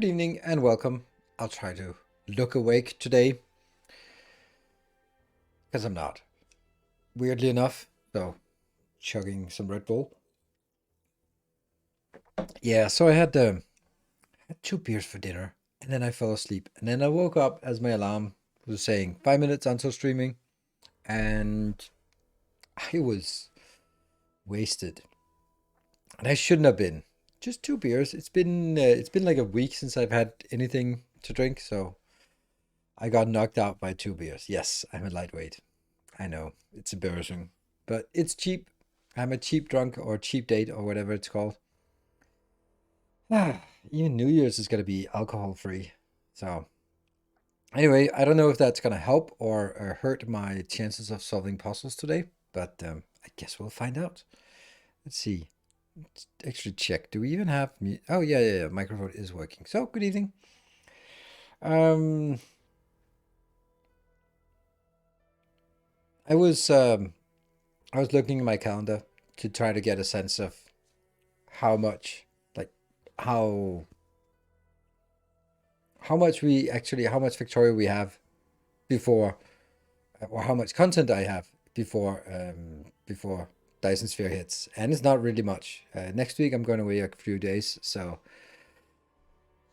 Good evening and welcome. I'll try to look awake today because I'm not. Weirdly enough, so chugging some Red Bull. Yeah, so I had 2 beers for dinner and then I fell asleep. And then I woke up as my alarm was saying 5 minutes until streaming and I was wasted. And I shouldn't have been. Just 2 beers. It's been like a week since I've had anything to drink, so I got knocked out by 2 beers. Yes, I'm a lightweight. I know it's embarrassing, but it's cheap. I'm a cheap drunk or cheap date or whatever it's called. Even New Year's is going to be alcohol free. So, anyway, I don't know if that's going to help or hurt my chances of solving puzzles today, but I guess we'll find out. Let's see. Let's actually check. Do we even have Oh, yeah. Microphone is working. So, good evening. Um, I was um, I was looking at my calendar to try to get a sense of how much, like, how how much Victoria we have before, or how much content I have before Dyson Sphere hits, and it's not really much. Next week I'm going away a few days, so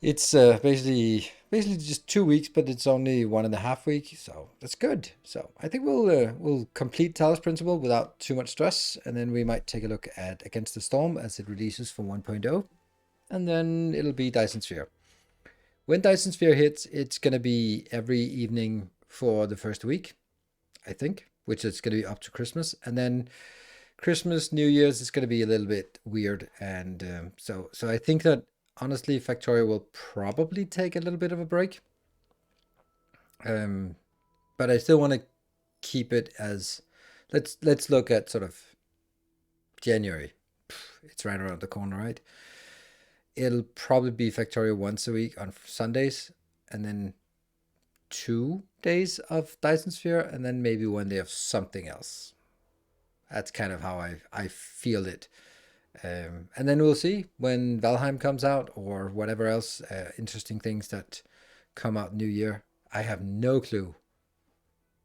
it's basically just 2 weeks, but it's only 1.5 weeks, so that's good. So I think we'll complete Talos Principle without too much stress, and then we might take a look at Against the Storm as it releases for 1.0, and then it'll be Dyson Sphere. When Dyson Sphere hits, it's going to be every evening for the first week, I think, which is going to be up to Christmas. And then Christmas, New Year's is going to be a little bit weird. And so I think that honestly, Factorio will probably take a little bit of a break. But I still want to keep it as let's look at sort of January. It's right around the corner, right? It'll probably be Factorio once a week on Sundays, and then 2 days of Dyson Sphere, and then maybe one day of something else. That's kind of how I feel it. And then we'll see when Valheim comes out or whatever else interesting things that come out New Year. I have no clue.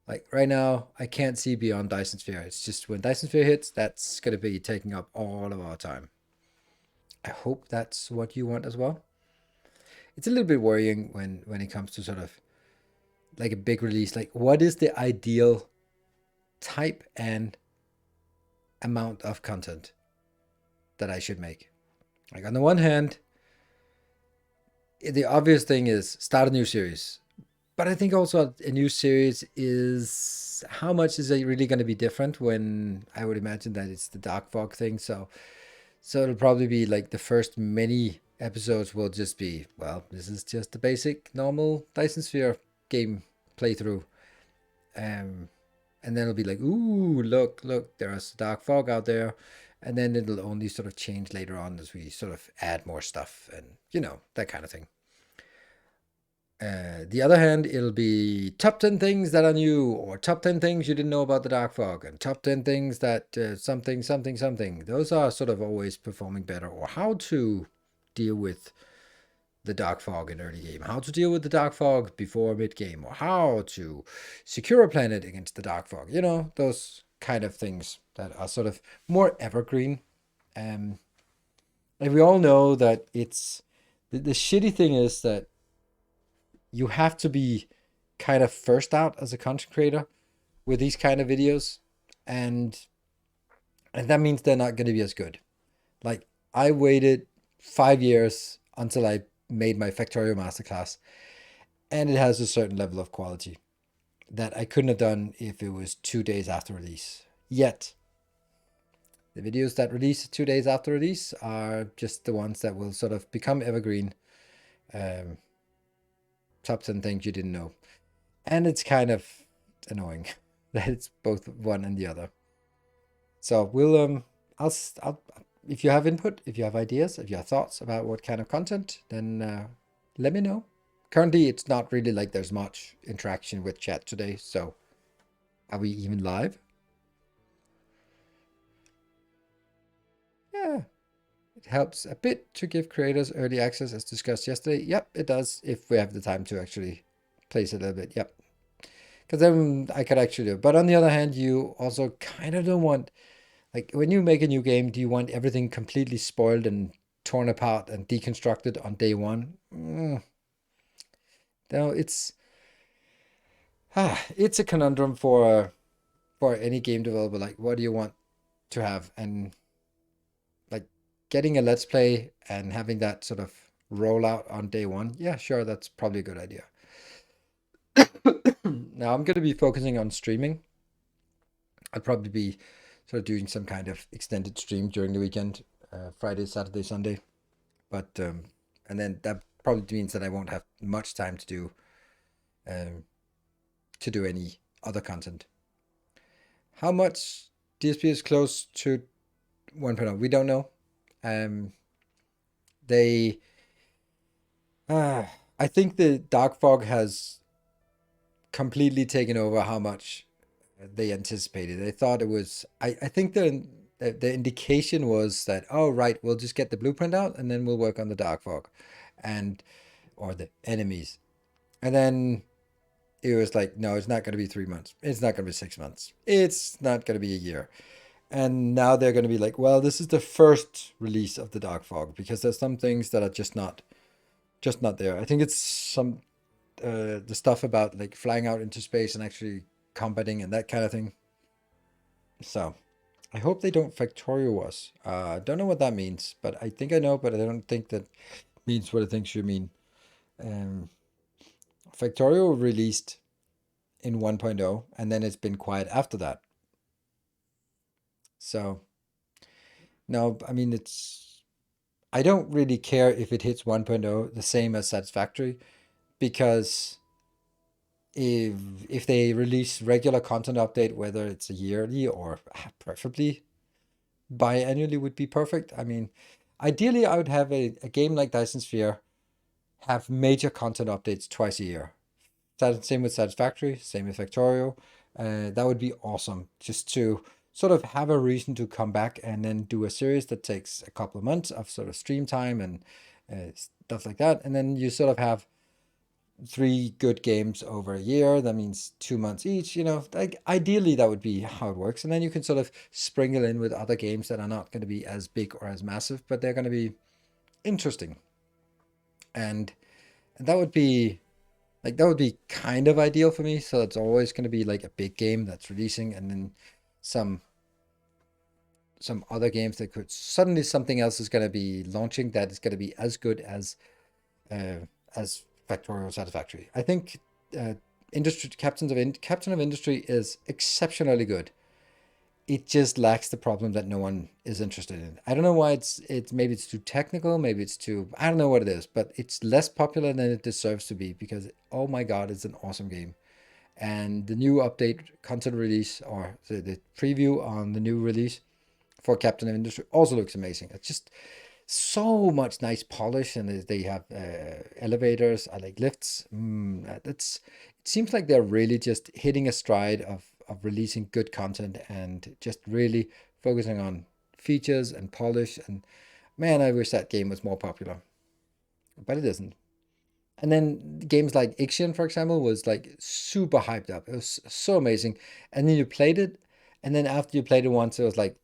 Like right now, I can't see beyond Dyson Sphere. It's just when Dyson Sphere hits, that's going to be taking up all of our time. I hope that's what you want as well. It's a little bit worrying when it comes to sort of like a big release. Like, what is the ideal type and amount of content that I should make? Like, on the one hand, the obvious thing is start a new series. But I think also a new series is how much is it really going to be different when I would imagine that it's the Dark Fog thing. So it'll probably be like the first many episodes will just be, well, this is just the basic normal Dyson Sphere game playthrough. And then it'll be like, ooh, look, there's Dark Fog out there. And then it'll only sort of change later on as we sort of add more stuff and, that kind of thing. The other hand, it'll be top 10 things that are new, or top 10 things you didn't know about the Dark Fog, and top 10 things that something. Those are sort of always performing better, or how to deal with the Dark Fog in early game, how to deal with the Dark Fog before mid game, or how to secure a planet against the Dark Fog. Those kind of things that are sort of more evergreen. And we all know that it's the shitty thing is that you have to be kind of first out as a content creator with these kind of videos, and that means they're not going to be as good. Like, I waited 5 years until I made my Factorio masterclass, and it has a certain level of quality that I couldn't have done if it was 2 days after release. Yet the videos that release 2 days after release are just the ones that will sort of become evergreen. Top 10 things you didn't know. And it's kind of annoying that it's both one and the other. So I'll if you have input, if you have ideas, if you have thoughts about what kind of content, then let me know. Currently, it's not really like there's much interaction with chat today. So are we even live? Yeah, helps a bit to give creators early access as discussed yesterday. Yep, it does, if we have the time to actually place it a little bit. Yep. Because then I could actually do it. But on the other hand, you also kind of don't want, like, when you make a new game, do you want everything completely spoiled and torn apart and deconstructed on day one? No, it's a conundrum for any game developer. Like, what do you want to have? And like getting a let's play and having that sort of roll out on day one, yeah, sure, that's probably a good idea. Now I'm going to be focusing on streaming. I'll probably be sort of doing some kind of extended stream during the weekend, Friday, Saturday, Sunday. But and then that probably means that I won't have much time to do any other content. How much DSP is close to 1.0? We don't know. They, I think the dark fog has completely taken over how much they anticipated. They thought it was. I think the indication was that, oh right, we'll just get the blueprint out and then we'll work on the dark fog, or the enemies, and then it was like, no, it's not going to be 3 months. It's not going to be 6 months. It's not going to be a year. And now they're going to be like, well, this is the first release of the dark fog because there's some things that are just not there. I think it's some the stuff about like flying out into space and actually combating and that kind of thing. So I hope they don't factorial us. Don't know what that means, but I think I know, but I don't think that means what I think should mean. Factorial released in 1.0 and then it's been quiet after that. So no, I mean, I don't really care if it hits 1.0 the same as Satisfactory, because if they release regular content update, whether it's a yearly or preferably biannually would be perfect. I mean, ideally I would have a game like Dyson Sphere have major content updates twice a year. Same with Satisfactory, same with Factorio. That would be awesome, just to sort of have a reason to come back and then do a series that takes a couple of months of sort of stream time and stuff like that. And then you sort of have 3 good games over a year. That means 2 months each, like ideally that would be how it works. And then you can sort of sprinkle in with other games that are not going to be as big or as massive, but they're going to be interesting. And that would be kind of ideal for me. So it's always going to be like a big game that's releasing, and then some other games that could suddenly something else is going to be launching that is going to be as good as Factorio Satisfactory. I think Captain of Industry is exceptionally good. It just lacks the problem that no one is interested in. I don't know why it's maybe it's too technical, maybe it's too, I don't know what it is, but it's less popular than it deserves to be, because oh my god, it's an awesome game. And the new update content release, or the preview on the new release for Captain of Industry also looks amazing. It's just so much nice polish, and they have elevators, I like lifts. It seems like they're really just hitting a stride of releasing good content and just really focusing on features and polish. And man, I wish that game was more popular, but it isn't. And then games like Ixion, for example, was like super hyped up. It was so amazing. And then you played it, and then after you played it once, it was like,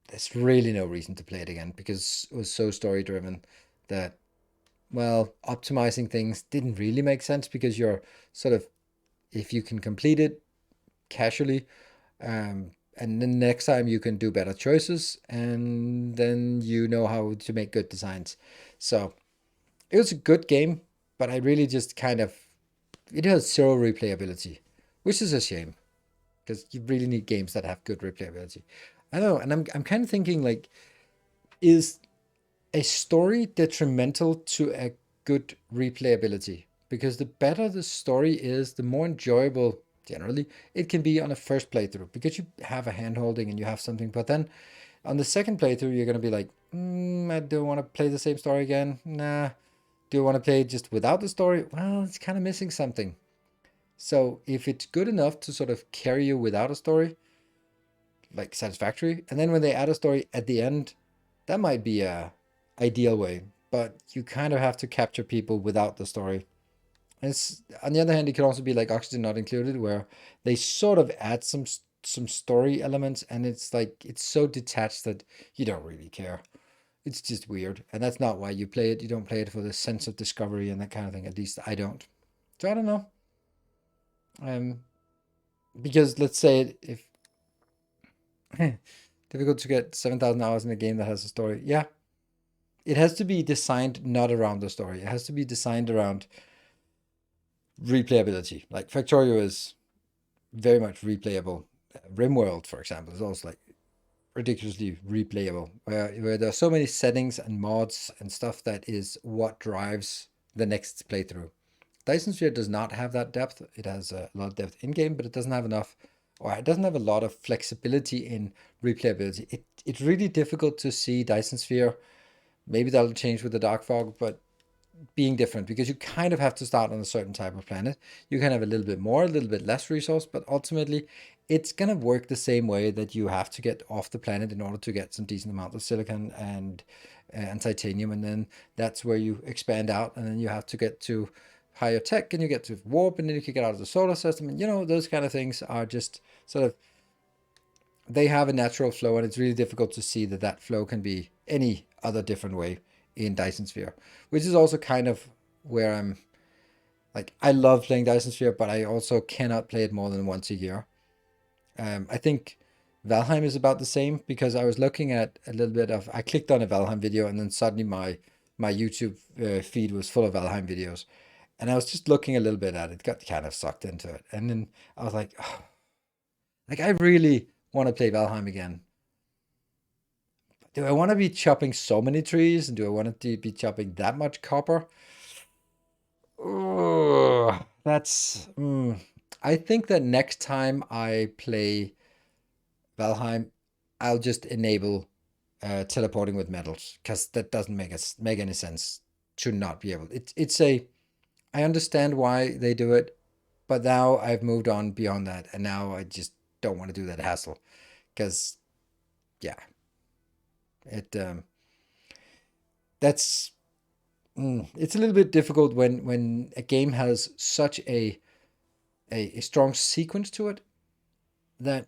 there's really no reason to play it again, because it was so story driven that, well, optimizing things didn't really make sense, because you're sort of, if you can complete it casually, and then next time you can do better choices, and then you know how to make good designs. So it was a good game, but I really just it has 0 replayability, which is a shame, because you really need games that have good replayability. I don't know, and I'm kind of thinking, like, is a story detrimental to a good replayability? Because the better the story is, the more enjoyable generally it can be on a first playthrough, because you have a hand holding and you have something. But then on the second playthrough, you're going to be like, I don't want to play the same story again. Nah. Do you want to play just without the story? Well, it's kind of missing something. So if it's good enough to sort of carry you without a story, like Satisfactory, and then when they add a story at the end, that might be a ideal way, but you kind of have to capture people without the story. It's, on the other hand, it can also be like Oxygen Not Included, where they sort of add some story elements, and it's like it's so detached that you don't really care. It's just weird, and that's not why you play it. You don't play it for the sense of discovery and that kind of thing. At least I don't. So I don't know. Um, because let's say if difficult to get 7,000 hours in a game that has a story. Yeah, it has to be designed not around the story. It has to be designed around replayability. Like Factorio is very much replayable. RimWorld, for example, is also like ridiculously replayable, where there are so many settings and mods and stuff that is what drives the next playthrough. Dyson Sphere does not have that depth. It has a lot of depth in game, but it doesn't have enough, or it doesn't have a lot of flexibility in replayability. It's really difficult to see Dyson Sphere. Maybe that'll change with the Dark Fog, but being different, because you kind of have to start on a certain type of planet. You can have a little bit more, a little bit less resource, but ultimately it's going to work the same way, that you have to get off the planet in order to get some decent amount of silicon and titanium, and then that's where you expand out, and then you have to get to higher tech, and you get to warp, and then you can get out of the solar system, and those kind of things are just sort of, they have a natural flow, and it's really difficult to see that that flow can be any other different way in Dyson Sphere, which is also kind of where I'm like, I love playing Dyson Sphere, but I also cannot play it more than once a year. I think Valheim is about the same, because I was looking at a little bit of, I clicked on a Valheim video, and then suddenly my YouTube feed was full of Valheim videos, and I was just looking a little bit at it, got kind of sucked into it, and then I was like, oh, like I really want to play Valheim again. Do I want to be chopping so many trees, and do I want to be chopping that much copper? Oh, that's. I think that next time I play Valheim, I'll just enable teleporting with metals, because that doesn't make any sense to not be able. It's a. I understand why they do it, but now I've moved on beyond that, and now I just don't want to do that hassle, because yeah, it that's it's a little bit difficult when a game has such a strong sequence to it, that,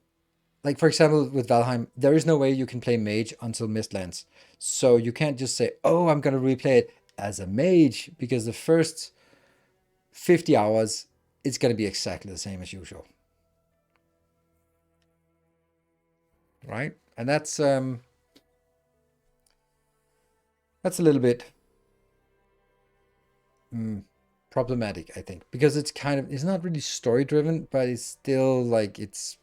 like, for example, with Valheim, there is no way you can play mage until Mistlands. So you can't just say, oh, I'm going to replay it as a mage, because the first 50 hours, it's going to be exactly the same as usual. Right? And that's a little bit problematic, I think, because it's not really story driven, but it's still like it's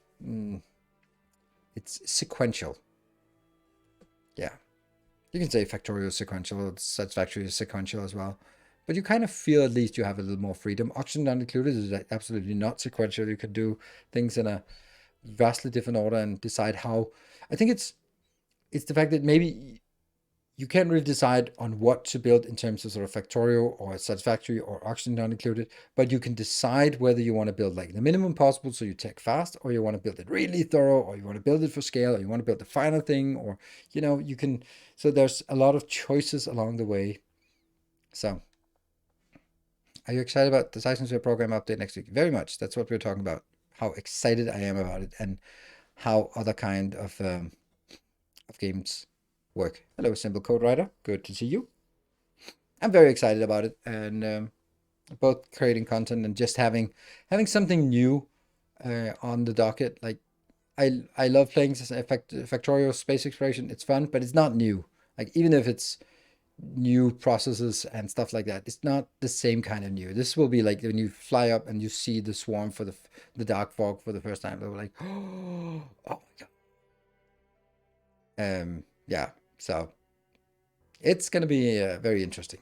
sequential. Yeah. You can say Factorio is sequential, Satisfactory is sequential as well. But you kind of feel at least you have a little more freedom. Oxygen Not Included is absolutely not sequential. You can do things in a vastly different order and decide how. I think it's the fact that maybe you can't really decide on what to build in terms of sort of Factorio or Satisfactory or Oxygen Not Included, but you can decide whether you want to build like the minimum possible so you tech fast, or you want to build it really thorough, or you want to build it for scale, or you want to build the final thing, or you can. So there's a lot of choices along the way. So are you excited about the Seismic Sphere program update next week? Very much. That's what we're talking about. How excited I am about it, and how other kind of games work. Hello, Simple Code Writer. Good to see you. I'm very excited about it, and both creating content and just having something new on the docket. Like I love playing Factorio space exploration. It's fun, but it's not new. Like, even if it's new processes and stuff like that, it's not the same kind of new. This will be like when you fly up and you see the swarm for the dark fog for the first time. They were like, oh my god. Yeah. So it's gonna be very interesting.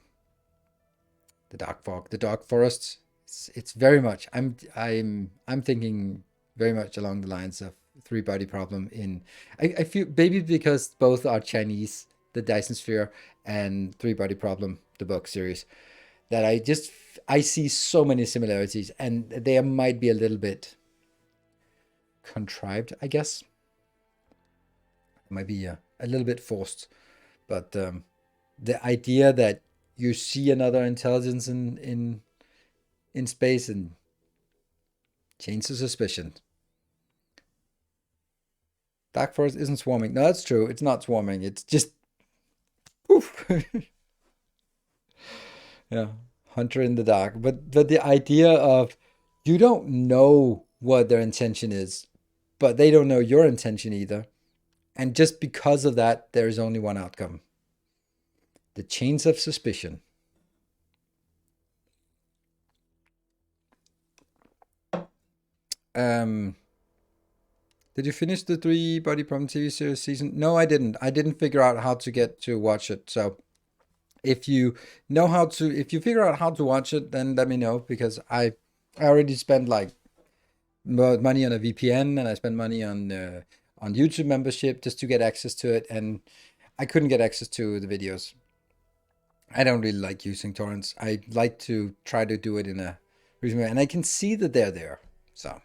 The dark fog, the dark forests. It's very much. I'm thinking very much along the lines of Three Body Problem. I feel maybe because both are Chinese, the Dyson Sphere and Three Body Problem, the book series, that I see so many similarities, and they might be a little bit contrived, I guess. It might be a little bit forced, but the idea that you see another intelligence in space and change the suspicion. Dark forest isn't swarming. No, that's true. It's not swarming. It's just poof. Yeah, hunter in the dark. But the idea of you don't know what their intention is, but they don't know your intention either. And just because of that, there is only one outcome. The chains of suspicion. Um, did you finish the Three Body Problem TV series season? No, I didn't. I didn't figure out how to get to watch it. So if you know how to, if you figure out how to watch it, then let me know, because I already spent like money on a VPN, and I spent money on YouTube membership just to get access to it, and I couldn't get access to the videos. I don't really like using torrents. I like to try to do it in a reasonable way, and I can see that they're there. So,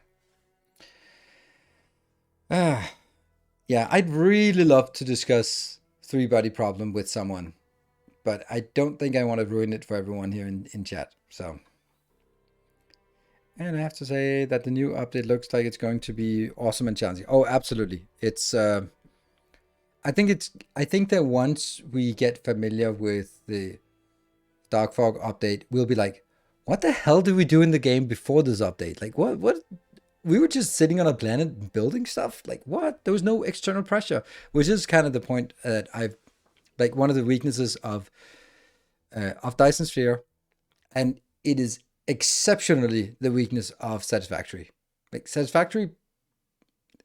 yeah, I'd really love to discuss Three Body Problem with someone, but I don't think I want to ruin it for everyone here in chat. So, and I have to say that the new update looks like it's going to be awesome and challenging. Oh, absolutely. It's I think that once we get familiar with the Dark Fog update, we'll be like, what the hell did we do in the game before this update? Like what we were just sitting on a planet building stuff? Like what? There was no external pressure, which is kind of the point that I've like one of the weaknesses of Dyson Sphere, and it is exceptionally the weakness of Satisfactory. Like Satisfactory,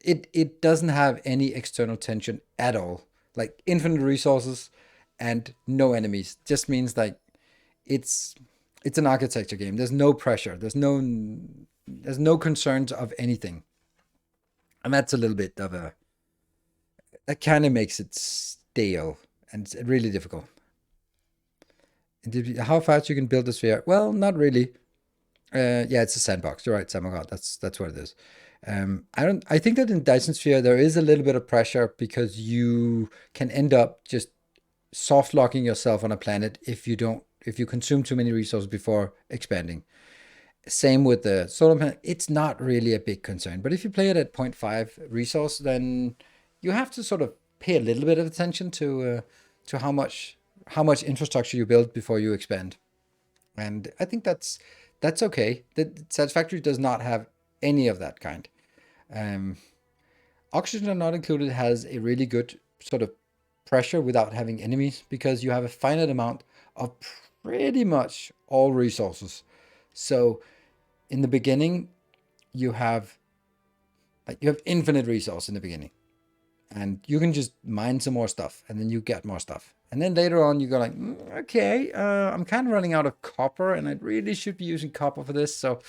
it doesn't have any external tension at all. Like infinite resources and no enemies just means like it's it's an architecture game. There's no pressure. There's no concerns of anything, and that's a little bit of a that kind of makes it stale and it's really difficult. How fast you can build a sphere? Well, not really. Yeah, it's a sandbox. You're right, Samagod. That's what it is. I think that in Dyson Sphere there is a little bit of pressure because you can end up just soft locking yourself on a planet if you consume too many resources before expanding. Same with the solar planet. It's not really a big concern, but if you play it at 0.5 resource, then you have to sort of pay a little bit of attention to how much infrastructure you build before you expand. And I think that's okay. The Satisfactory does not have any of that kind. Um, Oxygen Not Included has a really good sort of pressure without having enemies because you have a finite amount of pretty much all resources. So in the beginning, you have infinite resource in the beginning, and you can just mine some more stuff, and then you get more stuff. And then later on, you go like, okay, I'm kind of running out of copper, and I really should be using copper for this. So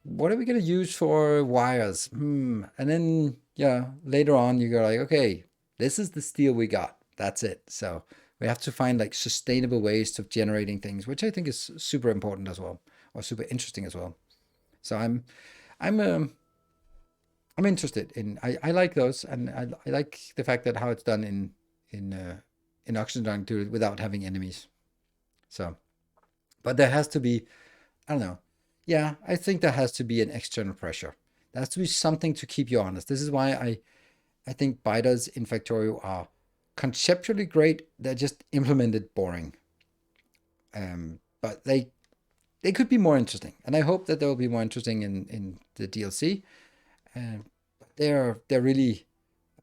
what are we going to use for wires? And then, yeah, later on, you go like, okay, this is the steel we got. That's it. So we have to find like sustainable ways of generating things, which I think is super important as well, or super interesting as well. So I'm I'm interested in. I like those, and I like the fact that how it's done in Oxygen to without having enemies. So, but there has to be, I don't know. Yeah, I think there has to be an external pressure. There has to be something to keep you honest. This is why I think biters in Factorio are conceptually great. They're just implemented boring. But they could be more interesting, and I hope that they will be more interesting in the DLC. Um, they're really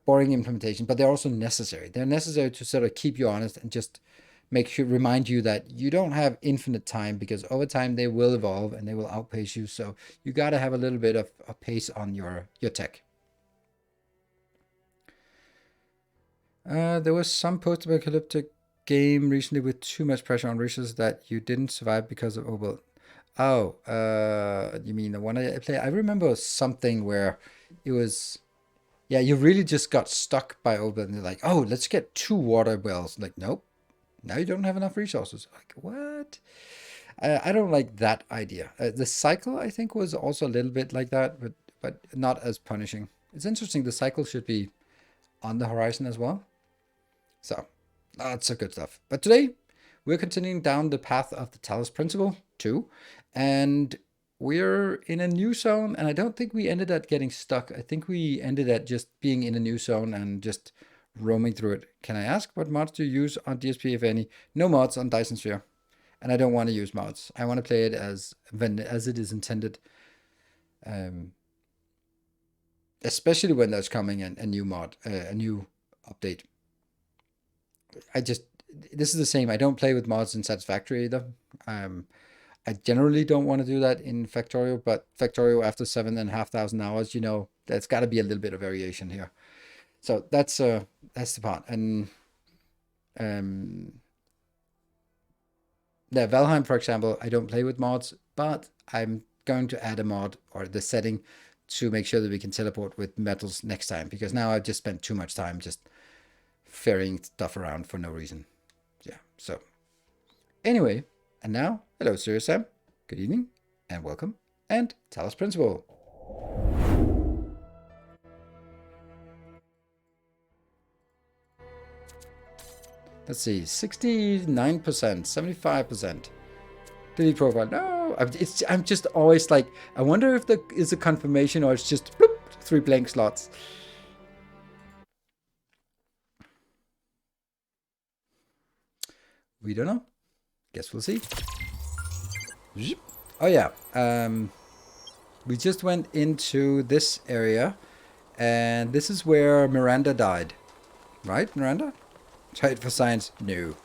boring implementation, but they're also necessary. They're necessary to sort of keep you honest and just remind you that you don't have infinite time, because over time they will evolve and they will outpace you. So you got to have a little bit of a pace on your tech. There was some post-apocalyptic game recently with too much pressure on resources that you didn't survive because of overbuild. Oh, you mean the one I played? I remember something where it was, yeah, you really just got stuck by overbuild, and they're like, oh, let's get 2 water wells. Like, nope, now you don't have enough resources. Like, what? I don't like that idea. The cycle, I think, was also a little bit like that, but not as punishing. It's interesting. The cycle should be on the horizon as well. So, Lots of good stuff. But today, we're continuing down the path of the Talos Principle 2, and we're in a new zone, and I don't think we ended at getting stuck. I think we ended at just being in a new zone and just roaming through it. Can I ask what mods do you use on DSP, if any? No mods on Dyson Sphere, and I don't want to use mods. I want to play it as it is intended, especially when there's coming a new mod, a new update. This is the same. I don't play with mods in Satisfactory either. I generally don't want to do that in Factorio, but Factorio after 7,500 hours, there's got to be a little bit of variation here. So that's the part. And Valheim, for example, I don't play with mods, but I'm going to add a mod or the setting to make sure that we can teleport with metals next time, because now I've just spent too much time just ferrying stuff around for no reason. Yeah, so anyway, and now, hello, Serious Sam. Good evening, and welcome, and Talos Principle. Let's see, 69%, 75%. Delete profile. No, I'm just always like, I wonder if there is a confirmation or it's just bloop, 3 blank slots. We don't know. Guess we'll see. Oh yeah. We just went into this area, and this is where Miranda died. Right, Miranda? Tried for science? No.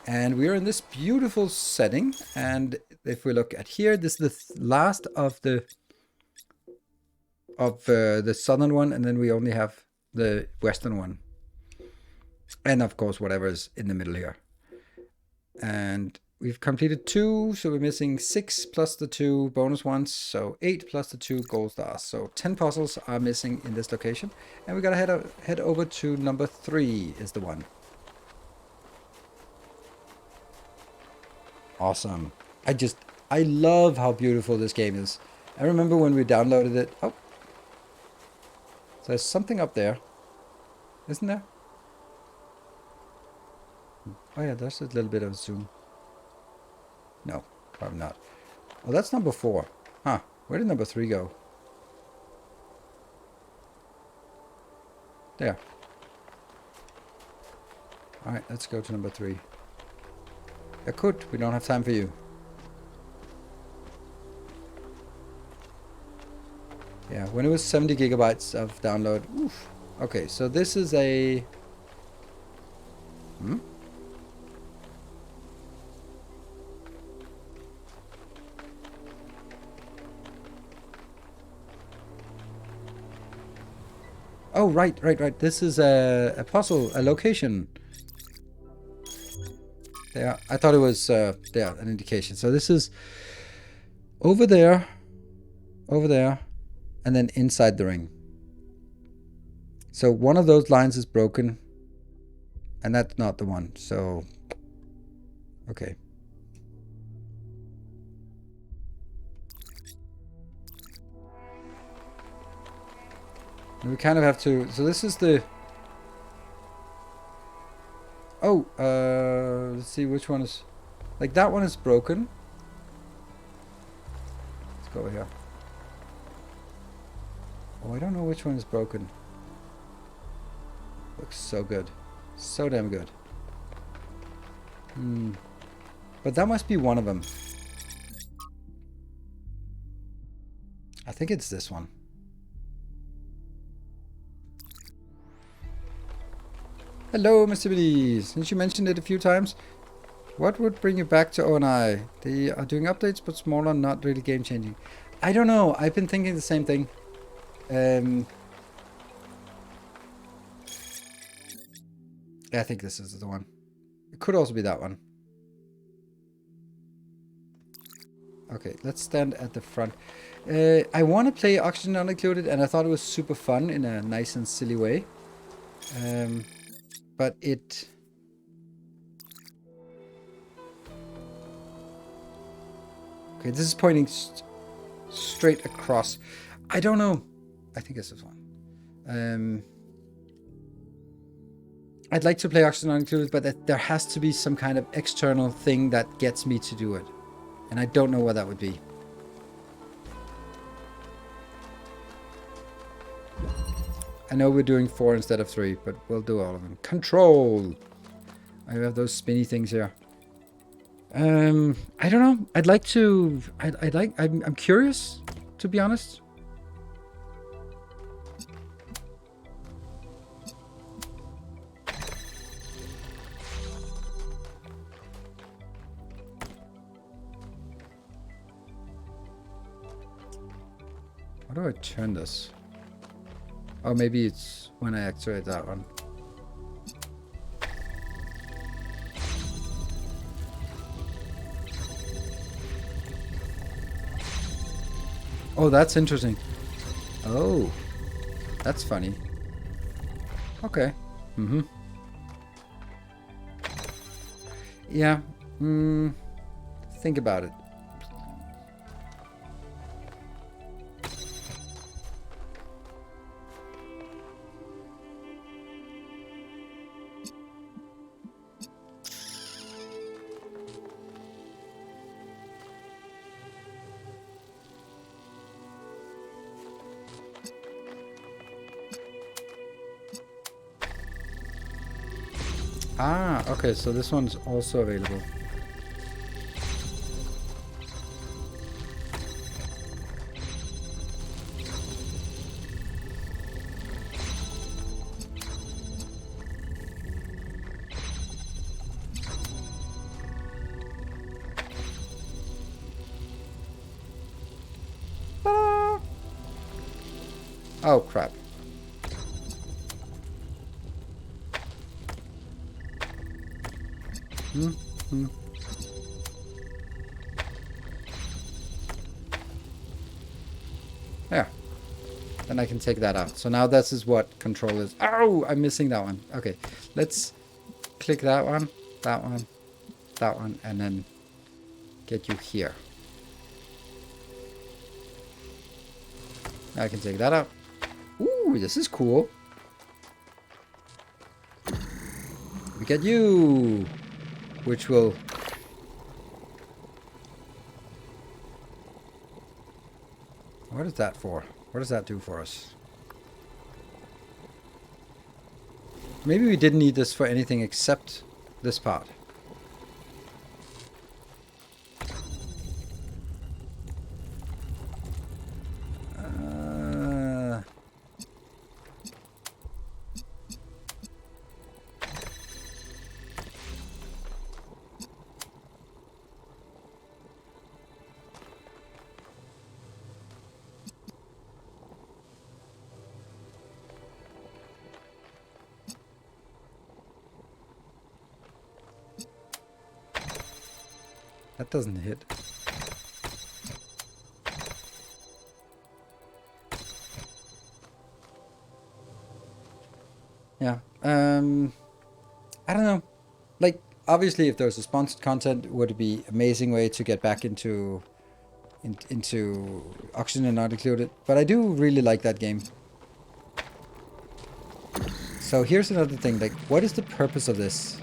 And we're in this beautiful setting, and if we look at here, this is the last of the southern one, and then we only have the western one. And of course, whatever is in the middle here. And we've completed 2, so we're missing 6 plus the 2 bonus ones, so 8 plus the 2 gold stars. So 10 puzzles are missing in this location, and we gotta head over to number 3 is the one. Awesome. I love how beautiful this game is. I remember when we downloaded it. Oh, so there's something up there, isn't there? Oh yeah, there's a little bit of zoom. No, probably not. Well, that's number 4. Huh, where did number 3 go? There. Alright, let's go to number 3. Yakut, we don't have time for you. Yeah, when it was 70 gigabytes of download. Oof. Okay, so this is a... Oh, right. This is a puzzle, a location. There, I thought it was an indication. So this is over there, and then inside the ring. So one of those lines is broken, and that's not the one. So, okay. And we kind of have to, so this is the, let's see which one is, like that one is broken. Let's go over here. Oh, I don't know which one is broken. Looks so good. So damn good. But that must be one of them. I think it's this one. Hello, Mr. Biddies. Since you mentioned it a few times, what would bring you back to ONI? They are doing updates, but smaller, not really game-changing. I don't know. I've been thinking the same thing. I think this is the one. It could also be that one. Okay, let's stand at the front. I want to play Oxygen Not Included, and I thought it was super fun in a nice and silly way. But it... Okay, this is pointing straight across. I don't know. I think this is one. I'd like to play Oxygen Not Included, but there has to be some kind of external thing that gets me to do it. And I don't know what that would be. I know we're doing 4 instead of 3, but we'll do all of them. Control! I have those spinny things here. I don't know. I'd like to... I'm curious, to be honest. How do I turn this? Oh, maybe it's when I activate that one. Oh, that's interesting. Oh, that's funny. Okay. Mm-hmm. Yeah. Think about it. Ah, okay, so this one's also available. Ah. Oh, crap. Yeah. Then I can take that out. So now this is what control is. Oh, I'm missing that one. Okay, let's click that one, and then get you here. Now I can take that out. Ooh, this is cool. We get you, which will... What is that for? What does that do for us? Maybe we didn't need this for anything except this part. That doesn't hit. Yeah. I don't know. Like, obviously, if there was a sponsored content, it would be an amazing way to get back into Oxygen Not Included. But I do really like that game. So here's another thing. Like, what is the purpose of this?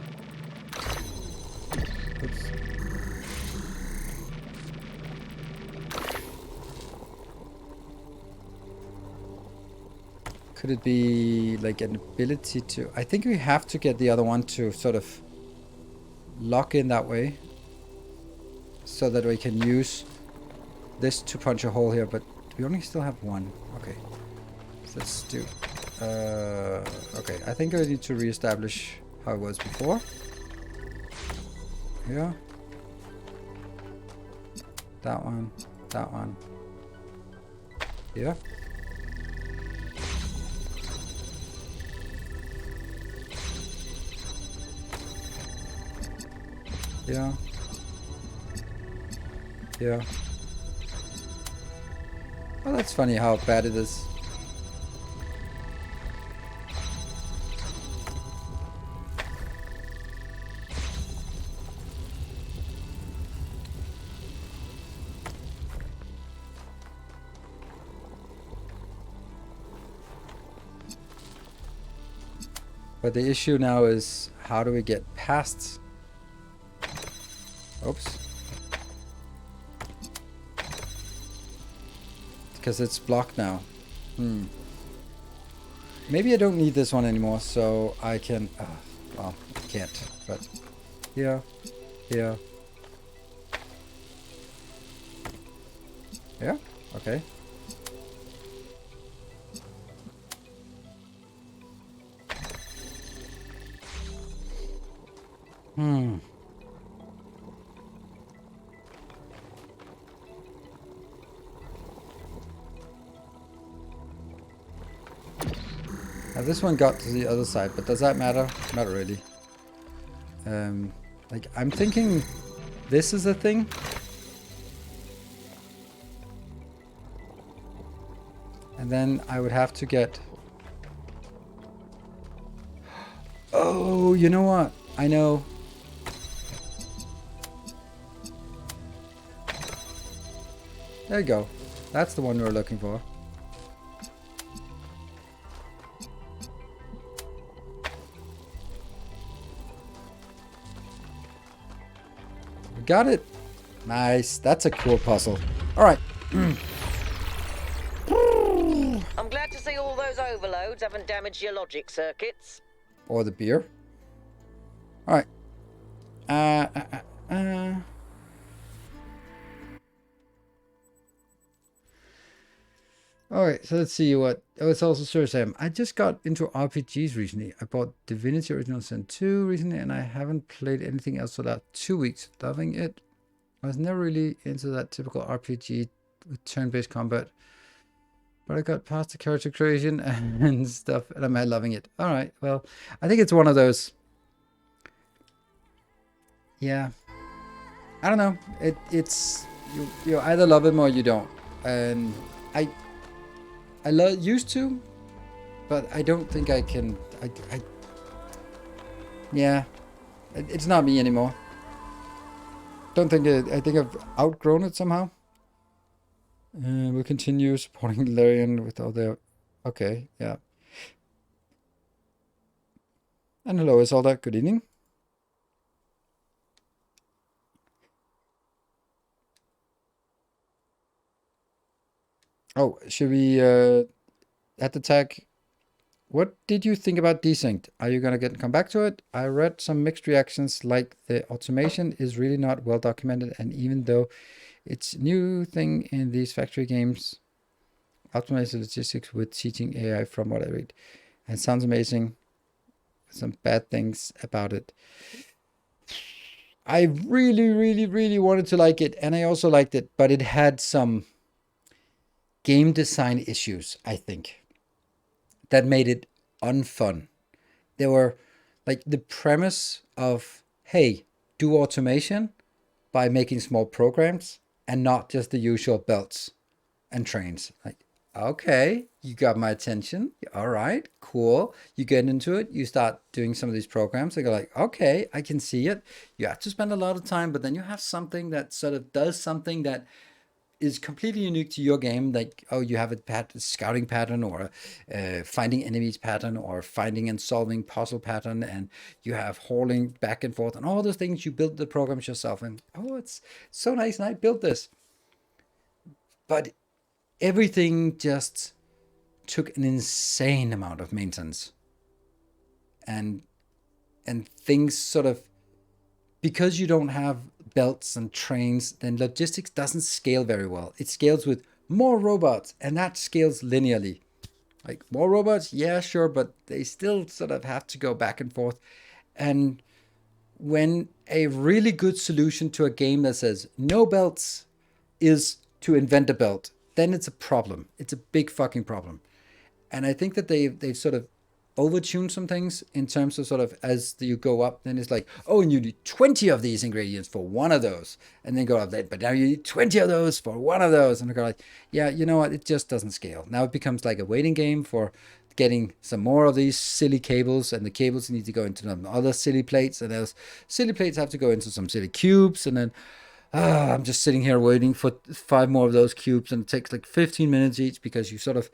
Oops. Could it be like an ability to... I think we have to get the other one to sort of lock in that way. So that we can use this to punch a hole here. But we only still have one. Okay. So let's do... okay, I think I need to reestablish how it was before. Here. That one. That one. Here. Yeah. Yeah. Oh, that's funny how bad it is. But the issue now is, how do we get past? Oops. Because it's blocked now. Maybe I don't need this one anymore, so I can... well, I can't, but... Here. Here. Yeah? Okay. Now this one got to the other side, but does that matter? Not really. Like, I'm thinking this is a thing. And then I would have to get... Oh, you know what? I know. There you go. That's the one we were looking for. We got it. Nice. That's a cool puzzle. All right. I'm glad to see all those overloads haven't damaged your logic circuits. Or the beer. All right. All right, so let's see what... Oh, it's also Sir Sam. I just got into RPGs recently. I bought Divinity Original Sin 2 recently, and I haven't played anything else for that 2 weeks. Loving it. I was never really into that typical RPG with turn-based combat. But I got past the character creation and stuff, and I'm loving it. All right, well, I think it's one of those... Yeah. I don't know. It's... You either love it or you don't. And I used to, but I don't think I can. Yeah, it's not me anymore. Don't think I think I've outgrown it somehow. We'll continue supporting Larian with all their... Okay, yeah. And hello, Isolda. Good evening. Oh, should we at the tag? What did you think about Desynced? Are you gonna come back to it? I read some mixed reactions, like the automation is really not well documented, and even though it's a new thing in these factory games, optimize the logistics with teaching AI from what I read. And it sounds amazing. Some bad things about it. I really, really, really wanted to like it, and I also liked it, but it had some game design issues, I think, that made it unfun. There were like the premise of, hey, do automation by making small programs and not just the usual belts and trains. Like, okay, you got my attention. All right, cool. You get into it. You start doing some of these programs. They go like, okay, I can see it. You have to spend a lot of time, but then you have something that sort of does something that is completely unique to your game. Like, oh, you have a scouting pattern, or a finding enemies pattern, or finding and solving puzzle pattern, and you have hauling back and forth, and all those things. You build the programs yourself, and oh, it's so nice, and I built this. But everything just took an insane amount of maintenance, and things sort of, because you don't have belts and trains, then logistics doesn't scale very well. It scales with more robots, and that scales linearly. Like, more robots, yeah, sure, but they still sort of have to go back and forth. And when a really good solution to a game that says no belts is to invent a belt, then it's a problem. It's a big fucking problem. And I think that they've sort of overtune some things in terms of sort of, as you go up, then it's like, oh, and you need 20 of these ingredients for one of those, and then go up there, but now you need 20 of those for one of those, and I go like, yeah, you know what, it just doesn't scale. Now it becomes like a waiting game for getting some more of these silly cables, and the cables need to go into some other silly plates, and those silly plates have to go into some silly cubes, and then I'm just sitting here waiting for 5 more of those cubes, and it takes like 15 minutes each, because you sort of,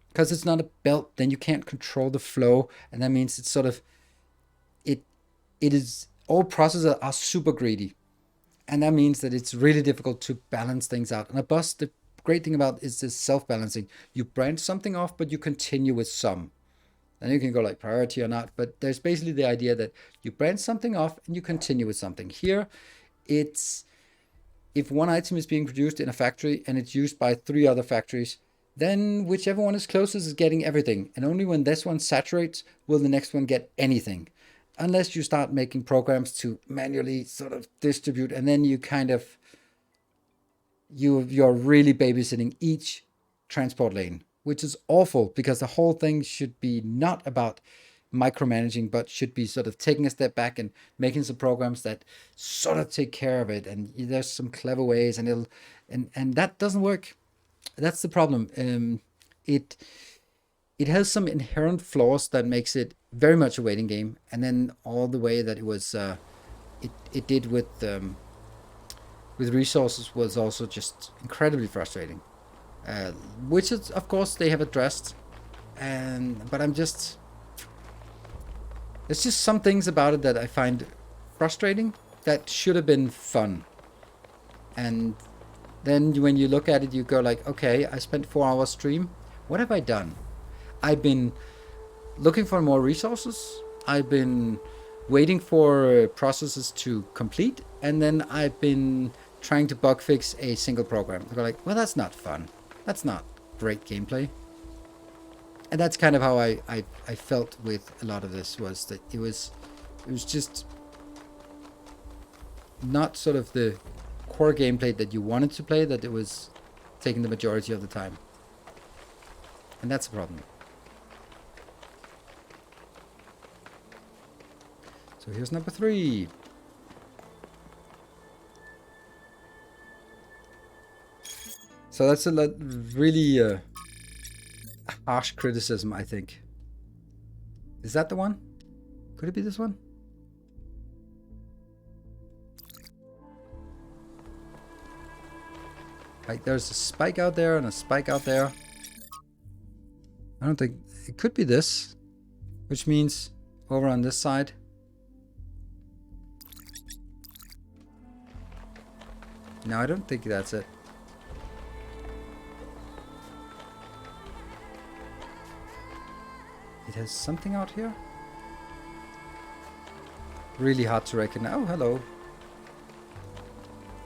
because it's not a belt, then you can't control the flow, and that means it's sort of, all processors are super greedy. And that means that it's really difficult to balance things out. And a bus, the great thing about is this self-balancing. You branch something off, but you continue with some. And you can go like priority or not, but there's basically the idea that you branch something off and you continue with something. Here, it's if one item is being produced in a factory and it's used by 3 other factories, then whichever one is closest is getting everything. And only when this one saturates will the next one get anything. Unless you start making programs to manually sort of distribute, and then you kind of, you're really babysitting each transport lane, which is awful because the whole thing should be not about micromanaging, but should be sort of taking a step back and making some programs that sort of take care of it. And there's some clever ways, and and that doesn't work. That's the problem. It has some inherent flaws that makes it very much a waiting game, and then all the way that it was, it did with resources was also just incredibly frustrating. Which is, of course, they have addressed, but there's just some things about it that I find frustrating that should have been fun. And then when you look at it, you go like, okay, I spent 4 hours stream. What have I done? I've been looking for more resources. I've been waiting for processes to complete. And then I've been trying to bug fix a single program. I go like, well, that's not fun. That's not great gameplay. And that's kind of how I felt with a lot of this, was that it was just not sort of the core gameplay that you wanted to play, that it was taking the majority of the time. And that's a problem. So here's number 3. So that's a really harsh criticism, I think. Is that the one? Could it be this one? Like there's a spike out there and a spike out there. I don't think it could be this, which means over on this side. No, I don't think that's it. It has something out here. Really hard to recognize. Oh, hello.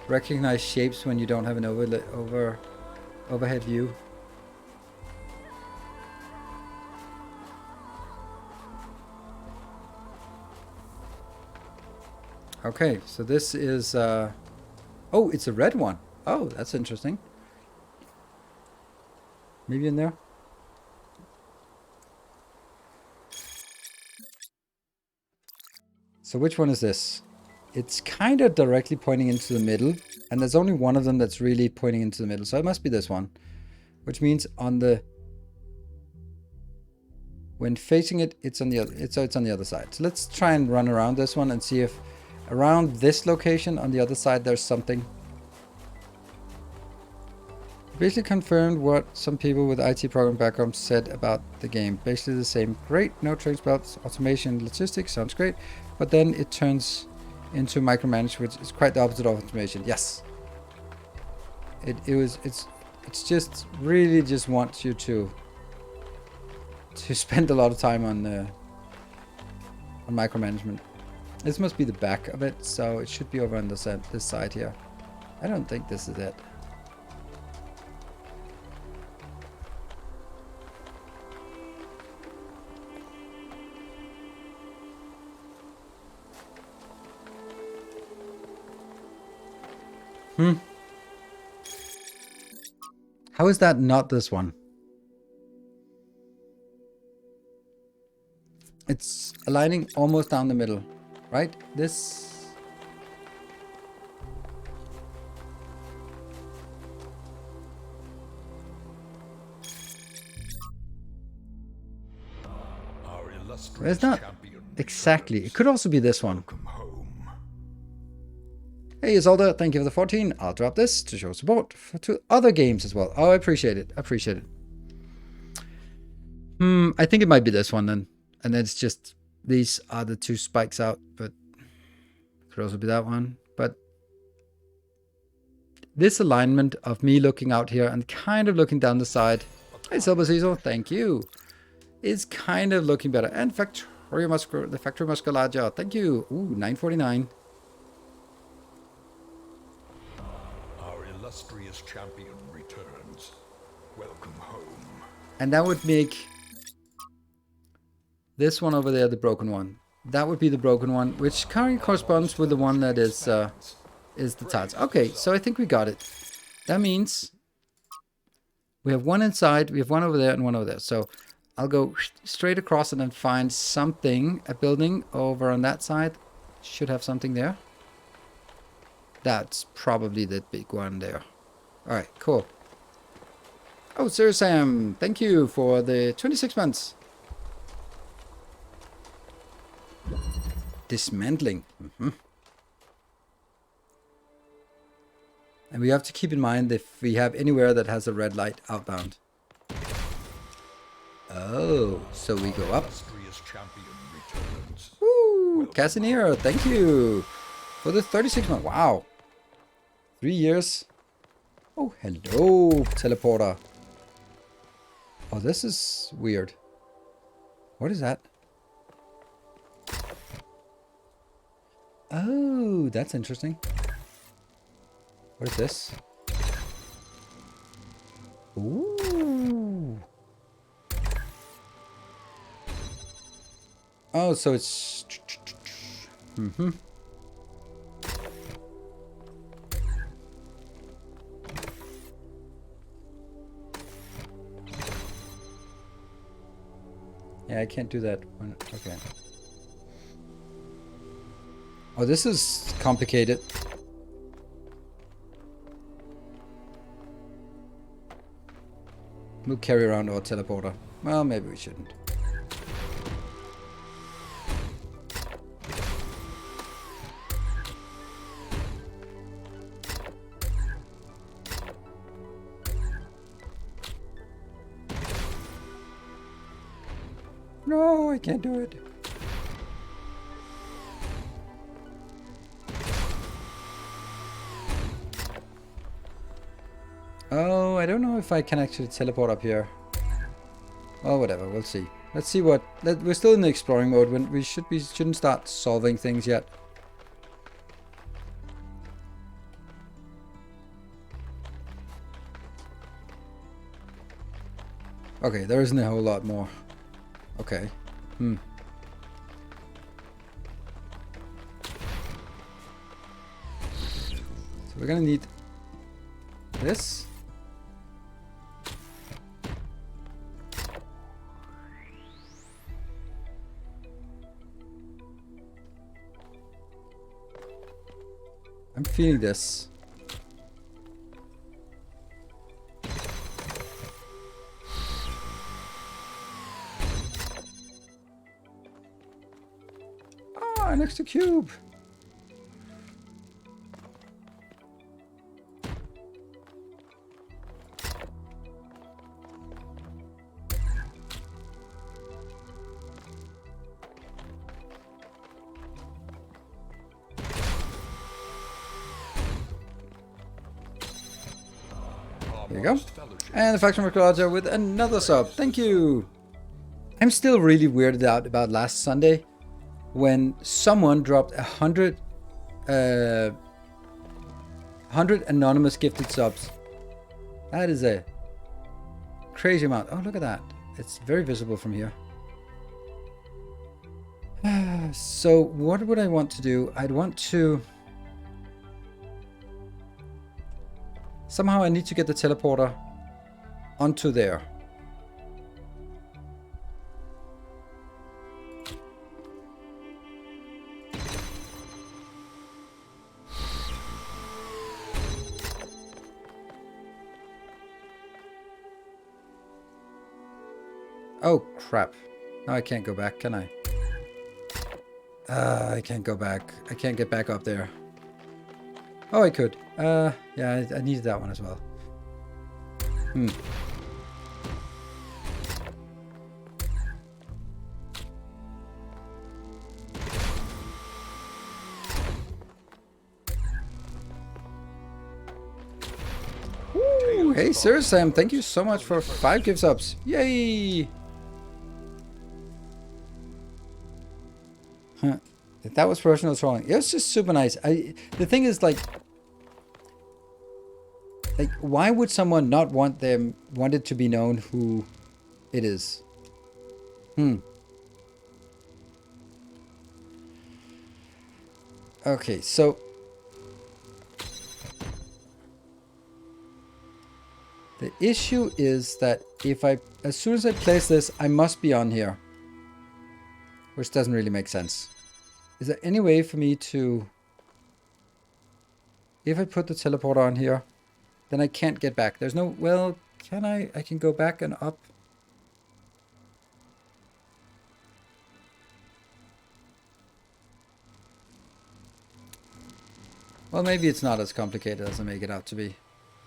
Recognize shapes when you don't have an overhead view. Okay, so this is oh, it's a red one. Oh, that's interesting. Maybe in there. So which one is this? It's kind of directly pointing into the middle, and there's only one of them that's really pointing into the middle. So it must be this one, which means when facing it, it's on the other. It's on the other side. So let's try and run around this one and see if around this location on the other side there's something. Basically confirmed what some people with IT program background said about the game. Basically the same. Great, no train spells, automation, logistics, sounds great. But then it turns into micromanage, which is quite the opposite of automation. Yes. It's just really just wants you to spend a lot of time on micromanagement. This must be the back of it, so it should be over on this side here. I don't think this is it. How is that not this one? It's aligning almost down the middle, right? This. It's not exactly. It could also be this one. Hey Isolde, thank you for the 14. I'll drop this to show support to other games as well. Oh, I appreciate it. I appreciate it. I think it might be this one then. And it's just, these are the 2 spikes out, but Could also be that one. But this alignment of me looking out here and kind of looking down the side. Hey, Silver Cecil, thank you. Is kind of looking better. And the Factory Musculagia, thank you. Ooh, 949. Our illustrious champion returns. Welcome home. And that would make this one over there the broken one. That would be the broken one, which currently corresponds with the one that is the Talos. Okay, so I think we got it. That means we have one inside, we have one over there, and one over there. So I'll go straight across and then find something, a building over on that side. Should have something there. That's probably the big one there. All right, cool. Oh, Sir Sam, thank you for the 26 months. Dismantling. And we have to keep in mind if we have anywhere that has a red light outbound. Oh, so we go up. Woo! Casimir, thank you for the 36 months. Wow. 3 years. Oh, hello, teleporter. Oh, this is weird. What is that? Oh, that's interesting. What is this? Ooh. Oh, so it's... Yeah, I can't do that one. Okay. Oh, this is complicated. We'll carry around our teleporter. Well, maybe we shouldn't. No, I can't do it. Oh, I don't know if I can actually teleport up here. Well, whatever, we'll see. Let's see what... we're still in the exploring mode. When we shouldn't start solving things yet. Okay, there isn't a whole lot more. Okay. So we're gonna need this. I'm feeling this. Ah, next to cube. There you go. And the Faction Recruiter with another sub. Thank you. I'm still really weirded out about last Sunday when someone dropped 100 anonymous gifted subs. That is a crazy amount. Oh, look at that. It's very visible from here. So what would I want to do? I'd want to... Somehow I need to get the teleporter onto there. Oh, crap. No, I can't go back, can I? I can't go back. I can't get back up there. Oh, I could. Yeah, I needed that one as well. hey, Sir Sam, thank you so much for 5 gift subs. Yay! Huh. That was personal trolling. It was just super nice. The thing is, like, why would someone not want it to be known who it is? Okay, so the issue is that as soon as I place this, I must be on here, which doesn't really make sense. Is there any way for me to, if I put the teleporter on here, then I can't get back? There's no, well, can I? I can go back and up. Well, maybe it's not as complicated as I make it out to be.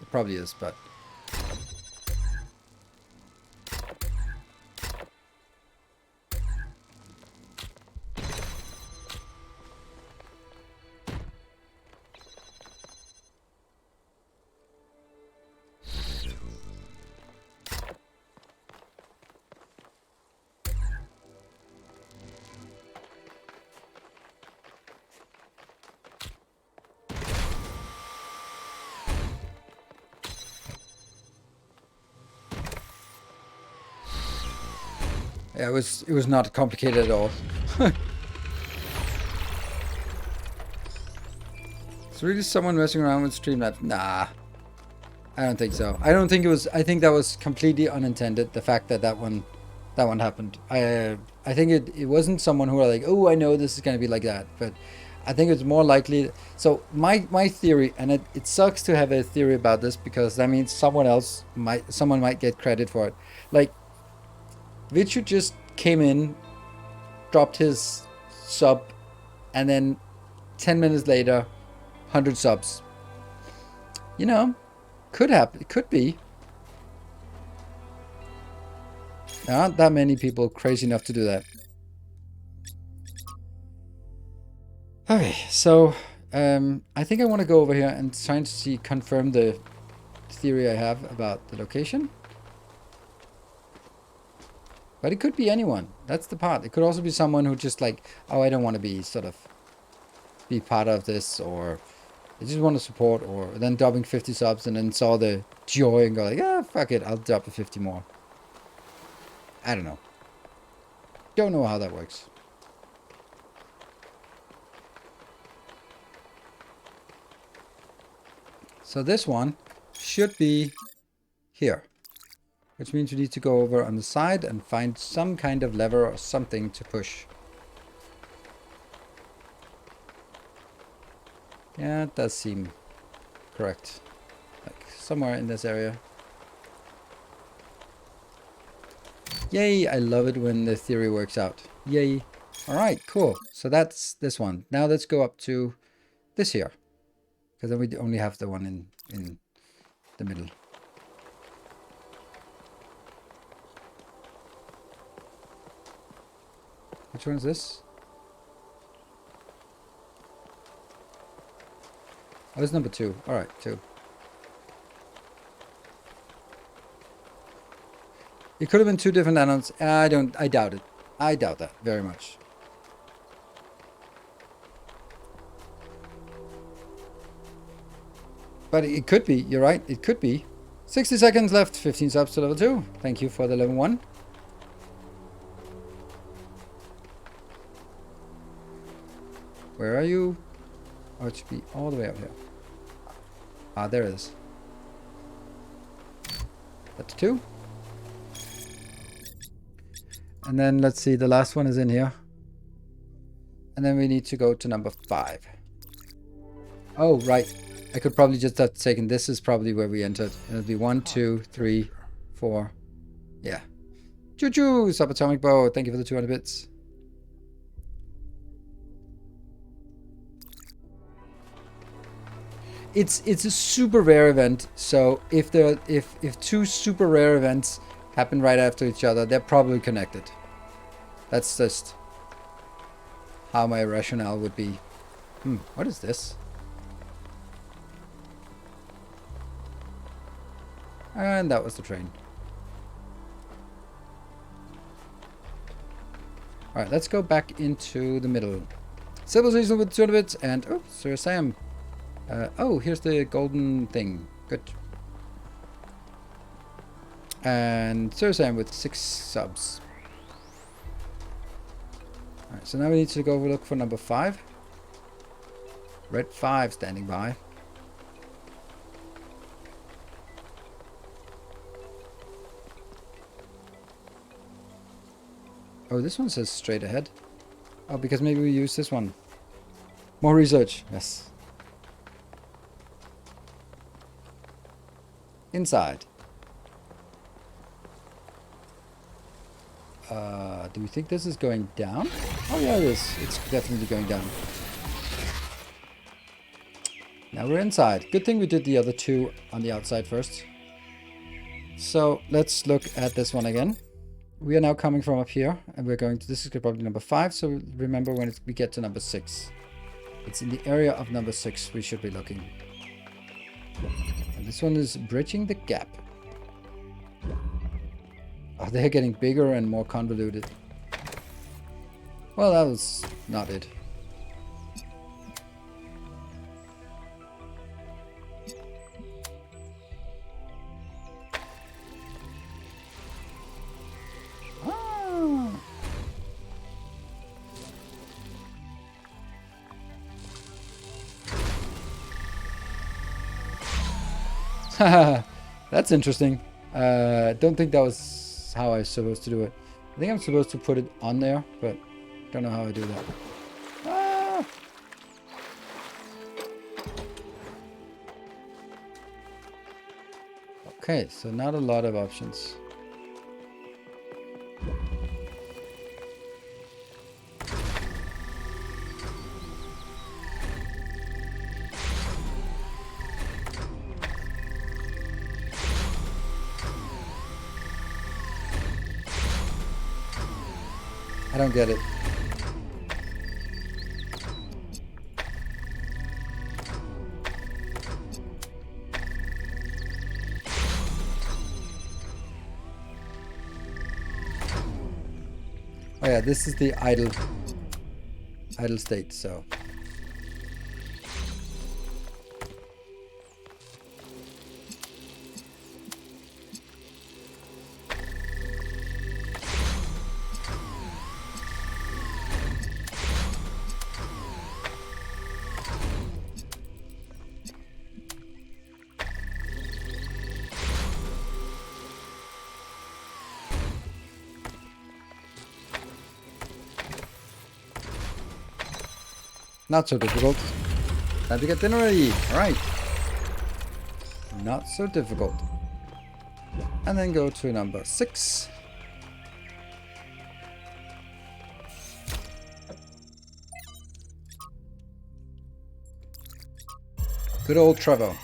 It probably is, but... yeah, it was not complicated at all. It's really someone messing around with Streamlabs? Nah, I don't think so. I don't think it was. I think that was completely unintended. The fact that that one happened. I think it wasn't someone who were like, oh, I know this is gonna be like that. But I think it's more likely. So my theory, and it sucks to have a theory about this because that means someone might get credit for it. Like, Vichu just came in, dropped his sub, and then 10 minutes later, 100 subs. You know, could happen. It could be. There aren't that many people crazy enough to do that. Okay, so I think I want to go over here and try to confirm the theory I have about the location. But it could be anyone. That's the part. It could also be someone who just like, oh, I don't want to be be part of this, or I just want to support, or then dropping 50 subs and then saw the joy and go like, ah, fuck it, I'll drop the 50 more. I don't know. Don't know how that works. So this one should be here. Which means we need to go over on the side and find some kind of lever or something to push. Yeah, it does seem correct. Like somewhere in this area. Yay, I love it when the theory works out. Yay. Alright, cool. So that's this one. Now let's go up to this here. Because then we only have the one in the middle. Which one is this? Oh, it's number 2. Alright, 2. It could have been 2 different add-ons. I doubt it. I doubt that very much. But it could be, you're right, it could be. 60 seconds left, 15 subs to level 2. Thank you for the level 1. Where are you? Oh, it should be all the way up here. Ah, there it is. That's 2. And then let's see, the last one is in here. And then we need to go to number 5. Oh, right. I could probably just have taken, this is probably where we entered. It'll be 1, 2, 3, 4. Yeah. Choo-choo, Subatomic Bow. Thank you for the 200 bits. It's a super rare event, so if 2 super rare events happen right after each other, they're probably connected. That's just how my rationale would be. What is this? And that was the train. Alright, let's go back into the middle. Civilization with 200 bits and... Oh, Sir Sam. Oh, here's the golden thing. Good. And Sir Sam with 6 subs. Alright, so now we need to go look for number 5. Red 5 standing by. Oh, this one says straight ahead. Oh, because maybe we use this one. More research. Yes. Inside. Do we think this is going down? Oh yeah, it is. It's definitely going down. Now we're inside. Good thing we did the other 2 on the outside first. So let's look at this one again. We are now coming from up here, and we're going to, this is probably number 5, so remember when we get to number 6. It's in the area of number 6 we should be looking. And this one is bridging the gap. Oh, they're getting bigger and more convoluted. Well, that was not it. That's interesting. Don't think that was how I was supposed to do it. I think I'm supposed to put it on there, but don't know how I do that. Ah! Okay, so not a lot of options. I don't get it. Oh yeah, this is the idle state, so. Not so difficult. Time to get dinner ready. Alright. Not so difficult. And then go to number 6. Good old Trevor.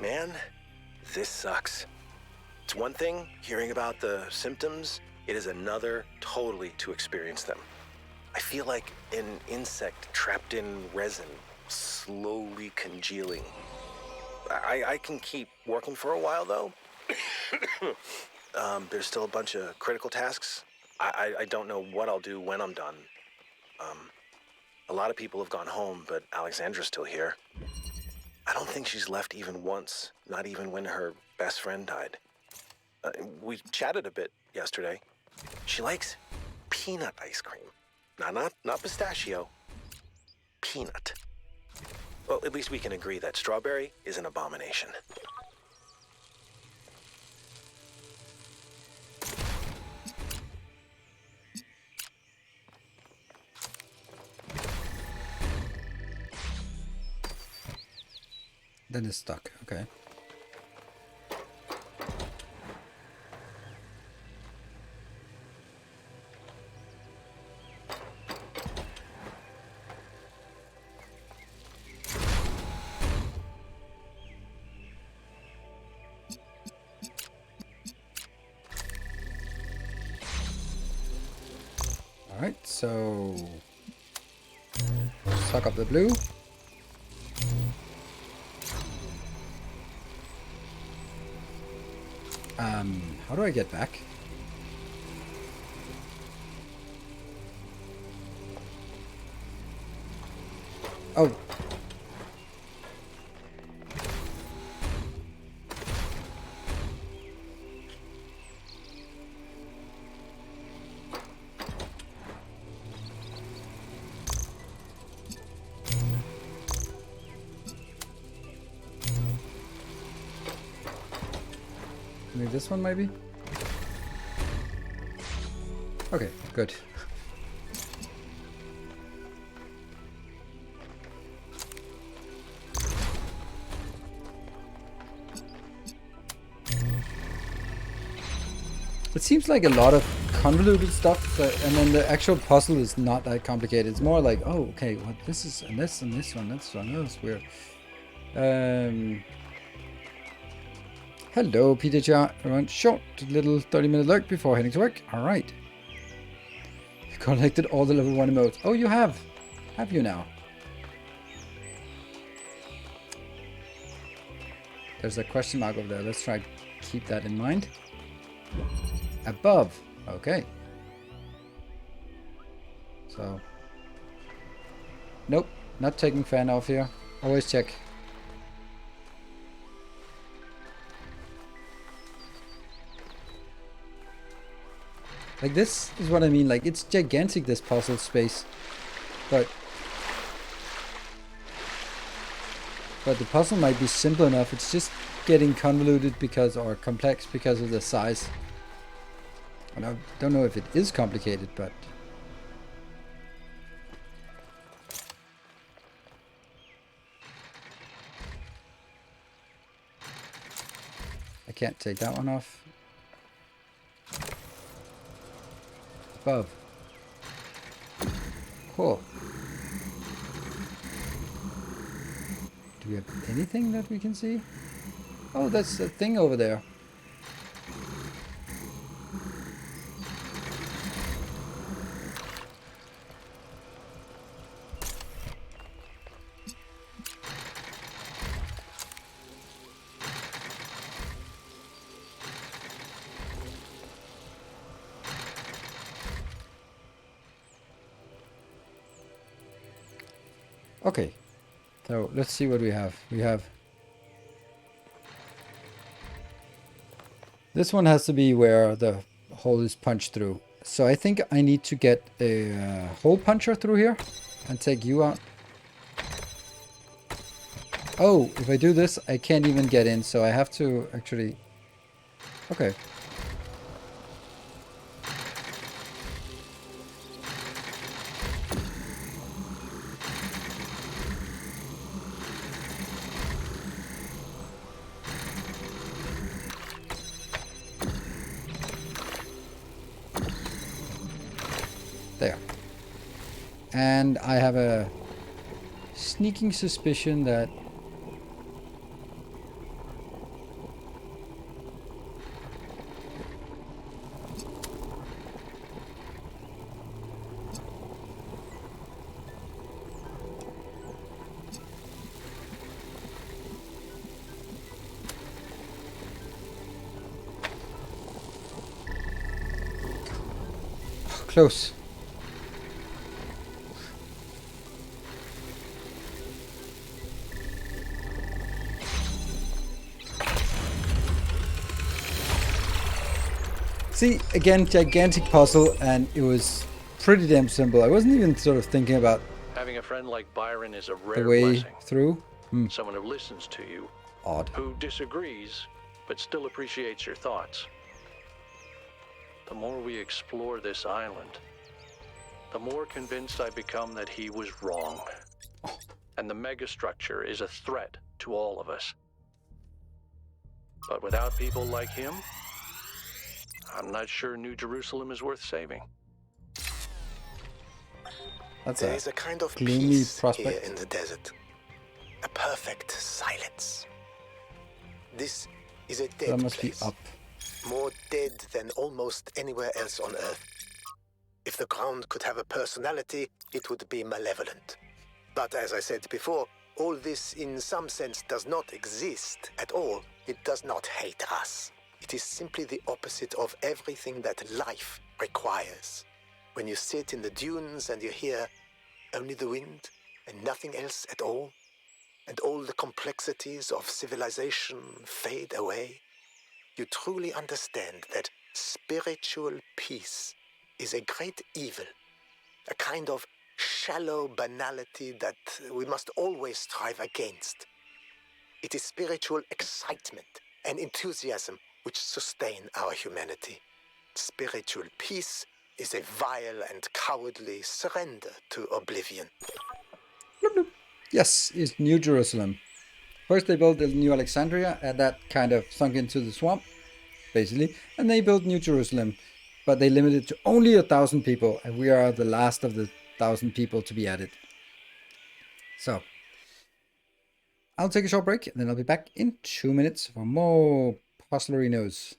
Man, this sucks. It's one thing hearing about the symptoms. It is another totally to experience them. I feel like an insect trapped in resin, slowly congealing. I can keep working for a while though. There's still a bunch of critical tasks. I don't know what I'll do when I'm done. A lot of people have gone home, but Alexandra's still here. I don't think she's left even once, not even when her best friend died. We chatted a bit yesterday. She likes peanut ice cream. Not pistachio. Peanut. Well, at least we can agree that strawberry is an abomination. Then it's stuck. Okay. Alright, so suck up the blue. How do I get back? Oh. Maybe this one, maybe? Okay, good. It seems like a lot of convoluted stuff, and then the actual puzzle is not that complicated. It's more like, oh, okay, well, this is, and this, and this one, that's one, that's weird. Hello, Peter Jar. Everyone, short little 30-minute lurk before heading to work. All right. You collected all the level 1 emotes. Oh, you have. Have you now? There's a question mark over there. Let's try to keep that in mind. Above. Okay. So. Nope. Not taking fan off here. Always check. Like, this is what I mean. Like, it's gigantic, this puzzle space. But the puzzle might be simple enough. It's just getting convoluted because, or complex because of the size. And I don't know if it is complicated, but I can't take that one off. Above. Cool. Do we have anything that we can see? Oh, that's the thing over there. Okay, so let's see what we have. We have this one has to be where the hole is punched through. So I think I need to get a hole puncher through here and take you out. Oh, if I do this, I can't even get in, so I have to actually... Okay. There. And I have a sneaking suspicion that close. See, again, gigantic puzzle, and it was pretty damn simple. I wasn't even sort of thinking about Having a friend like Byron is a the rare way blessing. through. Someone who listens to you, Odd. who disagrees, but still appreciates your thoughts. The more we explore this island, the more convinced I become that he was wrong. And the megastructure is a threat to all of us. But without people like him, I'm not sure New Jerusalem is worth saving. That's There is a kind of gloomy peace prospect. here in the desert. A perfect silence. This is a dead That must place. be up. More dead than almost anywhere else on Earth. If the ground could have a personality, it would be malevolent. But as I said before, all this in some sense does not exist at all. It does not hate us. It It is simply the opposite of everything that life requires. When you sit in the dunes and you hear only the wind and nothing else at all, and all the complexities of civilization fade away, you truly understand that spiritual peace is a great evil, a kind of shallow banality that we must always strive against. It is spiritual excitement and enthusiasm which sustain our humanity. Spiritual peace is a vile and cowardly surrender to oblivion. Yes, it's New Jerusalem. First they built the New Alexandria, and that kind of sunk into the swamp, basically. And they built New Jerusalem, but they limited it to only 1,000 people, and we are the last of the 1,000 people to be added. So, I'll take a short break, and then I'll be back in 2 minutes for more Puzzlerinos.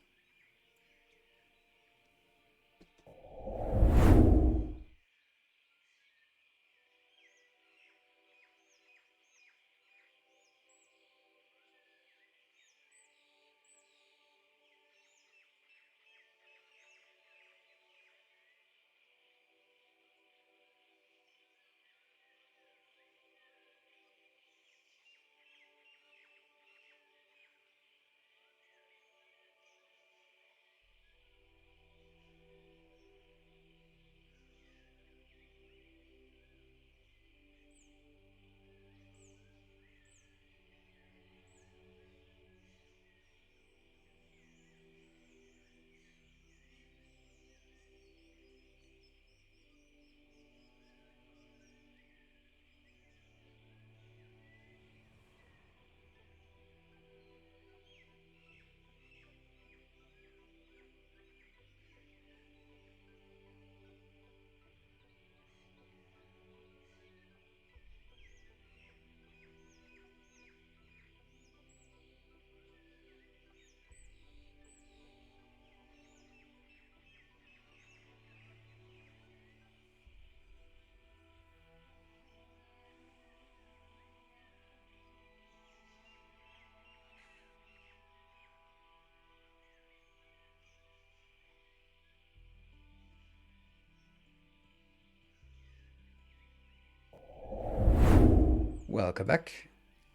Welcome back.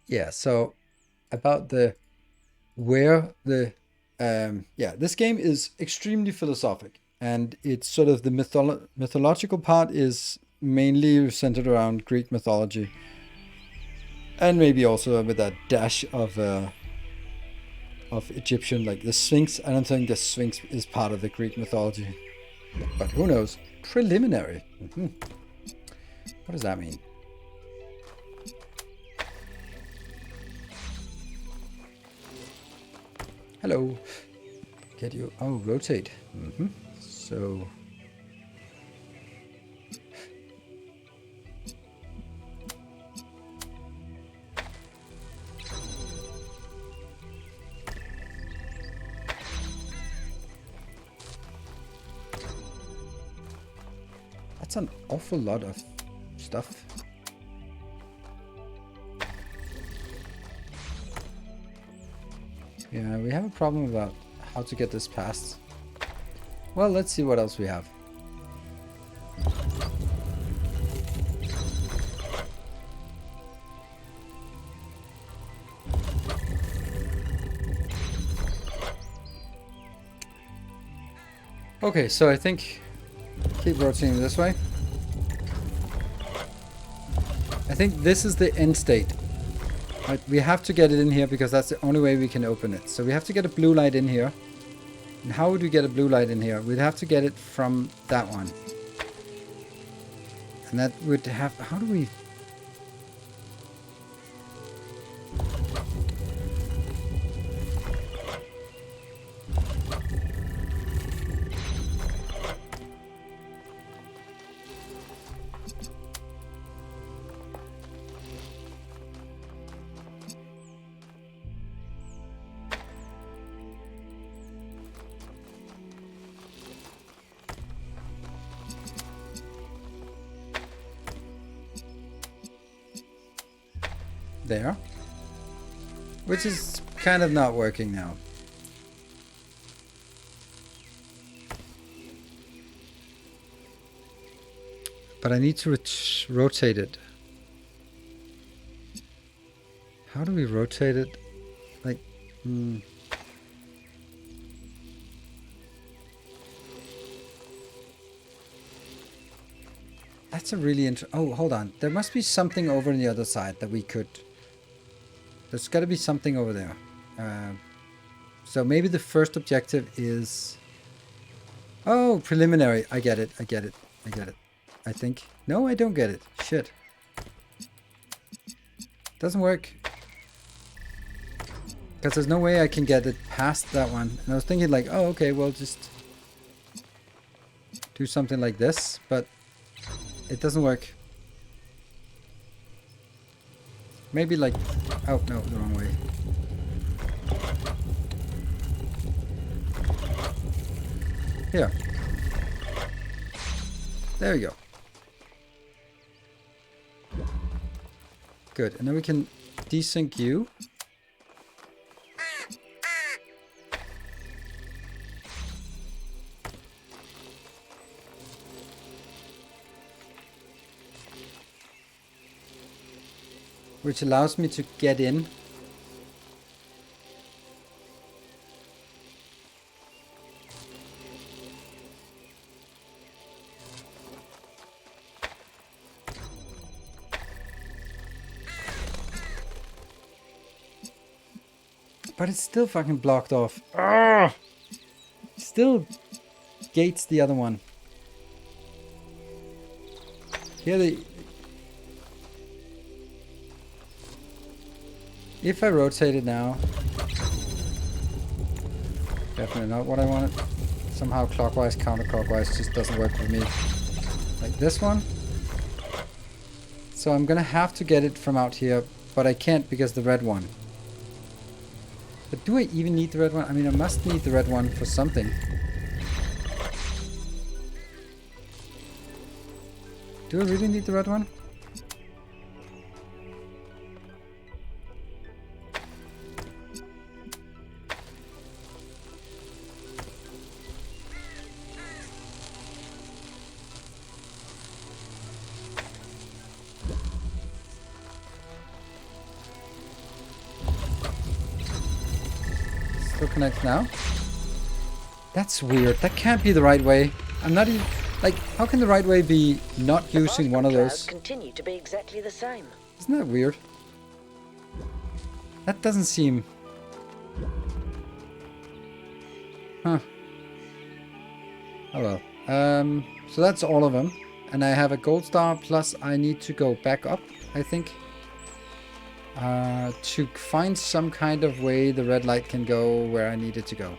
Yeah, so about the where the this game is extremely philosophic, and it's sort of the mythological part is mainly centered around Greek mythology, and maybe also with a dash of Egyptian, like the Sphinx. I don't think the Sphinx is part of the Greek mythology, but who knows? Preliminary. What does that mean? Hello. Get you. Oh, rotate. So. That's an awful lot of stuff. Yeah, we have a problem about how to get this past. Well, let's see what else we have. Okay, so I think keep rotating this way. I think this is the end state. Right, we have to get it in here because that's the only way we can open it. So we have to get a blue light in here. And how would we get a blue light in here? We'd have to get it from that one. And that would have... How do we... There. Which is kind of not working now. But I need to rotate it. How do we rotate it? Like, That's a really oh, hold on. There must be something over on the other side that we could... There's got to be something over there. So maybe the first objective is... Oh, preliminary. I get it. I get it. I get it. I think. No, I don't get it. Shit. Doesn't work. Because there's no way I can get it past that one. And I was thinking like, oh, okay, well, just do something like this. But it doesn't work. Maybe like... Oh, no, the wrong way. Here. There we go. Good. And then we can desync you. Which allows me to get in. But it's still fucking blocked off. Arrgh! Still gates the other one. Here the... If I rotate it now... Definitely not what I wanted. Somehow clockwise, counterclockwise just doesn't work for me. Like this one. So I'm gonna have to get it from out here, but I can't because the red one. But do I even need the red one? I mean, I must need the red one for something. Do I really need the red one? Still connects now? That's weird. That can't be the right way. I'm not even... Like, how can the right way be not using one of those? Continue to be exactly the same. Isn't that weird? That doesn't seem... Huh. Oh well. So that's all of them. And I have a gold star, plus I need to go back up, I think. To find some kind of way the red light can go where I need it to go.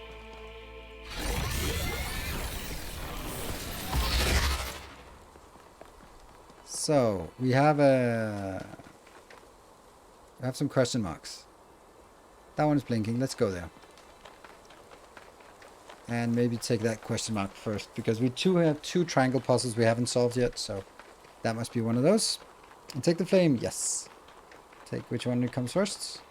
So we have some question marks. That one is blinking. Let's go there. And maybe take that question mark first, because we have two triangle puzzles we haven't solved yet, so that must be one of those. And take the flame, yes. Take which one comes first.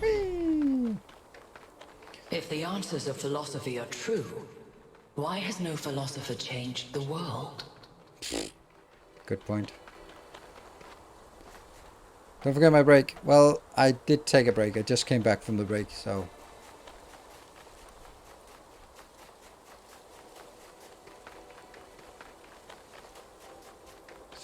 Whee! If the answers of philosophy are true, why has no philosopher changed the world? Good point. Don't forget my break. Well, I did take a break. I just came back from the break, so...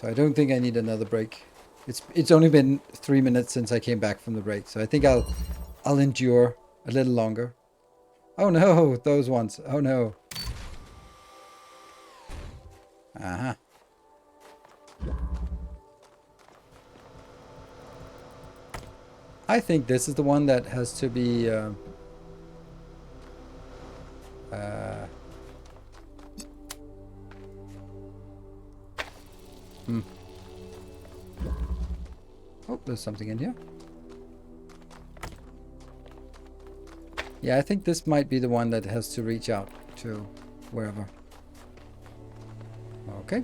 So I don't think I need another break. It's only been 3 minutes since I came back from the break, so I think I'll endure a little longer. Oh no, those ones. Oh no. Uh-huh. I think this is the one that has to be Oh, there's something in here. Yeah, I think this might be the one that has to reach out to wherever. Okay.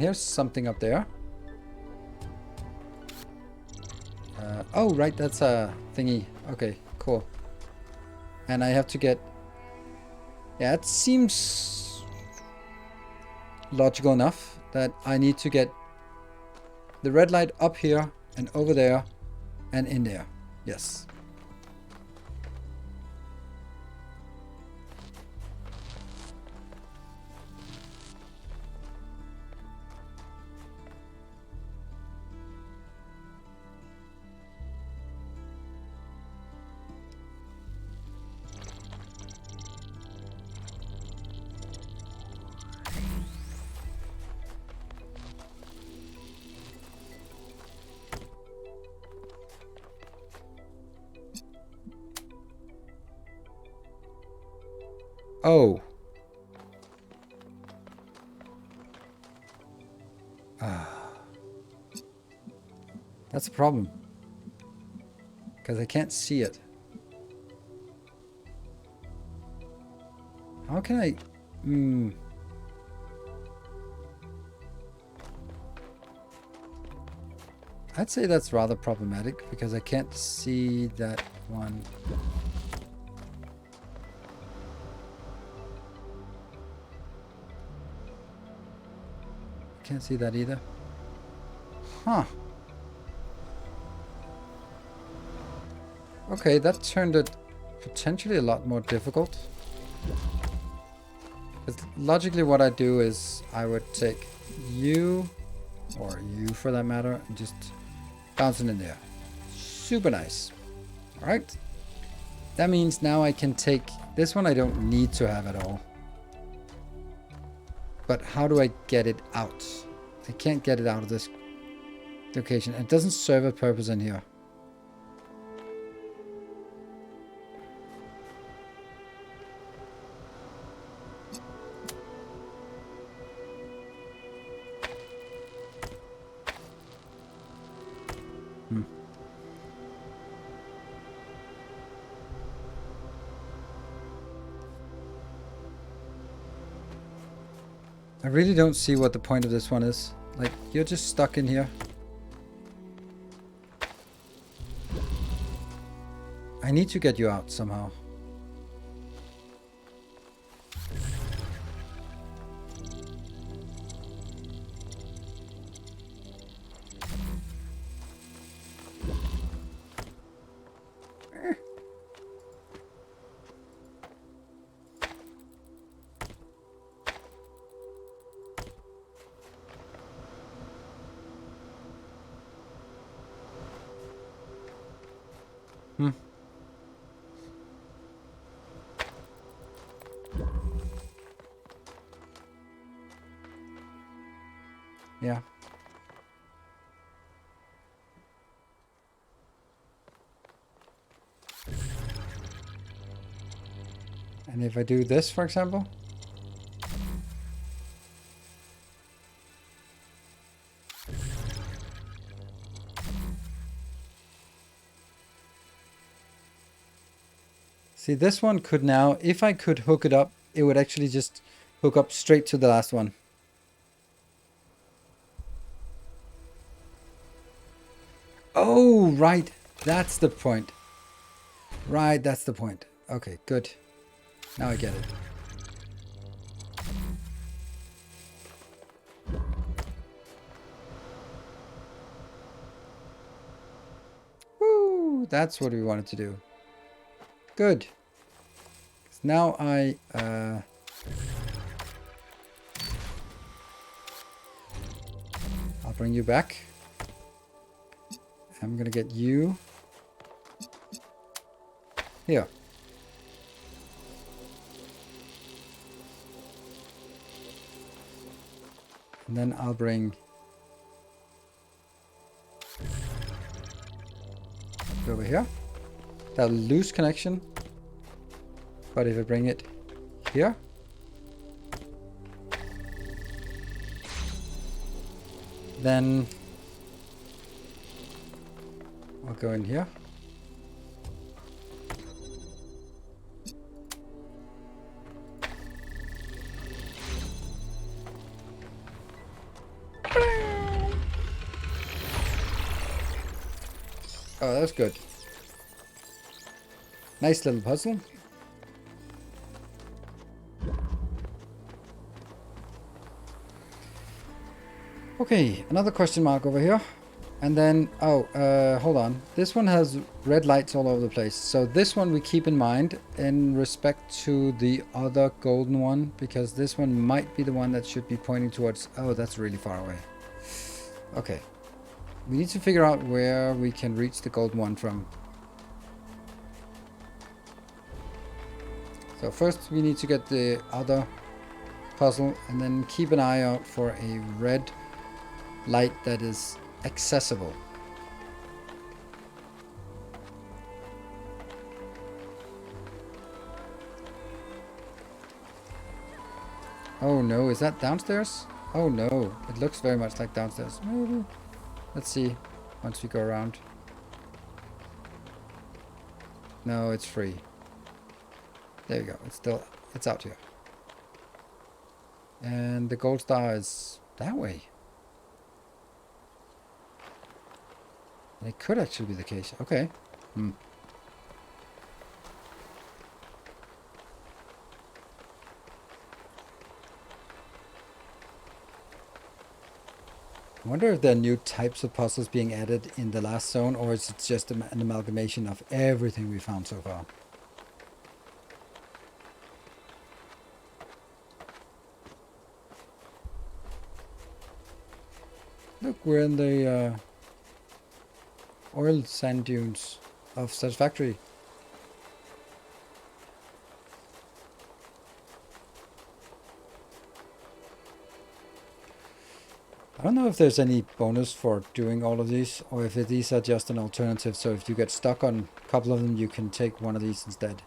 here's something up there. Oh, right, that's a thingy. Okay, cool. And I have to get... Yeah, it seems logical enough that I need to get the red light up here and over there and in there. Yes. Oh. That's a problem. Because I can't see it. How can I... I'd say that's rather problematic because I can't see that one. Can't see that either. Huh. Okay, that turned it potentially a lot more difficult. Because logically what I do is I would take you, or you for that matter, and just bounce it in there. Super nice. Alright. That means now I can take... This one I don't need to have at all. But how do I get it out? I can't get it out of this location. It doesn't serve a purpose in here. I really don't see what the point of this one is. Like, you're just stuck in here. I need to get you out somehow. Yeah. And if I do this, for example. See, this one could now, if I could hook it up, it would actually just hook up straight to the last one. Oh, right. That's the point. Right, that's the point. Okay, good. Now I get it. Woo! That's what we wanted to do. Good. Now I'll bring you back. I'm gonna get you here. And then I'll bring you over here. That'll lose connection. But if I bring it here, then I'll go in here. Oh, that's good. Nice little puzzle. Okay, another question mark over here. And then, hold on. This one has red lights all over the place. So this one we keep in mind in respect to the other golden one, because this one might be the one that should be pointing towards... Oh, that's really far away. Okay. We need to figure out where we can reach the golden one from. So first we need to get the other puzzle and then keep an eye out for a red light that is accessible. Oh no, is that downstairs? Oh no, it looks very much like downstairs. Maybe. Let's see once we go around. No, it's free. There you go, it's out here. And the gold star is that way. It could actually be the case. Okay. I wonder if there are new types of puzzles being added in the last zone, or is it just an amalgamation of everything we found so far? Look, we're in the oil sand dunes of Satisfactory. I don't know if there's any bonus for doing all of these, or if these are just an alternative, so if you get stuck on a couple of them, you can take one of these instead.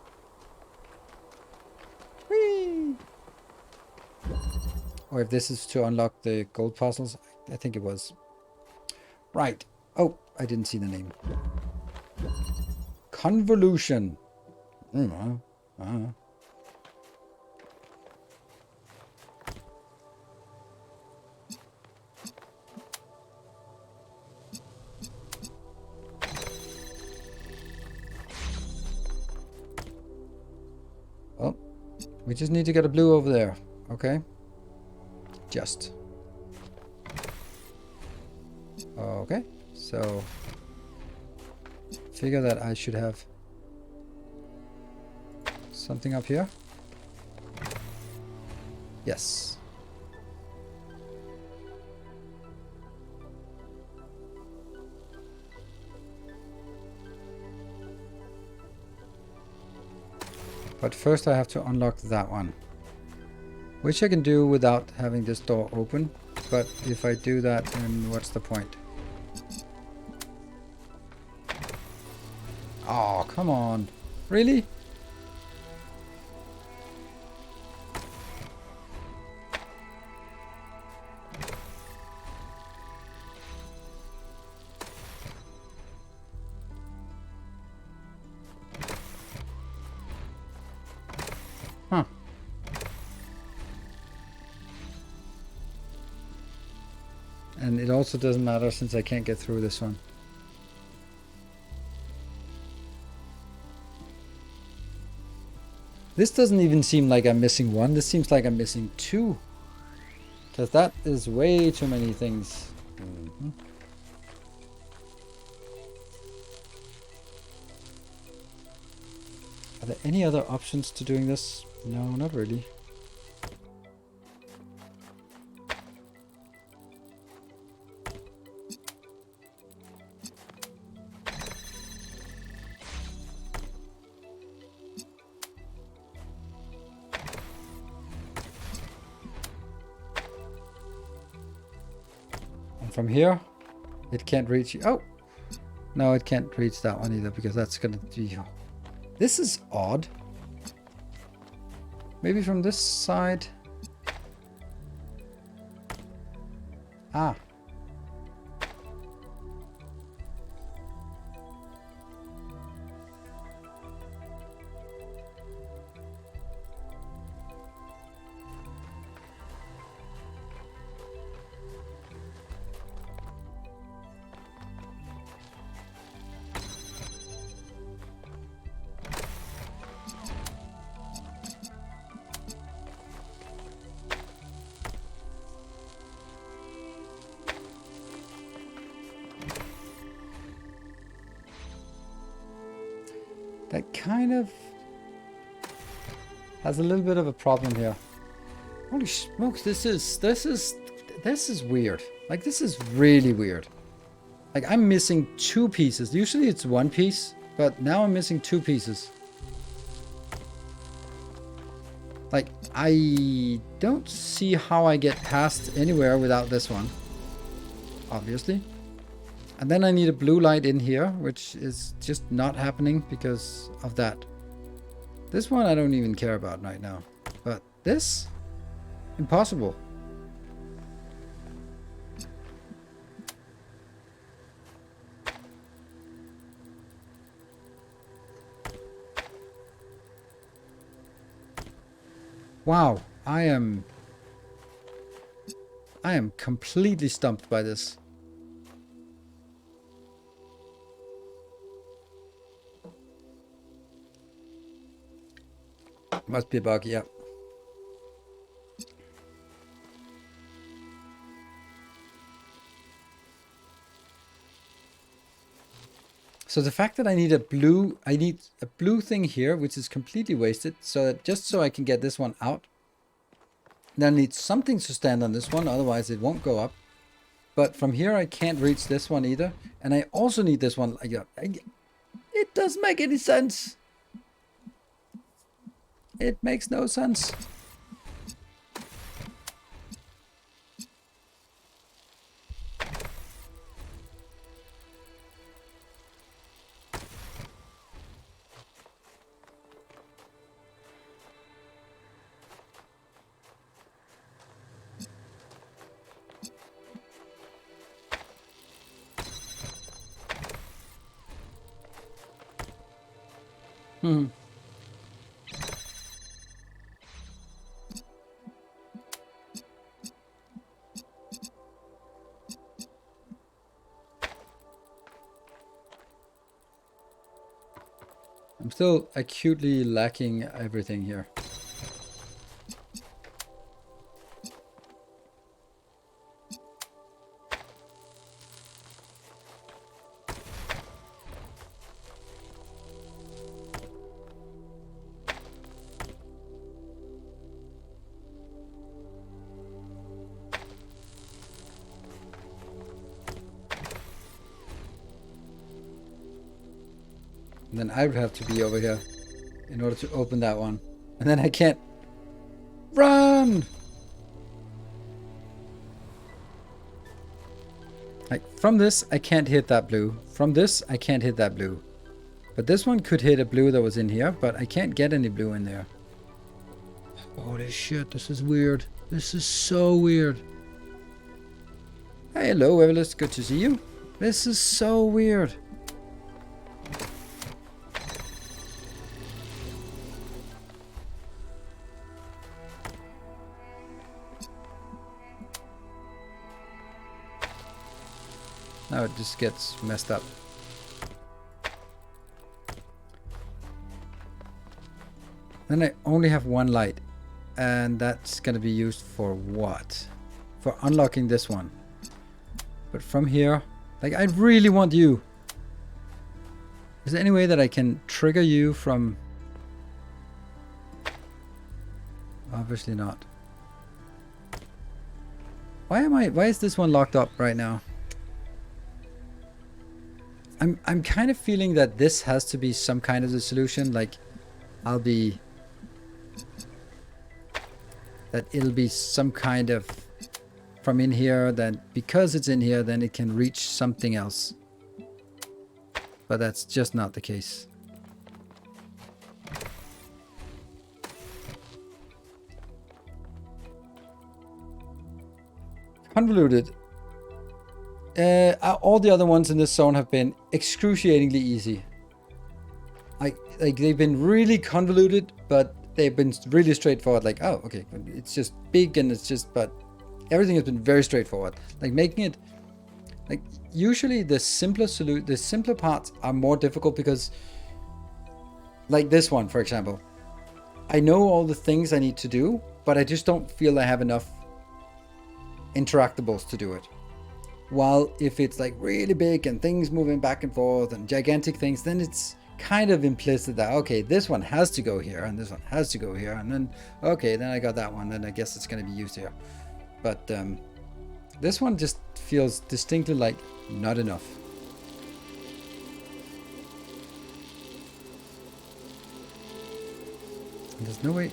Whee! Or if this is to unlock the gold puzzles, I think it was. Right. Oh, I didn't see the name. Convolution. Well, we just need to get a blue over there. Okay. Just. Okay. So, figure that I should have something up here. Yes. But first I have to unlock that one, which I can do without having this door open. But if I do that, then what's the point? Oh, come on. Really? Huh. And it also doesn't matter since I can't get through this one. This doesn't even seem like I'm missing one. This seems like I'm missing two. Because that is way too many things. Are there any other options to doing this? No, not really. From here, it can't reach. Oh, no, it can't reach that one either because that's gonna be. This is odd. Maybe from this side. Ah. that kind of has a little bit of a problem here. Holy smokes, this is weird. Like, this is really weird. Like, I'm missing 2 pieces. Usually it's 1 piece, but now I'm missing 2 pieces. Like, I don't see how I get past anywhere without this one. Obviously. And then I need a blue light in here, which is just not happening because of that. This one I don't even care about right now. But this? Impossible. Wow, I am completely stumped by this. Must be a bug, yeah. So the fact that I need a blue thing here, which is completely wasted, so that just so I can get this one out. Then I need something to stand on this one, otherwise it won't go up. But from here I can't reach this one either. And I also need this one. It doesn't make any sense. It makes no sense. Hmm. I'm still acutely lacking everything here. And then I would have to be over here in order to open that one. And then I can't run! Like, from this, I can't hit that blue. From this, I can't hit that blue. But this one could hit a blue that was in here, but I can't get any blue in there. Holy shit, this is weird. This is so weird. Hey, hello, Evelyn. Good to see you. This is so weird. Now it just gets messed up. Then I only have 1 light. And that's going to be used for what? For unlocking this one. But from here, like, I really want you. Is there any way that I can trigger you from... Obviously not. Why is this one locked up right now? I'm kind of feeling that this has to be some kind of the solution. Like, that it'll be some kind of from in here, that because it's in here, then it can reach something else. But that's just not the case. Convoluted. All the other ones in this zone have been excruciatingly easy. Like they've been really convoluted, but they've been really straightforward. Like, oh, okay, it's just big and it's just, but everything has been very straightforward. Like making it, like usually the simpler parts are more difficult because, like this one, for example, I know all the things I need to do, but I just don't feel I have enough interactables to do it. While if it's like really big and things moving back and forth and gigantic things, then it's kind of implicit that, okay, this one has to go here and this one has to go here, and then okay, then I got that one, then I guess it's going to be used here. But this one just feels distinctly like not enough. And there's no way.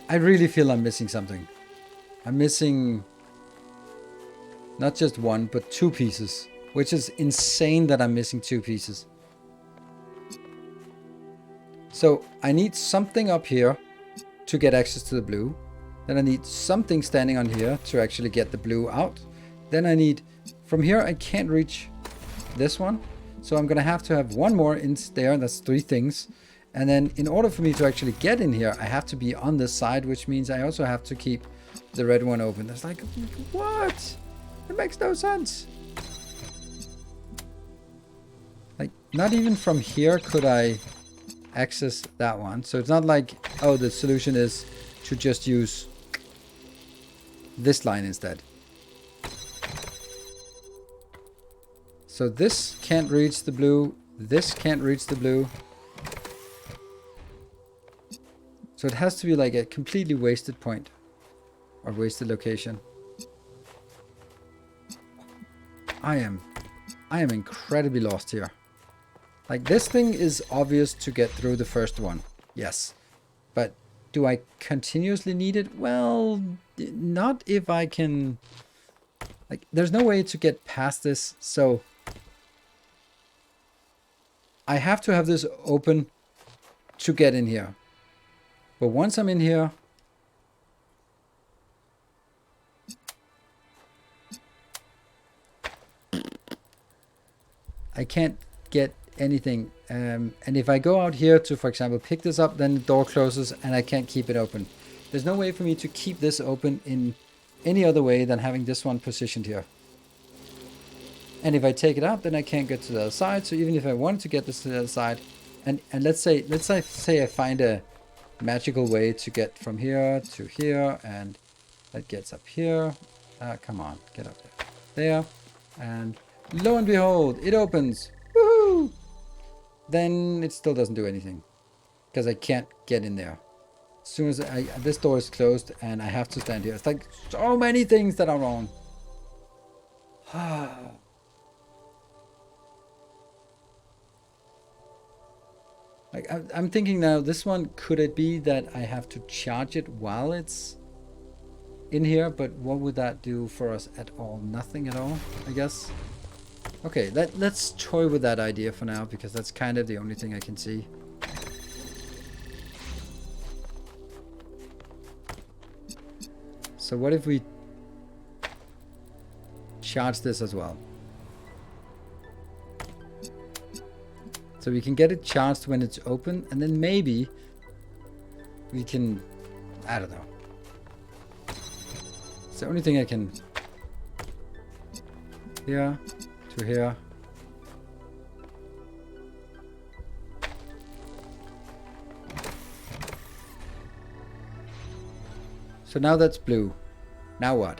I really feel I'm missing something. I'm missing not just one but 2 pieces, which is insane that I'm missing 2 pieces. So I need something up here to get access to the blue. Then I need something standing on here to actually get the blue out. Then I need, from here I can't reach this one. So I'm gonna have to have one more in there, and that's 3 things. And then in order for me to actually get in here, I have to be on this side, which means I also have to keep the red one open. It's like, what? It makes no sense. Like, not even from here could I access that one. So it's not like, oh, the solution is to just use this line instead. So this can't reach the blue. This can't reach the blue. So it has to be like a completely wasted point or wasted location. I am incredibly lost here. Like, this thing is obvious to get through the first one. Yes. But do I continuously need it? Well, not if I can... Like, there's no way to get past this, so... I have to have this open to get in here. But once I'm in here... I can't get anything. And if I go out here to, for example, pick this up, then the door closes and I can't keep it open. There's no way for me to keep this open in any other way than having this one positioned here. And if I take it out, then I can't get to the other side. So even if I wanted to get this to the other side, and let's say I find a magical way to get from here to here, and that gets up here. Come on, get up there. There. And lo and behold, it opens. Woohoo! Then it still doesn't do anything because I can't get in there. As soon as this door is closed and I have to stand here. It's like so many things that are wrong. Like, I'm thinking now, this one, could it be that I have to charge it while it's in here? But what would that do for us at all? Nothing at all, I guess. Okay, let's toy with that idea for now, because that's kind of the only thing I can see. So what if we charge this as well? So we can get it charged when it's open, and then maybe we can, I don't know. It's the only thing I can, here to here. So now that's blue. Now what?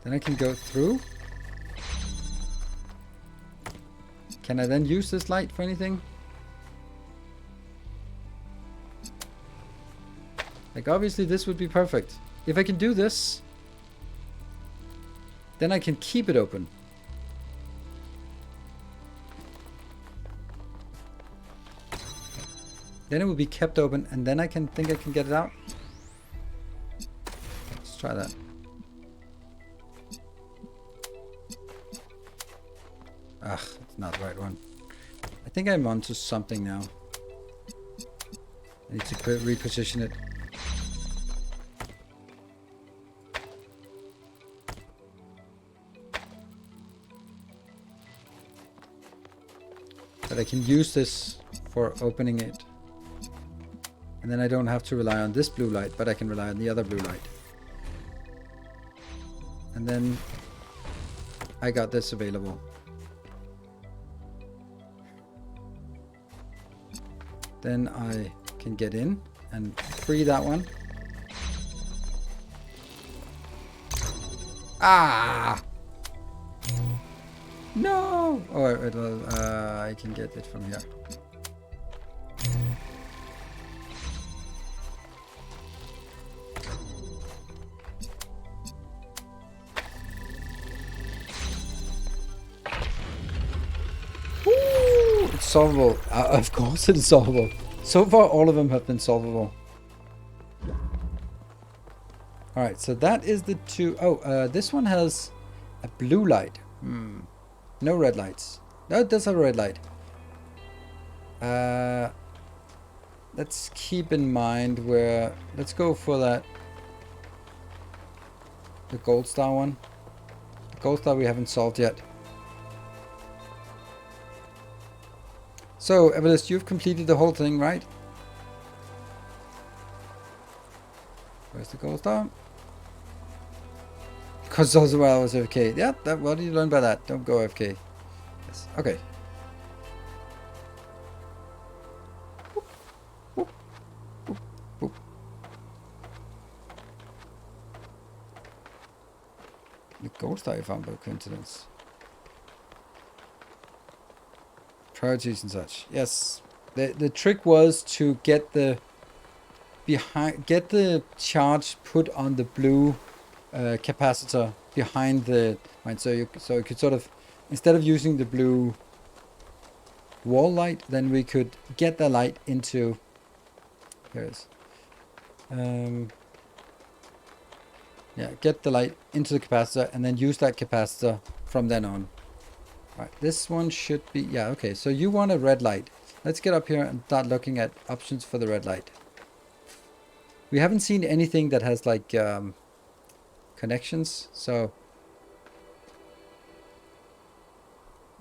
Then I can go through. Can I then use this light for anything? Like, obviously this would be perfect. If I can do this, then I can keep it open. Then it will be kept open, and then I think I can get it out. Let's try that. Ugh, it's not the right one. I think I'm onto something now. I need to reposition it. But I can use this for opening it. And then I don't have to rely on this blue light, but I can rely on the other blue light. And then I got this available. Then I can get in and free that one. Ah! No! Oh, wait, well, I can get it from here. Ooh, it's solvable. Of course it's solvable. So far, all of them have been solvable. Alright, so that is the two. Oh, this one has a blue light. No red lights. No, it does have a red light. Let's keep in mind where... Let's go for that. The gold star one. The gold star we haven't solved yet. So, Evelist, you've completed the whole thing, right? Where's the gold star? Because also while I was AFK. Yeah, that, what did you learn by that? Don't go AFK. Yes. Okay. Boop. Boop. Boop. The gold star I found by coincidence. Priorities and such. Yes. The trick was to get the charge put on the blue capacitor behind the right, so you could sort of, instead of using the blue wall light, then we could get the light into, here it is, yeah, get the light into the capacitor and then use that capacitor from then on. Right, this one should be, yeah, okay, so you want a red light. Let's get up here and start looking at options for the red light. We haven't seen anything that has like connections, so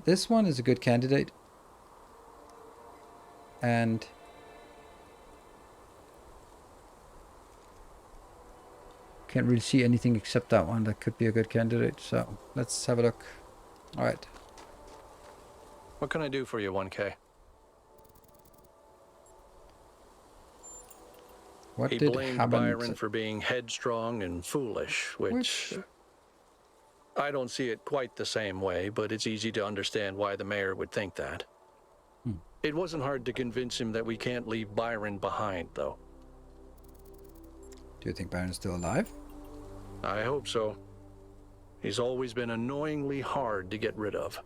this one is a good candidate, and can't really see anything except that one that could be a good candidate, so let's have a look. All right, What can I do for you, 1K? what He did blamed happen? Byron for being headstrong and foolish, which I don't see it quite the same way, but it's easy to understand why the mayor would think that. It wasn't hard to convince him that we can't leave Byron behind, though. Do you think Byron's still alive? I hope so. He's always been annoyingly hard to get rid of.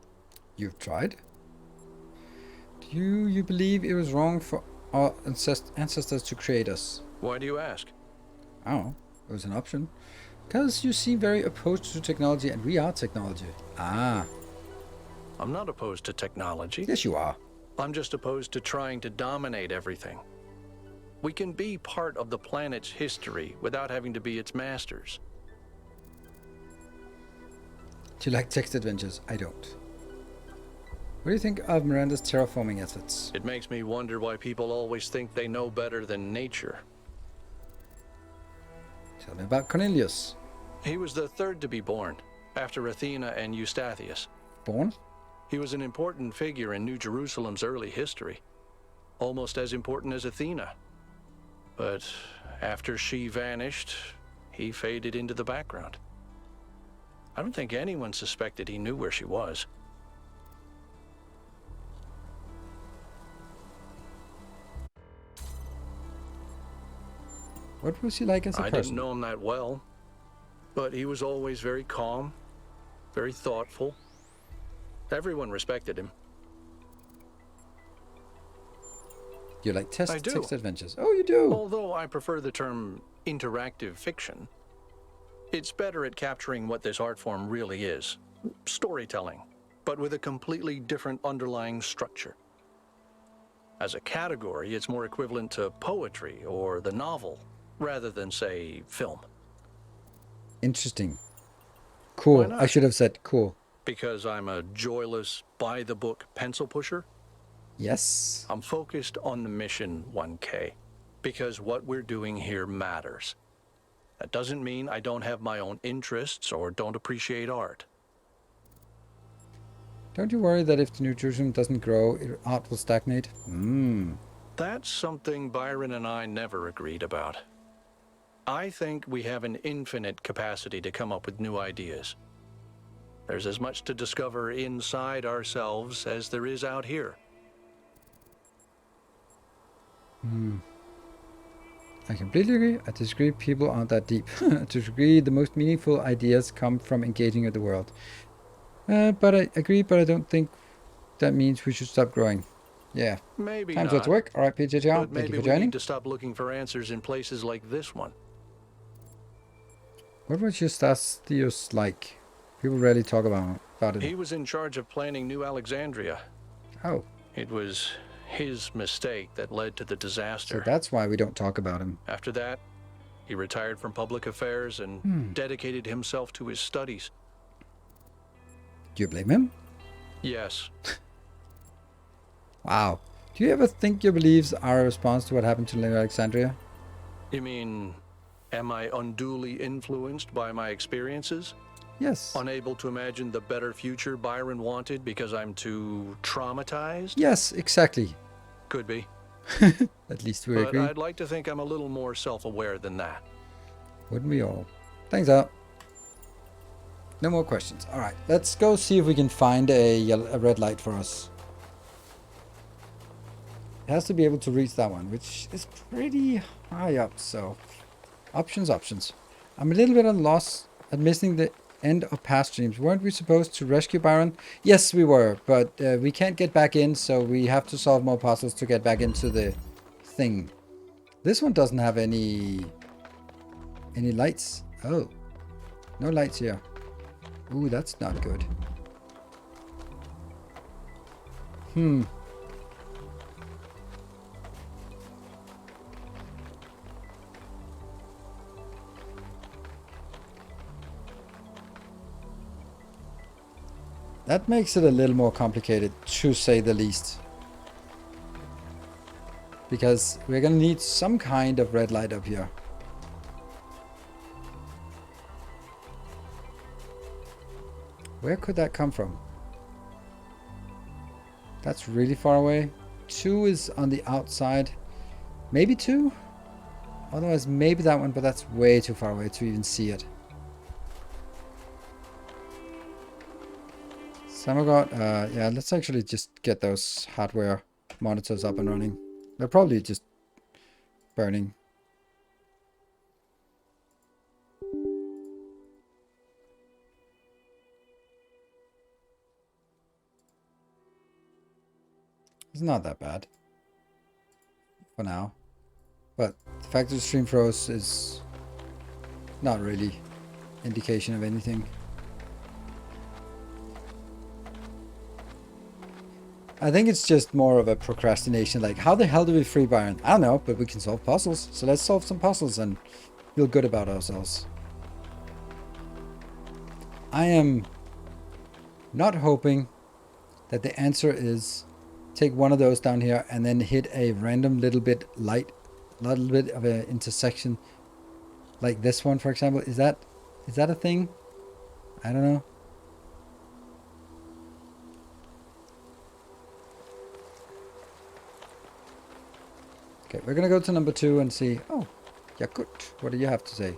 You've tried? Do you believe it was wrong for our ancestors to create us? Why do you ask? Oh, it was an option. Because you seem very opposed to technology, and we are technology. Ah. I'm not opposed to technology. Yes, you are. I'm just opposed to trying to dominate everything. We can be part of the planet's history without having to be its masters. Do you like text adventures? I don't. What do you think of Miranda's terraforming efforts? It makes me wonder why people always think they know better than nature. Tell me about Cornelius. He was the third to be born, after Athena and Eustathius. Born? He was an important figure in New Jerusalem's early history, almost as important as Athena. But after she vanished, he faded into the background. I don't think anyone suspected he knew where she was. What was he like as a person? I didn't know him that well, but he was always very calm, very thoughtful. Everyone respected him. You like text I do. text adventures? Oh, you do. Although I prefer the term interactive fiction. It's better at capturing what this art form really is. Storytelling, but with a completely different underlying structure. As a category, it's more equivalent to poetry or the novel, rather than, say, film. Interesting. Cool. Why not? I should have said cool. Because I'm a joyless, by-the-book pencil pusher? Yes. I'm focused on the mission, 1K, because what we're doing here matters. That doesn't mean I don't have my own interests or don't appreciate art. Don't you worry that if the New Jerusalem doesn't grow, art will stagnate? That's something Byron and I never agreed about. I think we have an infinite capacity to come up with new ideas. There's as much to discover inside ourselves as there is out here. I completely agree. I disagree. People aren't that deep. To disagree, the most meaningful ideas come from engaging with the world. But I agree, but I don't think that means we should stop growing. Yeah. Maybe Time's not. up to work. All right, PJTR, But thank maybe you for we joining. need to stop looking for answers in places like this one. What was Eustachius like? People rarely talk about it. He was in charge of planning New Alexandria. Oh, It was his mistake that led to the so disaster. that's why we don't talk about him. After that, he retired from public affairs and dedicated himself to his studies. Do you blame him? Yes, Wow. Do you ever think your beliefs are a response to what happened to New Alexandria? you mean, am I unduly influenced by my experiences? Yes. Unable to imagine the better future Byron wanted because I'm too traumatized? Yes, exactly. Could be. At least we But agree. I'd like to think I'm a little more self-aware than that. Wouldn't we all? Thanks out. No more questions. All right, let's go see if we can find a red light for us. It has to be able to reach that one, which is pretty high up, so options. I'm a little bit at a loss at missing the end of past streams. Weren't we supposed to rescue Byron? Yes, we were, but we can't get back in, so we have to solve more puzzles to get back into the thing. This one doesn't have any lights. Oh, no lights here. Ooh, that's not good. That makes it a little more complicated, to say the least. Because we're gonna need some kind of red light up here. Where could that come from? That's really far away. 2 is on the outside. Maybe 2? Otherwise, maybe that one, but that's way too far away to even see it. Samagod, yeah, let's actually just get those hardware monitors up and running. They're probably just burning. It's not that bad for now, but the fact that the stream froze is not really indication of anything. I think it's just more of a procrastination, like how the hell do we free Byron? I don't know, but we can solve puzzles, so let's solve some puzzles and feel good about ourselves. I am not hoping that the answer is take one of those down here and then hit a random little bit light, little bit of an intersection like this one, for example. Is that a thing? I don't know. Okay, we're gonna go to number 2 and see. Oh, Yakut, what do you have to say?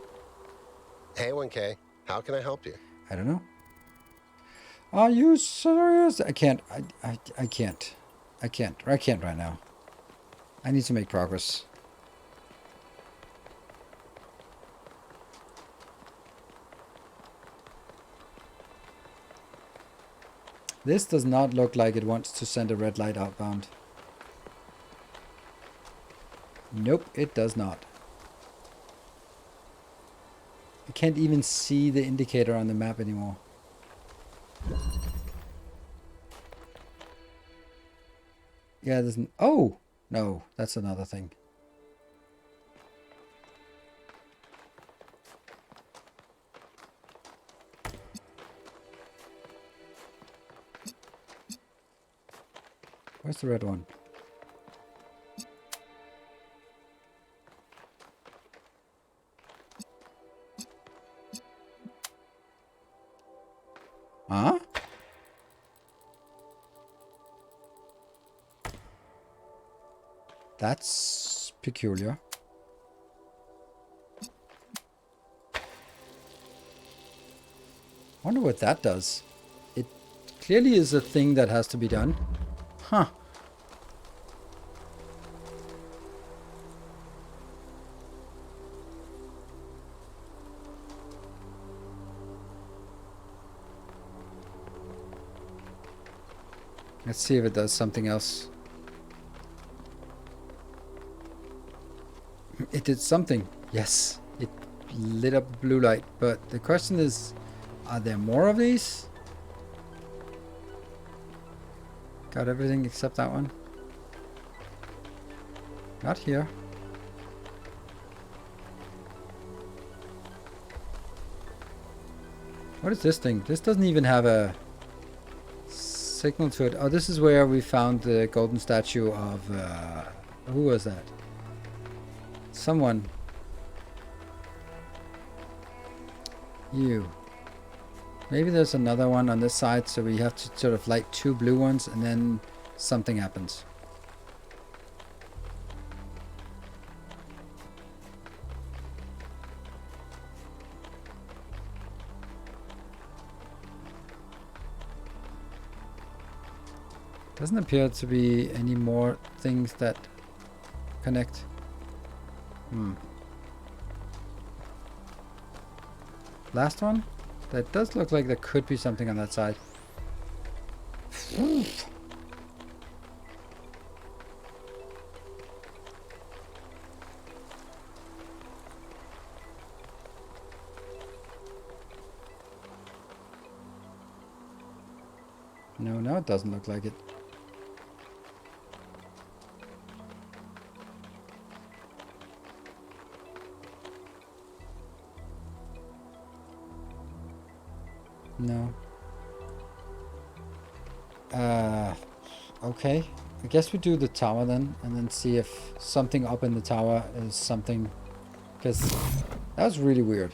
Hey, 1K, how can I help you? I don't know. Are you serious? I can't. I can't. I can't right now. I need to make progress. This does not look like it wants to send a red light outbound. Nope, it does not. I can't even see the indicator on the map anymore. Yeah, there's an... Oh! No, that's another thing. Where's the red one? Huh? That's peculiar. wonder what that does. It clearly is a thing that has to be done. Huh. Let's see if it does something else. It did something. Yes. It lit up blue light. But the question is, are there more of these? Got everything except that one. Not here. What is this thing? This doesn't even have a signal to it. Oh, this is where we found the golden statue of... who was that? Someone. You. Maybe there's another one on this side, so we have to sort of light 2 blue ones and then something happens. Doesn't appear to be any more things that connect. Last one? That does look like there could be something on that side. No, it doesn't look like it. No. Okay. I guess we do the tower then, and then see if something up in the tower is something. Because that was really weird.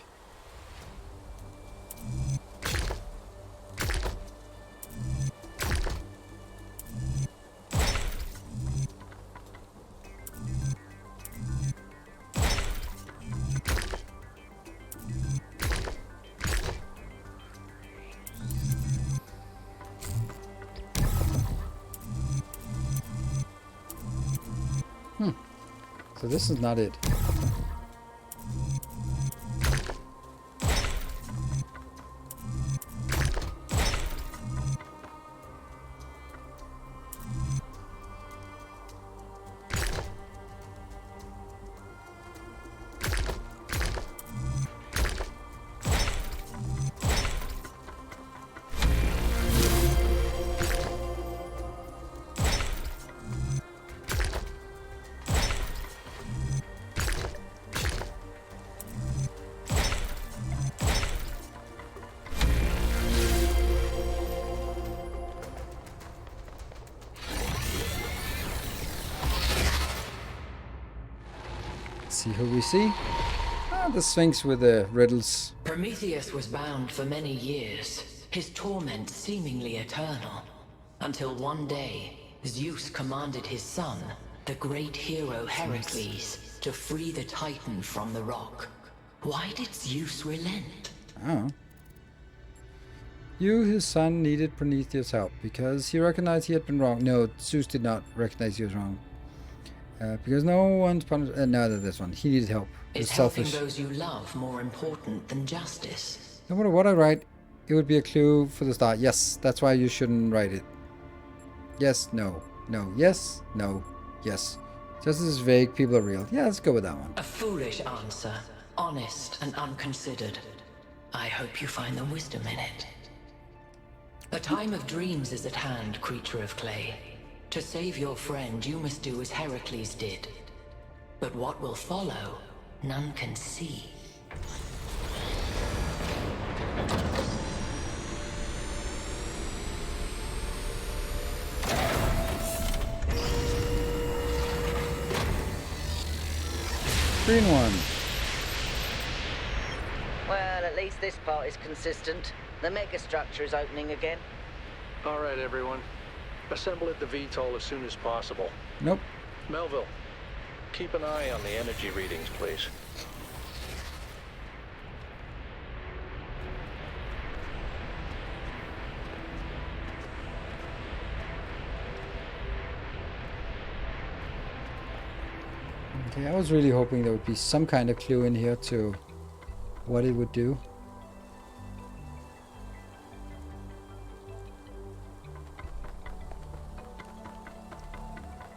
So this is not it. See who we see? Ah, the Sphinx with the riddles. Prometheus was bound for many years, his torment seemingly eternal, until one day Zeus commanded his son, the great hero Heracles, to free the Titan from the rock. Why did Zeus relent? Oh. You, his son, needed Prometheus' help because he recognized he had been wrong. No, Zeus did not recognize he was wrong. Because no one's punished. No, this one. He needed help. Is selfish. helping those you love more important than justice? No matter what I write, it would be a clue for the start. Yes, that's why you shouldn't write it. Yes, no, no, yes, no, yes. Just as vague, people are real. Yeah, let's go with that one. A foolish answer, honest and unconsidered. I hope you find the wisdom in it. The time of dreams is at hand, creature of clay. To save your friend, you must do as Heracles did. But what will follow, none can see. Green one. Well, at least this part is consistent. The megastructure is opening again. All right, everyone. Assemble at the VTOL as soon as possible. Nope. Melville, keep an eye on the energy readings, please. Okay, I was really hoping there would be some kind of clue in here to what it would do.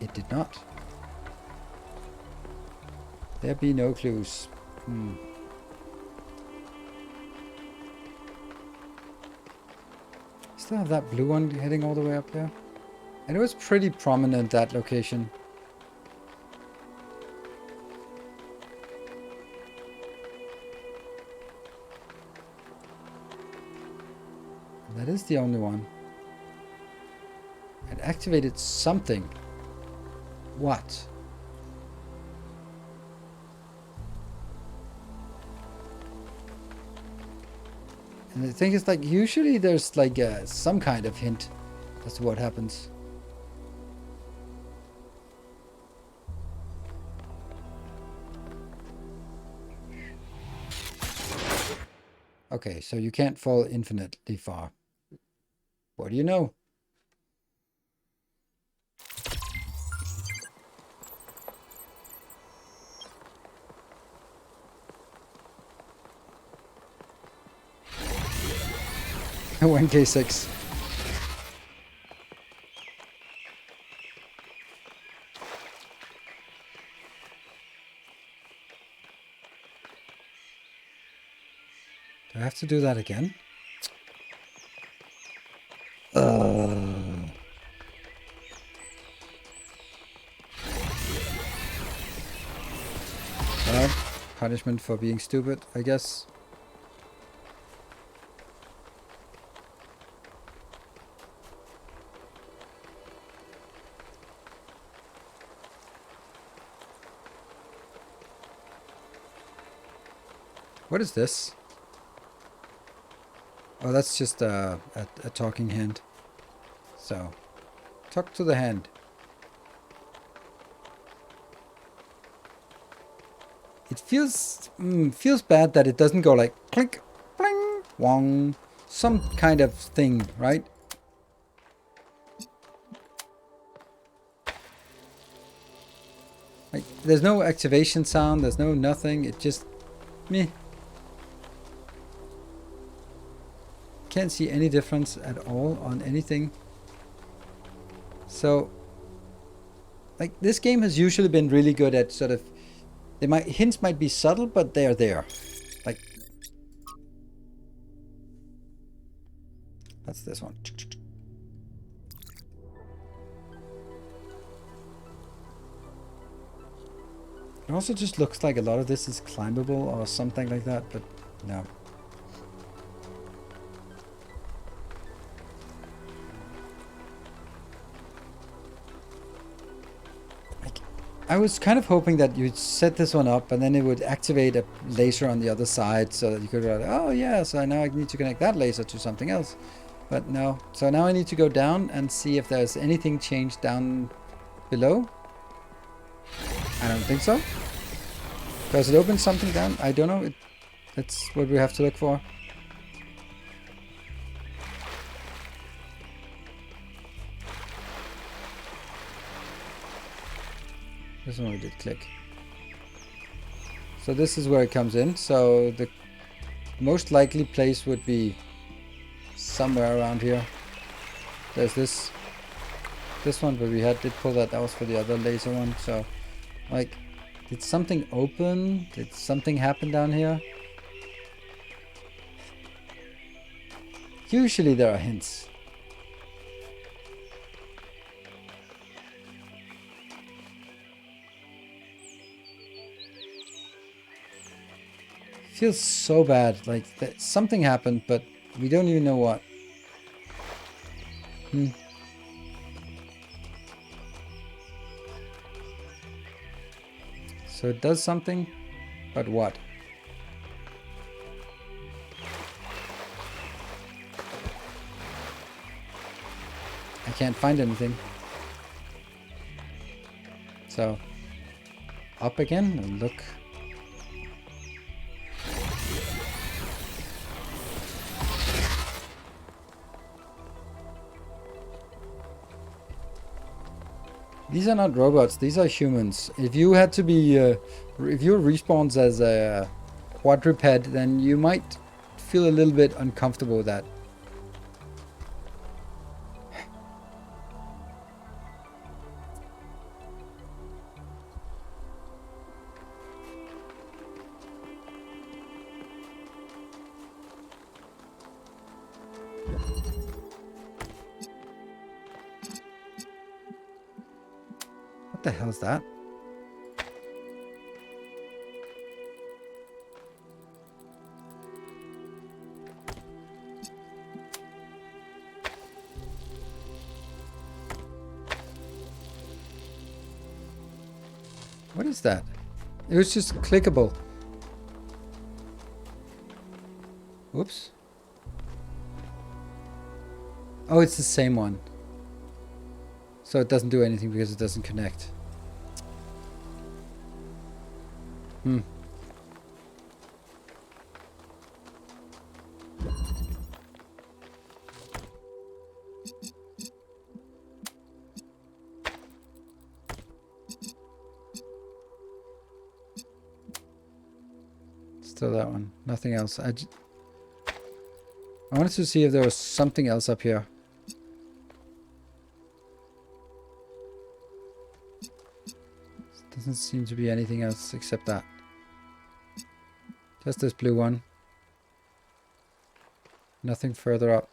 It did not. There be no clues. Still have that blue one heading all the way up there. And it was pretty prominent, that location. That is the only one. It activated something. What? And the thing is, like, usually there's like some kind of hint as to what happens. Okay, so you can't fall infinitely far. What do you know? A 1k6. Do I have to do that again? Well, punishment for being stupid, I guess. What is this? Oh, that's just a talking hand. So, talk to the hand. It feels bad that it doesn't go like clink, bling, wong, some kind of thing, right? Like, there's no activation sound, there's no nothing, it just meh. Can't see any difference at all on anything. So, like, this game has usually been really good at sort of, hints might be subtle, but they're there. Like, that's this one. It also just looks like a lot of this is climbable or something like that, but no. I was kind of hoping that you'd set this one up and then it would activate a laser on the other side so that you could go, oh yeah, so now I need to connect that laser to something else. But no. So now I need to go down and see if there's anything changed down below. I don't think so. Does it open something down? I don't know. That's what we have to look for. This one we did click. So this is where it comes in. So the most likely place would be somewhere around here. There's this one, but we did pull that. That was for the other laser one. So, like, did something open? Did something happen down here? Usually there are hints. Feels so bad, like that something happened, but we don't even know what. So it does something, but what? I can't find anything. So, up again and look. These are not robots, these are humans. If you had to be, if you respawned as a quadruped, then you might feel a little bit uncomfortable with that. What the hell's that? What is that? It was just clickable. Whoops. Oh, it's the same one. So it doesn't do anything because it doesn't connect. Still that one. Nothing else. I wanted to see if there was something else up here. Doesn't seem to be anything else except that. Just this blue one. Nothing further up.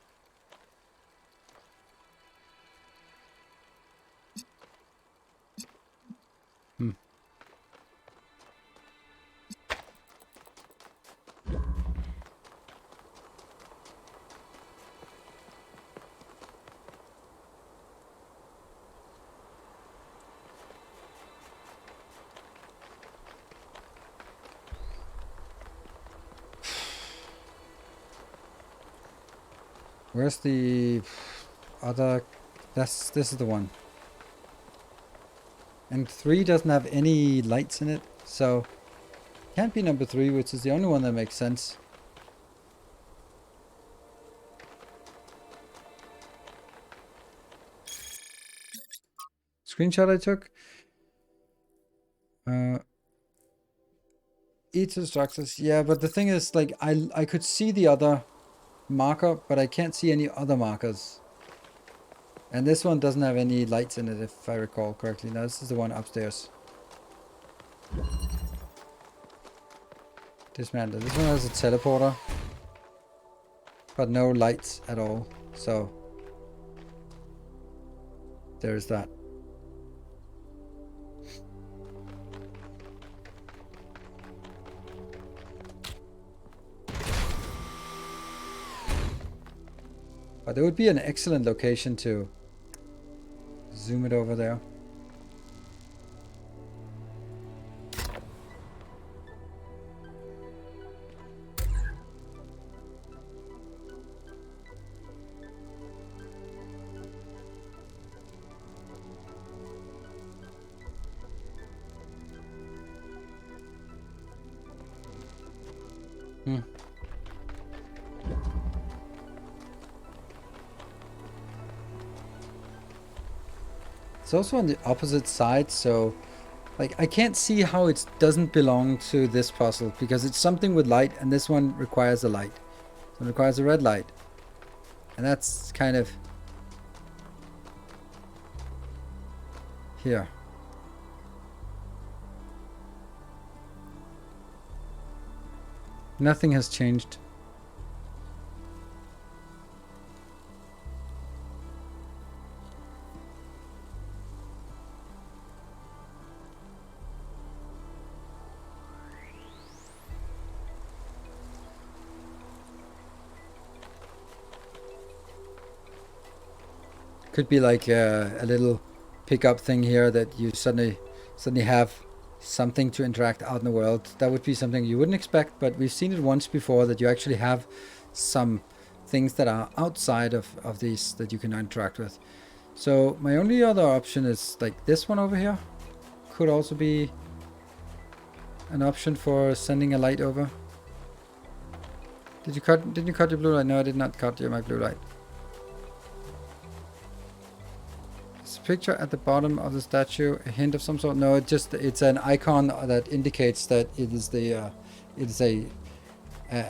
Where's the other? This is the one. And 3 doesn't have any lights in it, so can't be number 3, which is the only one that makes sense. Screenshot I took. Each structures. Yeah, but the thing is, like, I could see the other marker, but I can't see any other markers. And this one doesn't have any lights in it, if I recall correctly. No, this is the one upstairs. Dismantle. This one has a teleporter, but no lights at all. So there's that. But there would be an excellent location to zoom it over there. It's also on the opposite side, so like I can't see how it doesn't belong to this puzzle, because it's something with light and this one requires a light. So it requires a red light. And that's kind of here. Nothing has changed. Could be like a little pickup thing here that you suddenly have something to interact out in the world. That would be something you wouldn't expect, but we've seen it once before, that you actually have some things that are outside of these that you can interact with. So my only other option is like this one over here. Could also be an option for sending a light over. Didn't you cut your blue light? No, I did not cut my blue light. picture at the bottom of the statue a hint of some sort? No, it's an icon that indicates that it is the it is a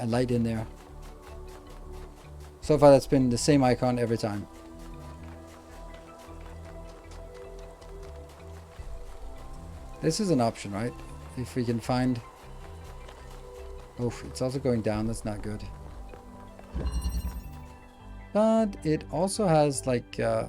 light in there. So far, that's been the same icon every time. This is an option, right? If we can find... Oof, it's also going down. That's not good. But it also has like... Huh?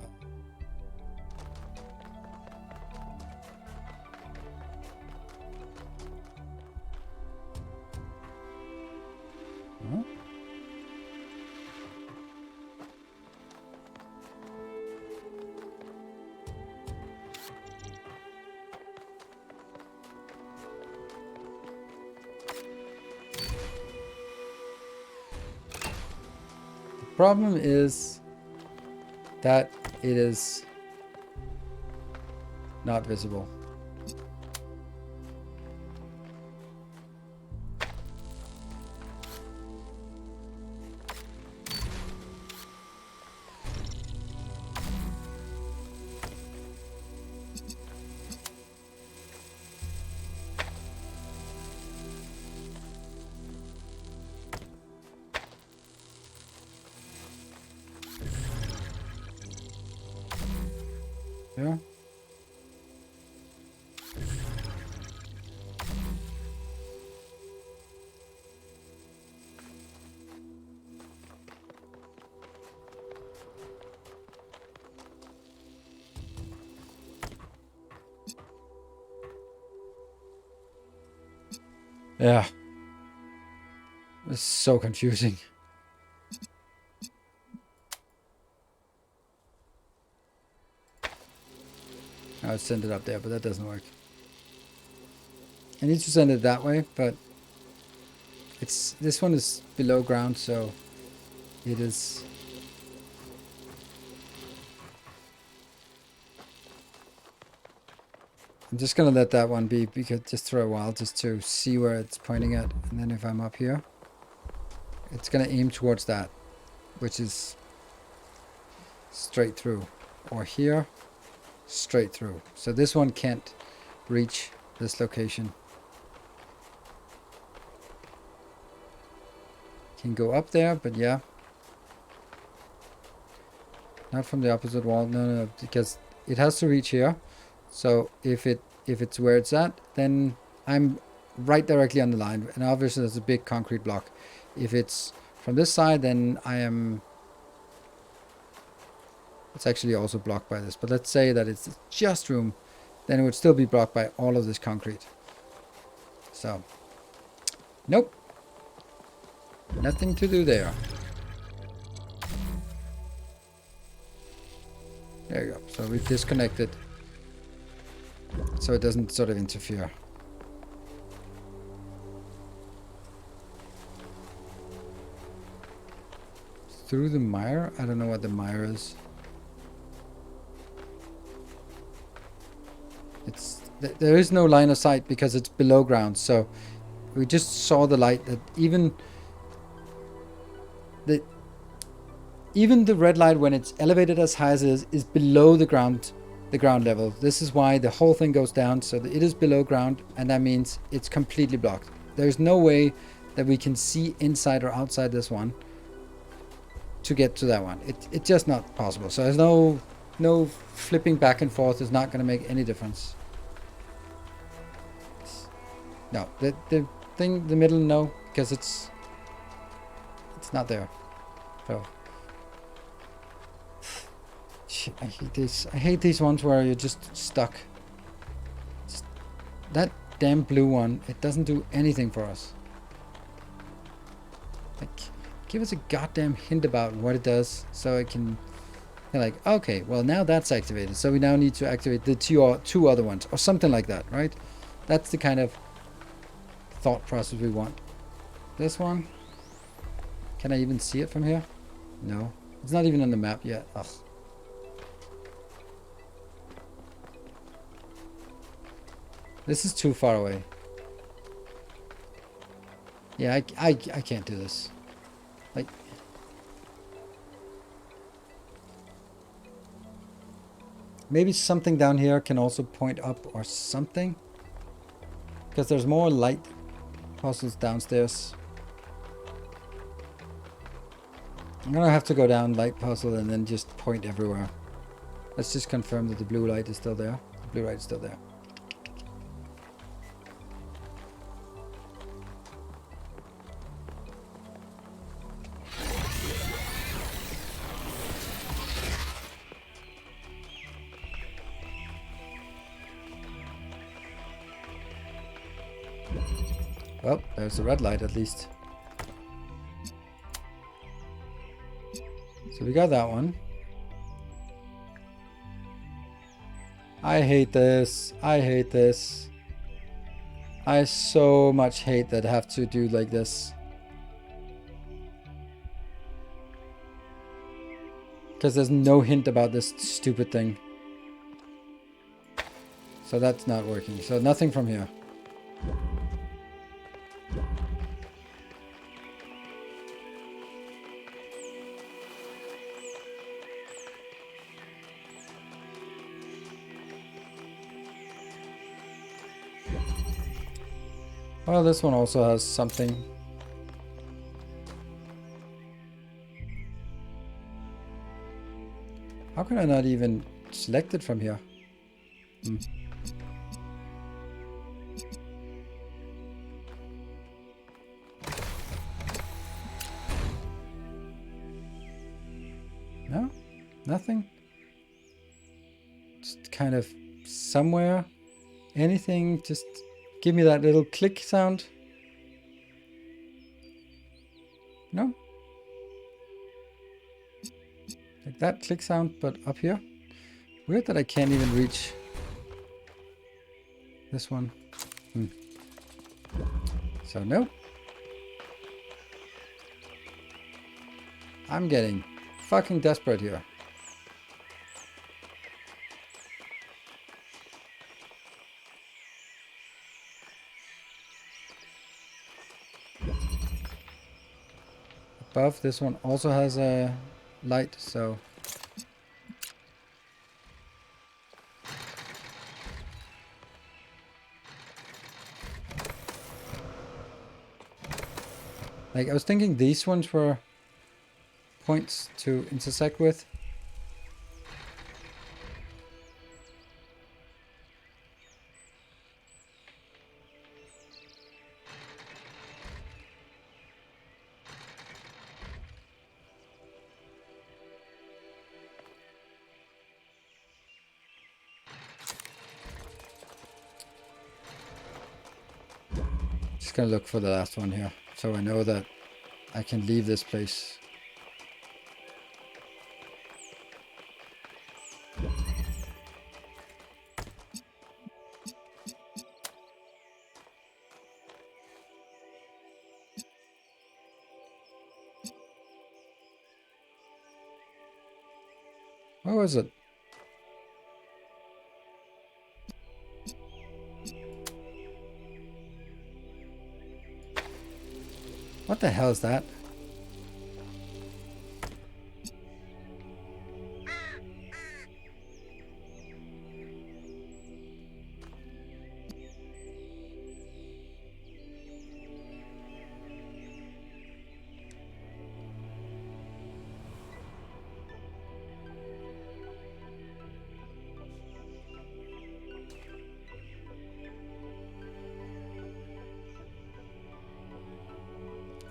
Problem is that it is not visible. Yeah. Yeah. It's so confusing. I would send it up there, but that doesn't work. I need to send it that way, but this one is below ground, so it is. I'm just gonna let that one be, because just for a while, just to see where it's pointing at, and then if I'm up here, it's gonna aim towards that, which is straight through, or here, straight through. So this one can't reach this location. Can go up there, but yeah, not from the opposite wall. No, because it has to reach here. So if it's where it's at, then I'm right directly on the line, and obviously there's a big concrete block. If it's from this side, then it's actually also blocked by this. But let's say that it's just room, then it would still be blocked by all of this concrete. So, nope. Nothing to do there. There you go. So we've disconnected, so it doesn't sort of interfere. Through the mire? I don't know what the mire is. There is no line of sight because it's below ground. So we just saw the light that even the red light, when it's elevated as high as it is below the ground level. This is why the whole thing goes down, so that it is below ground, and that means it's completely blocked. There's no way that we can see inside or outside this one to get to that one. It's just not possible. So there's no flipping back and forth is not going to make any difference. No, the thing, the middle, no, because it's not there. So I hate this. I hate these ones where you're just stuck. That damn blue one, it doesn't do anything for us. Like, give us a goddamn hint about what it does, so I can. They're like, okay, well now that's activated, so we now need to activate the two other ones, or something like that, right? That's the kind of thought process we want. This one, can I even see it from here? No, it's not even on the map yet. Ugh. This is too far away. Yeah, I can't do this. Like, Maybe something down here can also point up or something. Because there's more light puzzles downstairs. I'm gonna have to go down light puzzle and then just point everywhere. Let's just confirm that the blue light is still there. The blue light is still there. Well, there's the red light at least. So we got that one. I hate this. I hate this. I so much hate that I have to do like this. Because there's no hint about this stupid thing. So that's not working. So nothing from here. Well, this one also has something. How can I not even select it from here? No? Nothing? Just kind of somewhere? Anything? Just give me that little click sound. No? Like that click sound, but up here. Weird that I can't even reach this one. So no. I'm getting fucking desperate here. Above, this one also has a light, so like I was thinking these ones were points to intersect with. Just gonna look for the last one here, so I know that I can leave this place. Where was it? What the hell is that?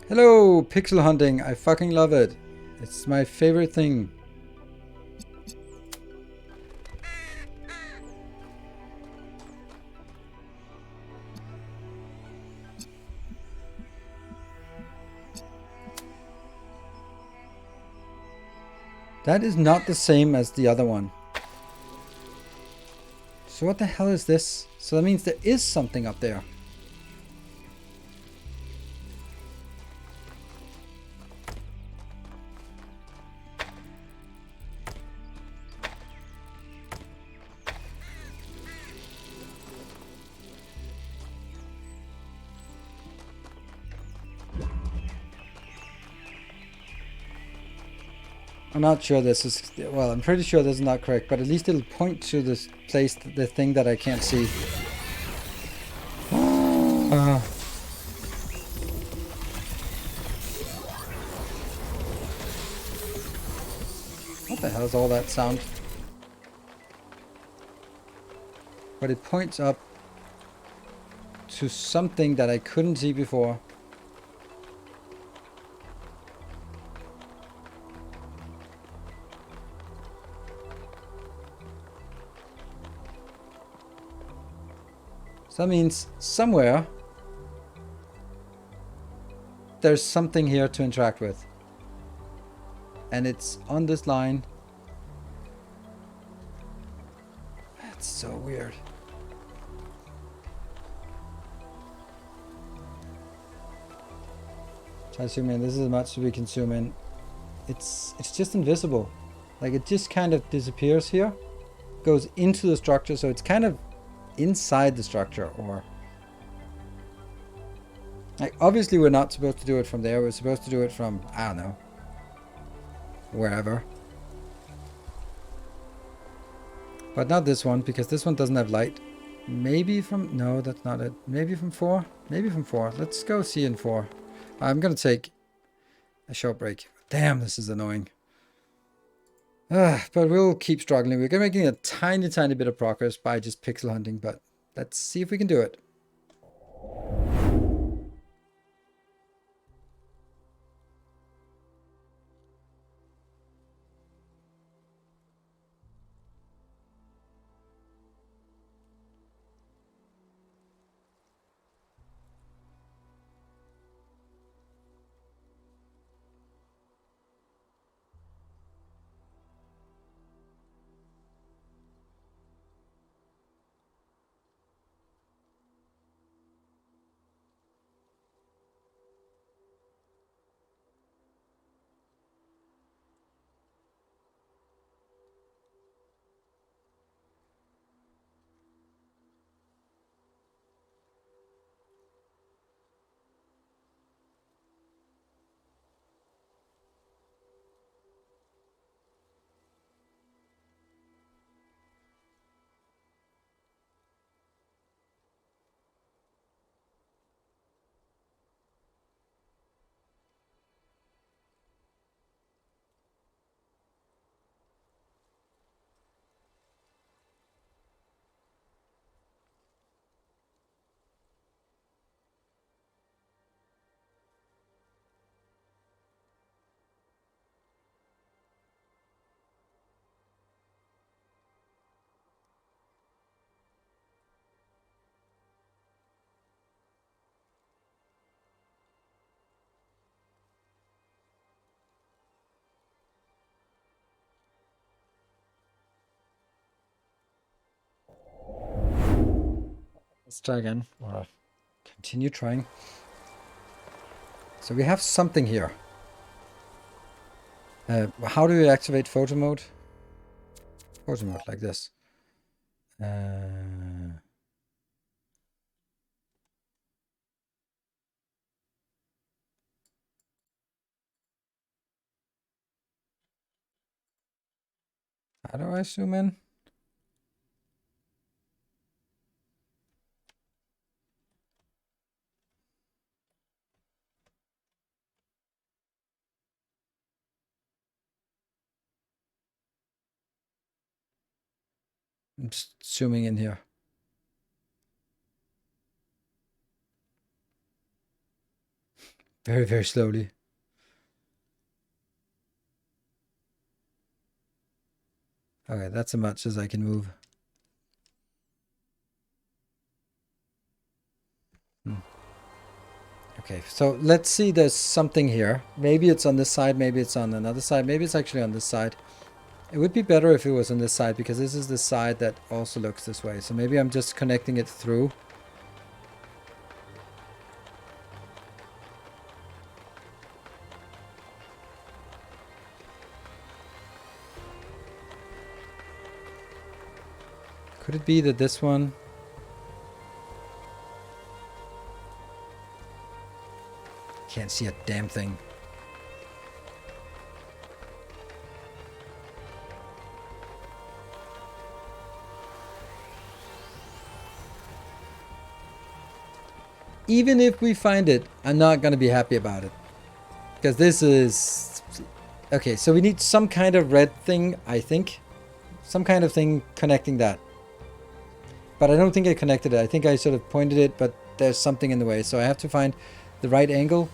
Hello, pixel hunting. I fucking love it. It's my favorite thing. That is not the same as the other one. So what the hell is this? So that means there is something up there. I'm not sure this is, well, I'm pretty sure this is not correct, but at least it'll point to this place, the thing that I can't see. What the hell is all that sound? But it points up to something that I couldn't see before. So that means somewhere there's something here to interact with. And it's on this line. That's so weird. Try to zoom in. This is as much as we can zoom in. It's just invisible. Like it just kind of disappears here. Goes into the structure, so it's kind of inside the structure, or like obviously we're not supposed to do it from there. We're supposed to do it from, I don't know, wherever. But not this one, because this one doesn't have light. Maybe from, no, that's not it. Maybe from 4. Maybe from 4. Let's go see in 4. I'm gonna take a short break. Damn, this is annoying. But we'll keep struggling. We're making a tiny bit of progress by just pixel hunting, but let's see if we can do it. Let's try again, or continue trying. So we have something here. How do you activate photo mode? Photo mode, like this. How do I zoom in? I'm just zooming in here. Very, very slowly. Okay, that's as much as I can move. Okay, so let's see, there's something here. Maybe it's on this side, maybe it's on another side, maybe it's actually on this side. It would be better if it was on this side, because this is the side that also looks this way. So maybe I'm just connecting it through. Could it be that this one... Can't see a damn thing. even if we find it, I'm not gonna be happy about it. Because this is... Okay, so we need some kind of red thing, I think. Some kind of thing connecting that. But I don't think I connected it. I think I sort of pointed it, but there's something in the way. So I have to find the right angle.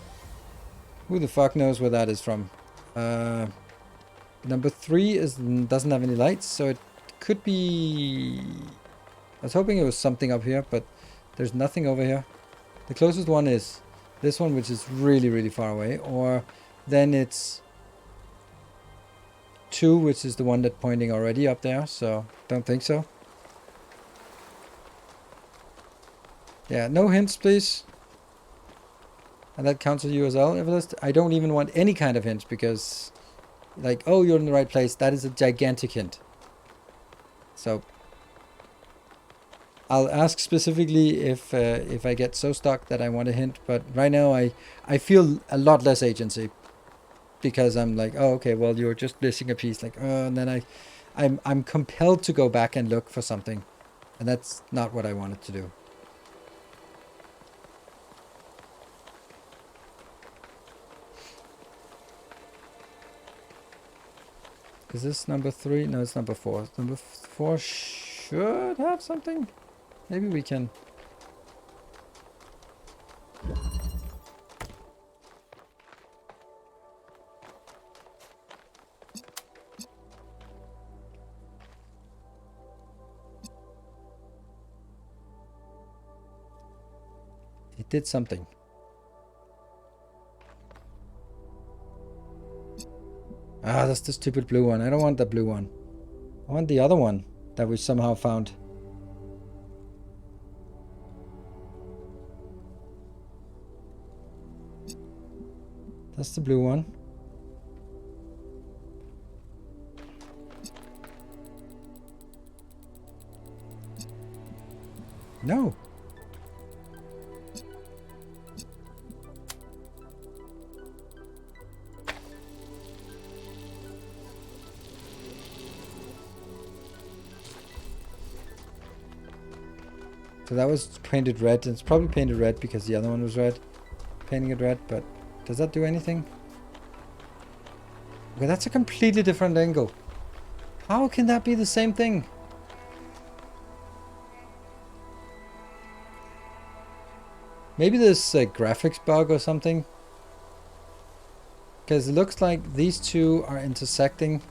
Who the fuck knows where that is from? Number 3 doesn't have any lights, so it could be... I was hoping it was something up here, but there's nothing over here. The closest one is this one, which is really, really far away. Or then it's 2, which is the one that's pointing already up there, so don't think so. Yeah, no hints, please. And that counts as you as well, Everlist. I don't even want any kind of hints because, like, oh, you're in the right place. That is a gigantic hint. So I'll ask specifically if I get so stuck that I want a hint. But right now I feel a lot less agency because I'm like, oh, okay, well, you're just missing a piece. Like, oh, and then I'm compelled to go back and look for something, and that's not what I wanted to do. Is this number 3? No, it's number 4. Number 4 should have something. Maybe we can... It did something. Ah, that's the stupid blue one. I don't want the blue one. I want the other one that we somehow found. That's the blue one. No. So that was painted red. It's probably painted red because the other one was red. Painting it red, but does that do anything? Okay, that's a completely different angle. How can that be the same thing? Maybe there's a graphics bug or something. Because it looks like these two are intersecting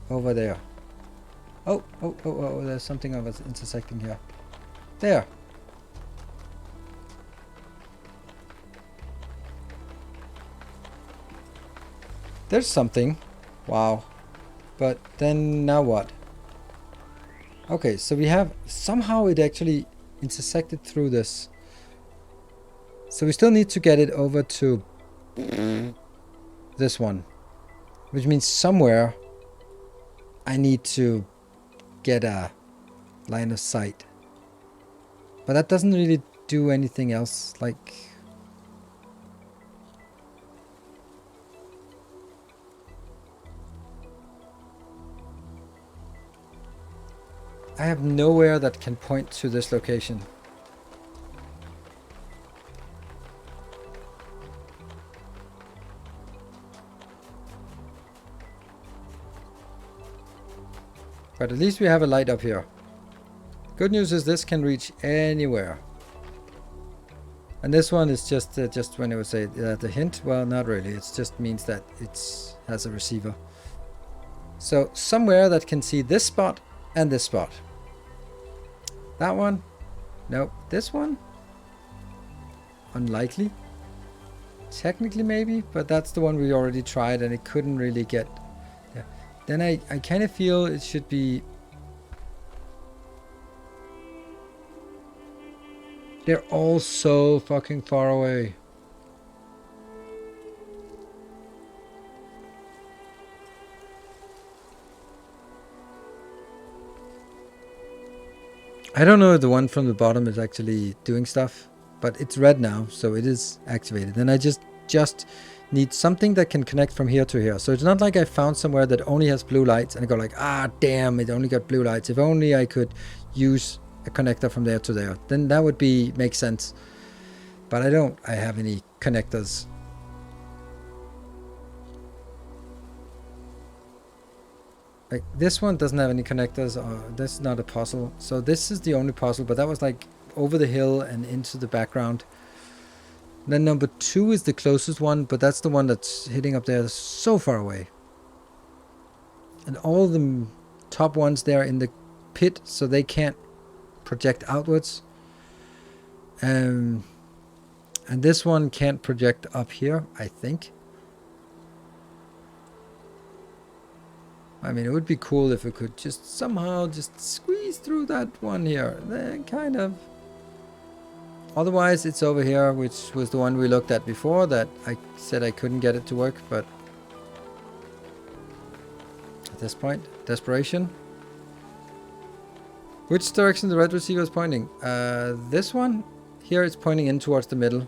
over there. Oh, there's something of us intersecting here. There. There's something. Wow. But then now what? Okay, so we have... Somehow it actually intersected through this. So we still need to get it over to this one. Which means somewhere I need to get a line of sight. But that doesn't really do anything else. Like... I have nowhere that can point to this location. But at least we have a light up here. Good news is this can reach anywhere. And this one is just when it would say the hint. Well, not really. It just means that it has a receiver. So somewhere that can see this spot and this spot. That one? Nope. This one? Unlikely. Technically maybe, but that's the one we already tried and it couldn't really get... Yeah. Then I kind of feel it should be... They're all so fucking far away. I don't know if the one from the bottom is actually doing stuff, but it's red now, so it is activated. And I just need something that can connect from here to here. So it's not like I found somewhere that only has blue lights and I go like, ah, damn, it only got blue lights. If only I could use a connector from there to there. Then that would make sense. But I don't. I have any connectors. Like this one doesn't have any connectors. This is not a puzzle. So this is the only puzzle. But that was like over the hill and into the background. Then number 2 is the closest one, but that's the one that's hitting up there so far away. And all the top ones there in the pit, so they can't project outwards. And this one can't project up here, I think. I mean, it would be cool if it could just somehow just squeeze through that one here. Then kind of. Otherwise, it's over here, which was the one we looked at before that I said I couldn't get it to work, but at this point, desperation. Which direction the red receiver is pointing? This one? Here it's pointing in towards the middle.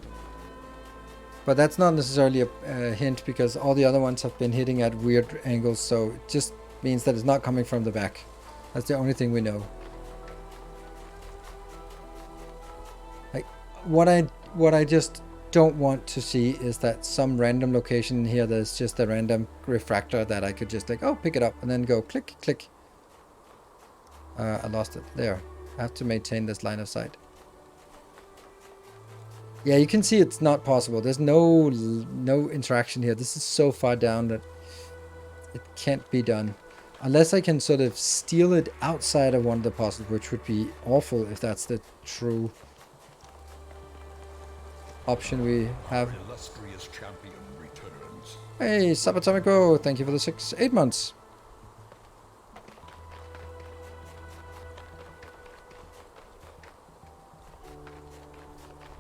But that's not necessarily a hint because all the other ones have been hitting at weird angles, so it just means that it's not coming from the back. That's the only thing we know. What I just don't want to see is that some random location here there's just a random refractor that I could just like, oh, pick it up and then go click, click. I lost it. There. I have to maintain this line of sight. Yeah, you can see it's not possible. There's no interaction here. This is so far down that it can't be done. Unless I can sort of steal it outside of one of the puzzles, which would be awful if that's the true option we have. Our illustrious champion returns. Hey, Sabatomico, thank you for the 8 months.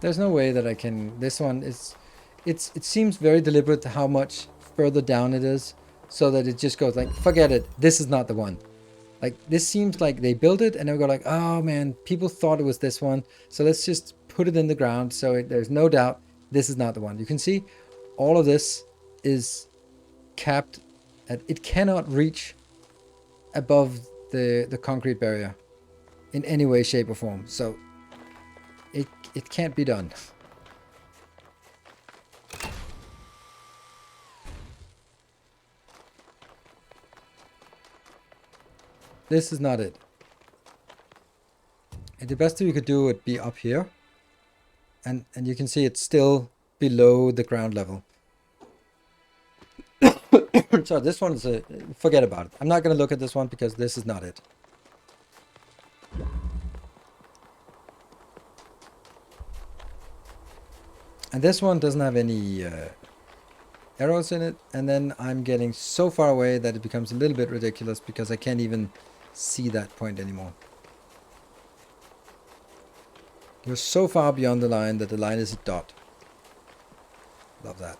There's no way that I can. This one is. It seems very deliberate how much further down it is, so that it just goes like, forget it. This is not the one. Like this seems like they built it and they go like, oh man, people thought it was this one, so let's just put it in the ground so there's no doubt this is not the one. You can see all of this is capped at, it cannot reach above the concrete barrier in any way, shape or form. So it can't be done. This is not it. And the best thing you could do would be up here. And you can see it's still below the ground level. So this one is forget about it. I'm not going to look at this one because this is not it. And this one doesn't have any arrows in it. And then I'm getting so far away that it becomes a little bit ridiculous because I can't even see that point anymore. You're so far beyond the line that the line is a dot. Love that.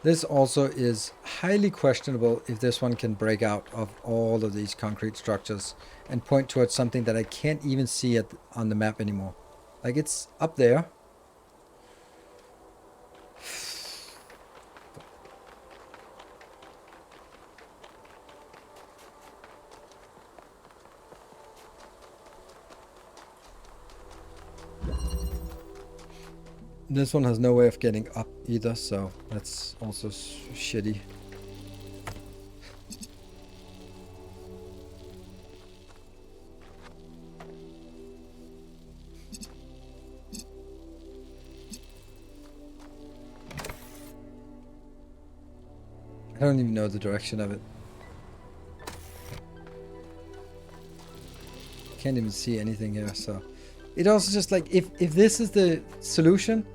This also is highly questionable if this one can break out of all of these concrete structures and point towards something that I can't even see on the map anymore. Like it's up there. This one has no way of getting up either, so that's also shitty. I don't even know the direction of it. Can't even see anything here, so it also just like if this is the solution,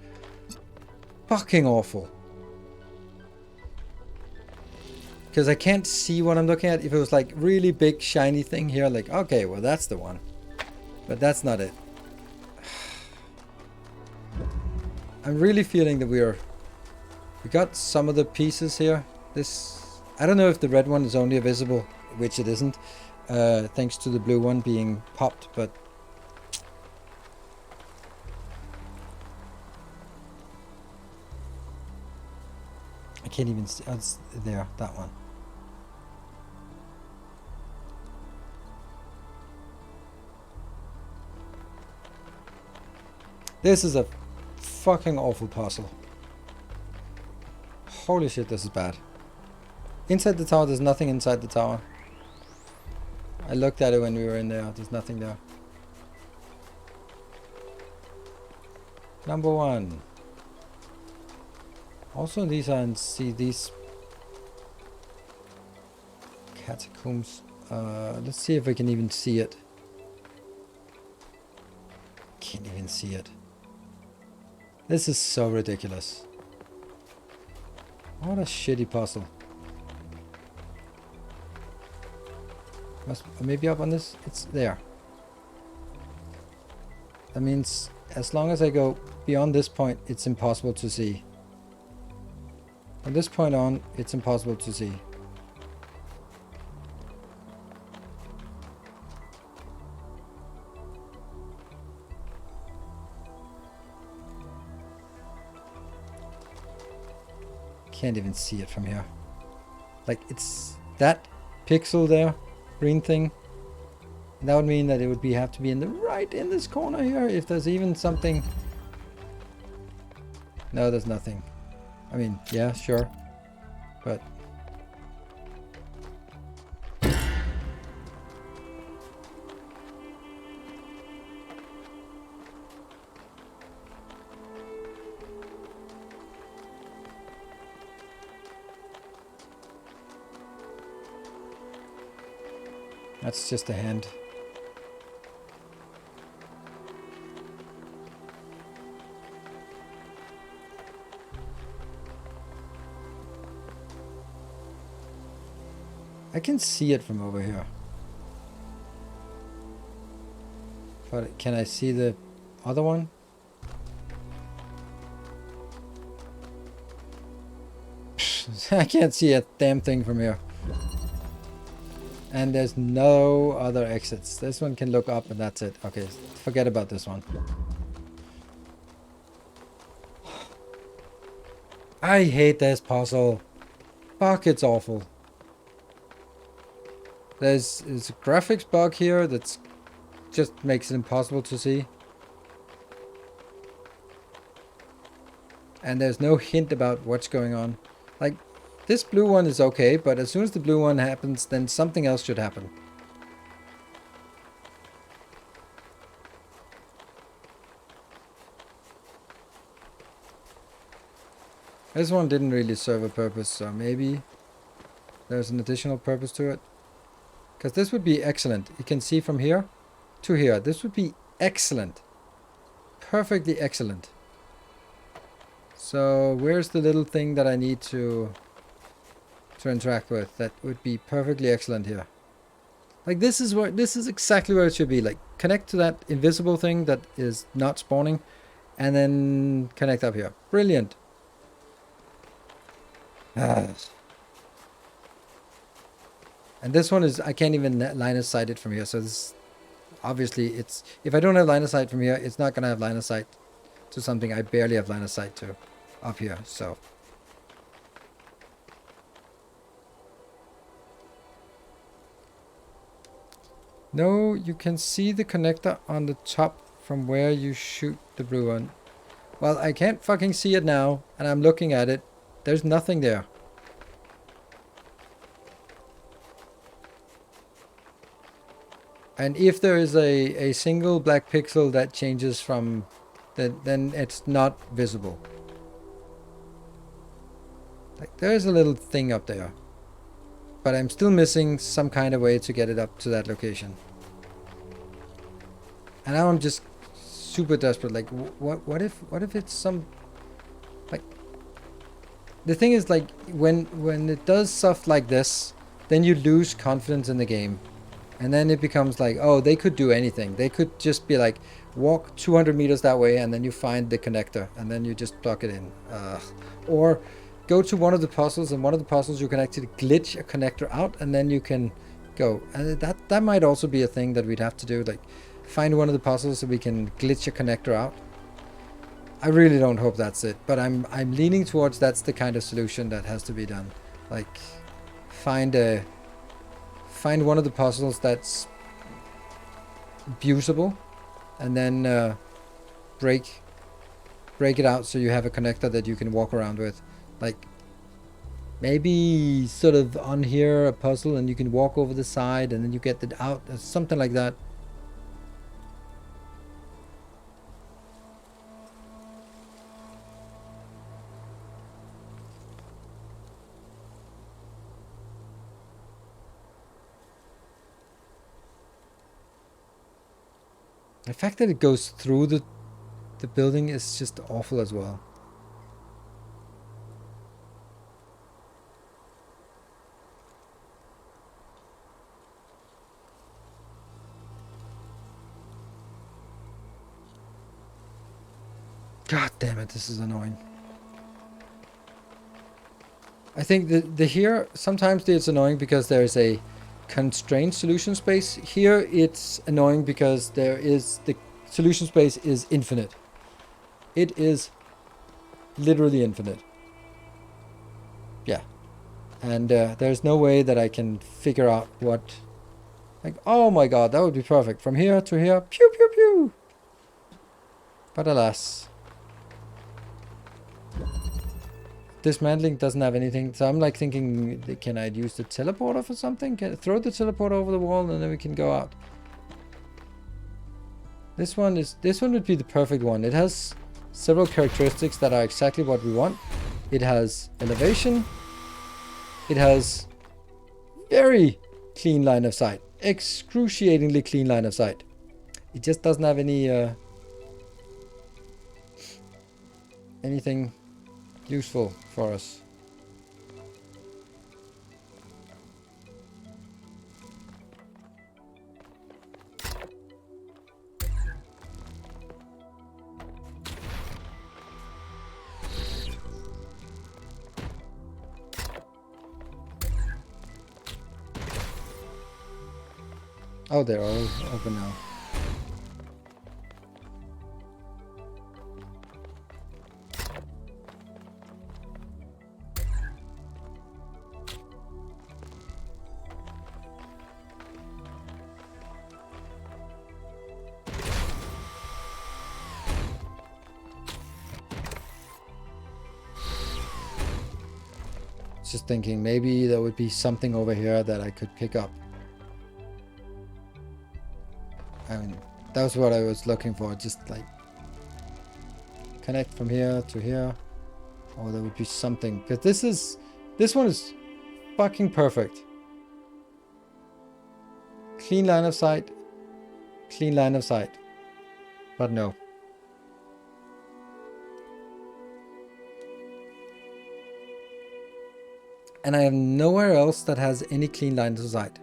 fucking awful. Because I can't see what I'm looking at. If it was like really big shiny thing here, like okay, well that's the one. But that's not it. I'm really feeling that we got some of the pieces here. I don't know if the red one is only visible, which it isn't, thanks to the blue one being popped, but can't even see. Oh, it's there, that one. This is a fucking awful puzzle. Holy shit, this is bad. Inside the tower, there's nothing inside the tower. I looked at it when we were in there. There's nothing there. Number 1. Also, these are these catacombs. Let's see if we can even see it. Can't even see it. This is so ridiculous. What a shitty puzzle. Maybe up on this? It's there. That means as long as I go beyond this point, it's impossible to see. From this point on, it's impossible to see. Can't even see it from here. Like, it's that pixel there, green thing. That would mean that it would have to be in the right in this corner here, if there's even something. No, there's nothing. I mean, yeah, sure, but that's just a hand. I can see it from over here. But can I see the other one? I can't see a damn thing from here. And there's no other exits. This one can look up and that's it. Okay, forget about this one. I hate this puzzle. Fuck, it's awful. There's a graphics bug here that's just makes it impossible to see. And there's no hint about what's going on. Like, this blue one is okay, but as soon as the blue one happens, then something else should happen. This one didn't really serve a purpose, so maybe there's an additional purpose to it. Because this would be excellent. You can see from here to here. This would be excellent. Perfectly excellent. So where's the little thing that I need to interact with? That would be perfectly excellent here. Like, this is exactly where it should be. Like, connect to that invisible thing that is not spawning, and then connect up here. Brilliant. And this one is, I can't even line of sight it from here. So this, obviously, it's, if I don't have line of sight from here, it's not going to have line of sight to something I barely have line of sight to up here. So no, you can see the connector on the top from where you shoot the blue one. Well, I can't fucking see it now, and I'm looking at it. There's nothing there. And if there is a single black pixel that changes from, then it's not visible. Like, there's a little thing up there. But I'm still missing some kind of way to get it up to that location. And now I'm just super desperate. Like, what if it's some, like, the thing is, like, when it does stuff like this, then you lose confidence in the game. And then it becomes like, oh, they could do anything. They could just be like, walk 200 meters that way, and then you find the connector, and then you just plug it in. Or go to one of the puzzles, and one of the puzzles you can actually glitch a connector out, and then you can go. And that might also be a thing that we'd have to do. Like, find one of the puzzles so we can glitch a connector out. I really don't hope that's it, but I'm leaning towards that's the kind of solution that has to be done. Like, find one of the puzzles that's abusable, and then break it out so you have a connector that you can walk around with. Like, maybe sort of on here a puzzle and you can walk over the side and then you get it out, something like that. The fact that it goes through the building is just awful as well. God damn it, this is annoying. I think the here, sometimes it's annoying because there is a constrained solution space. Here it's annoying because there is, the solution space is infinite. It is literally infinite. Yeah. And there's no way that I can figure out what, like, oh my god, that would be perfect. From here to here, pew pew pew. But alas. Dismantling doesn't have anything, so I'm like thinking, can I use the teleporter for something? Can I throw the teleporter over the wall and then we can go out? This one would be the perfect one. It has several characteristics that are exactly what we want. It has elevation. It has very clean line of sight. Excruciatingly clean line of sight. It just doesn't have any anything useful for us. Oh, they're all open now. Just thinking maybe there would be something over here that I could pick up. I mean, that was what I was looking for, just like connect from here to here. Or there would be something, because this one is fucking perfect. Clean line of sight, clean line of sight, but no. And I have nowhere else that has any clean lines of sight.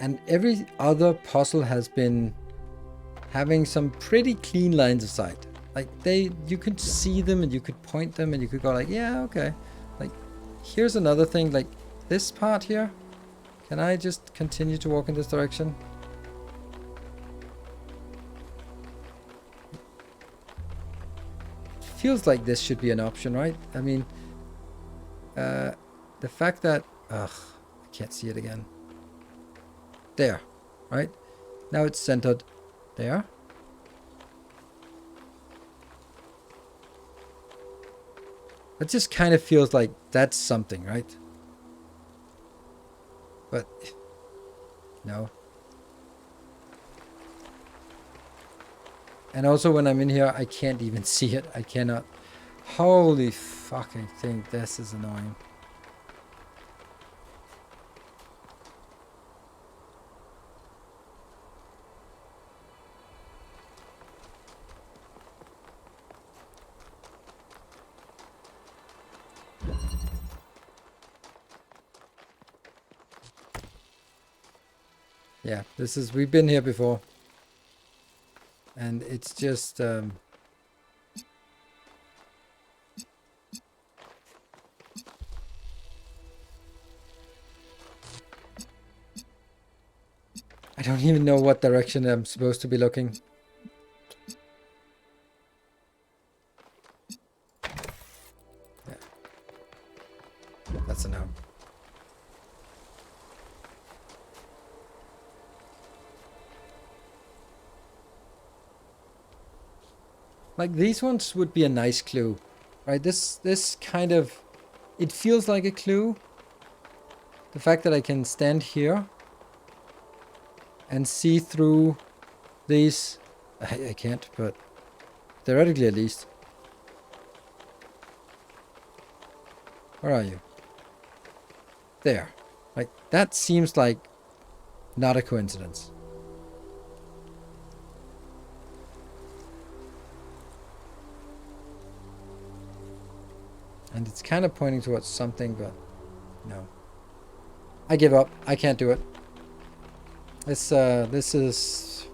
And every other puzzle has been having some pretty clean lines of sight. Like you could see them and you could point them and you could go like, yeah, okay. Like, here's another thing, like this part here. Can I just continue to walk in this direction? Feels like this should be an option, right? I mean, the fact that, I can't see it again. There, right? Now it's centered there. It just kind of feels like that's something, right? But no. And also when I'm in here, I can't even see it. I cannot. Holy fucking thing, this is annoying. Yeah, we've been here before. And it's just, I don't even know what direction I'm supposed to be looking. That's a no. Like these ones would be a nice clue, right? This kind of, it feels like a clue. The fact that I can stand here and see through these, I can't, but theoretically at least. Where are you? There. Like that seems like not a coincidence. And it's kind of pointing towards something, but no. I give up. I can't do it. This is...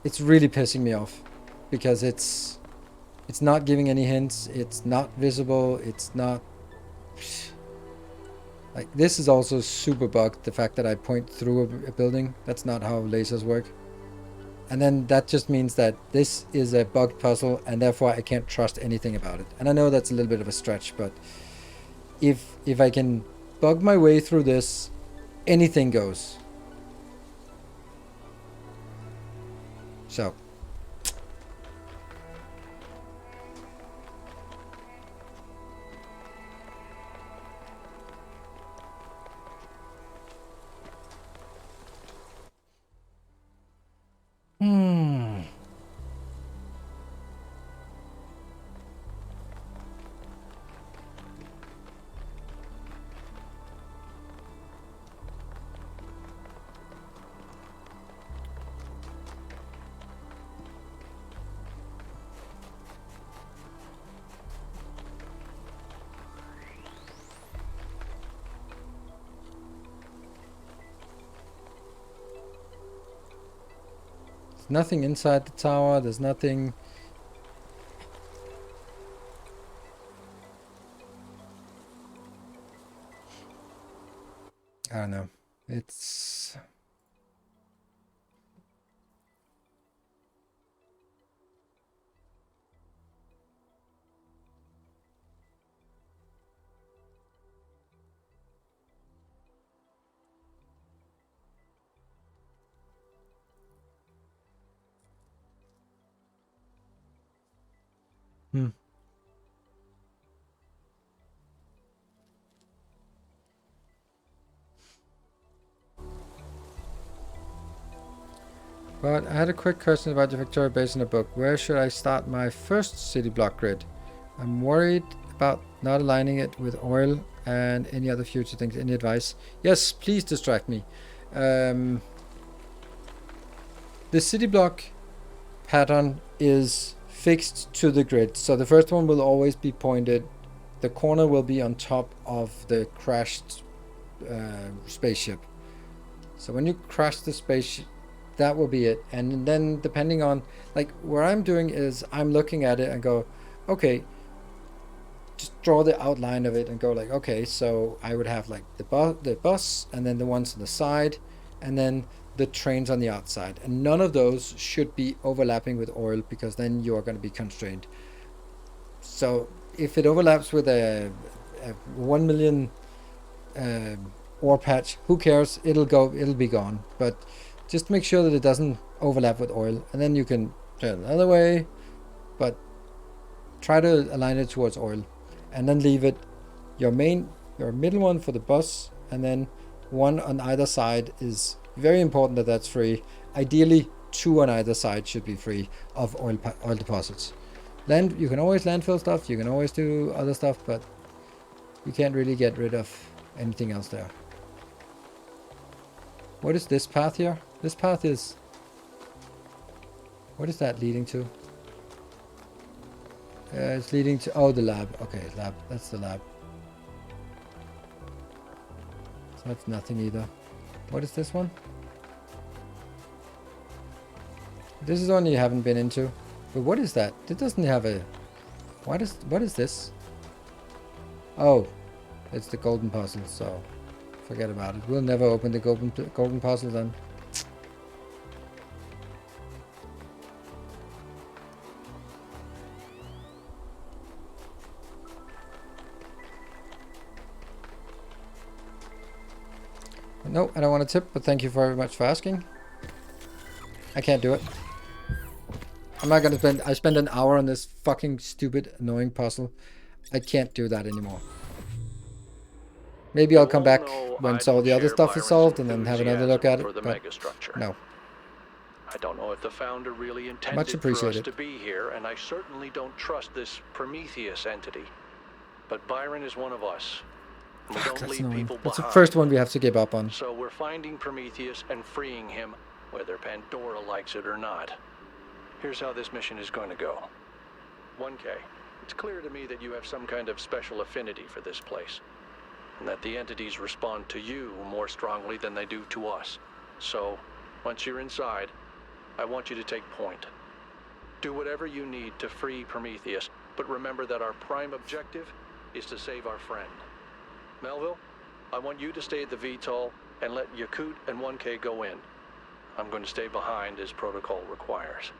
It's really pissing me off. Because it's not giving any hints. It's not visible. It's not... Like, this is also super bugged. The fact that I point through a building. That's not how lasers work. And then that just means that this is a bugged puzzle, and therefore I can't trust anything about it. And I know that's a little bit of a stretch, but if I can bug my way through this, anything goes. So. Nothing inside the tower. There's nothing. I don't know. It's... But I had a quick question about your Victoria base in the book. Where should I start my first city block grid? I'm worried about not aligning it with oil and any other future things. Any advice? Yes, please distract me. The city block pattern is fixed to the grid. So the first one will always be pointed. The corner will be on top of the crashed spaceship. So when you crash the spaceship, that will be it. And then depending on, like, what I'm doing is I'm looking at it and go, okay, just draw the outline of it and go like, okay, so I would have like the bus and then the ones on the side and then the trains on the outside. And none of those should be overlapping with oil because then you are going to be constrained. So if it overlaps with a 1 million ore patch, who cares? It'll be gone. But just make sure that it doesn't overlap with oil, and then you can turn the other way, but try to align it towards oil, and then leave it your middle one for the bus, and then one on either side is very important that that's free. Ideally, 2 on either side should be free of oil deposits. You can always landfill stuff, you can always do other stuff, but you can't really get rid of anything else there. What is this path here? This path is... What is that leading to? It's leading to... Oh, the lab. Okay, lab. That's the lab. So that's nothing either. What is this one? This is one you haven't been into. But what is that? It doesn't have a... What is this? Oh, it's the golden puzzle, so... Forget about it. We'll never open the golden puzzle then. No, I don't want a tip, but thank you very much for asking. I can't do it. I'm not gonna spend... I spent an hour on this fucking stupid, annoying puzzle. I can't do that anymore. Maybe I'll come back when all the other stuff is solved and then have another look at it, for the but megastructure. no. I don't know if the founder really intended Much for us appreciated. to be here, and I certainly don't trust this Prometheus entity. But Byron is one of us. And we Fuck, don't that's leave annoying. people That's the behind. first one we have to give up on. So we're finding Prometheus and freeing him, whether Pandora likes it or not. Here's how this mission is going to go. 1K, it's clear to me that you have some kind of special affinity for this place, and that the entities respond to you more strongly than they do to us. So, once you're inside, I want you to take point. Do whatever you need to free Prometheus, but remember that our prime objective is to save our friend. Melville, I want you to stay at the VTOL and let Yakut and 1K go in. I'm going to stay behind as protocol requires.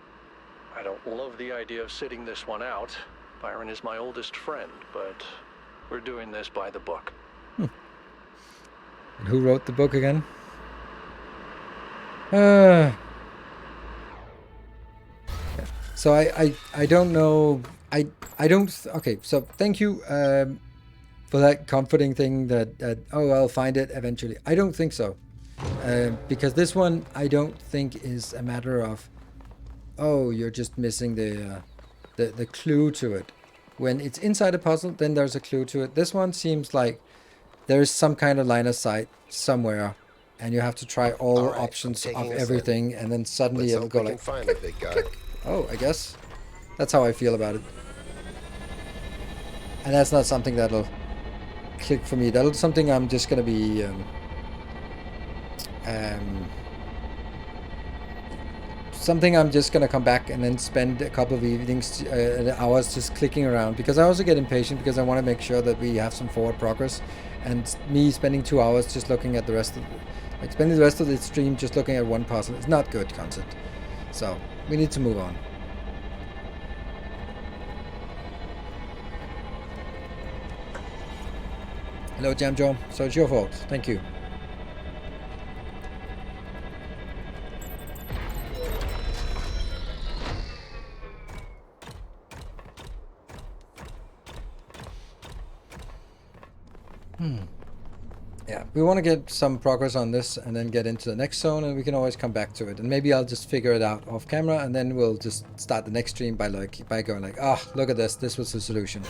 I don't love the idea of sitting this one out. Byron is my oldest friend, but we're doing this by the book. And who wrote the book again? So I don't know. I don't. Okay, so thank you for that comforting thing that oh, I'll find it eventually. I don't think so, because this one I don't think is a matter of oh, you're just missing the clue to it. When it's inside a puzzle, then there's a clue to it. This one seems like there's some kind of line of sight somewhere, and you have to try all right, options I'm of taking this everything, and then suddenly Let's it'll hope go we can like, find the big guy. oh, I guess that's how I feel about it. And that's not something that'll click for me. That'll something I'm just gonna be something I'm just gonna come back and then spend a couple of evenings, hours just clicking around, because I also get impatient because I want to make sure that we have some forward progress. And me spending 2 hours just looking at the rest of, like spending the rest of the stream just looking at one puzzle is not good content. So we need to move on. Hello, Jam Joe. So it's your fault. Thank you. Yeah, we want to get some progress on this and then get into the next zone, and we can always come back to it. And maybe I'll just figure it out off camera, and then we'll just start the next stream by going like, ah, oh, look at this. This was the solution.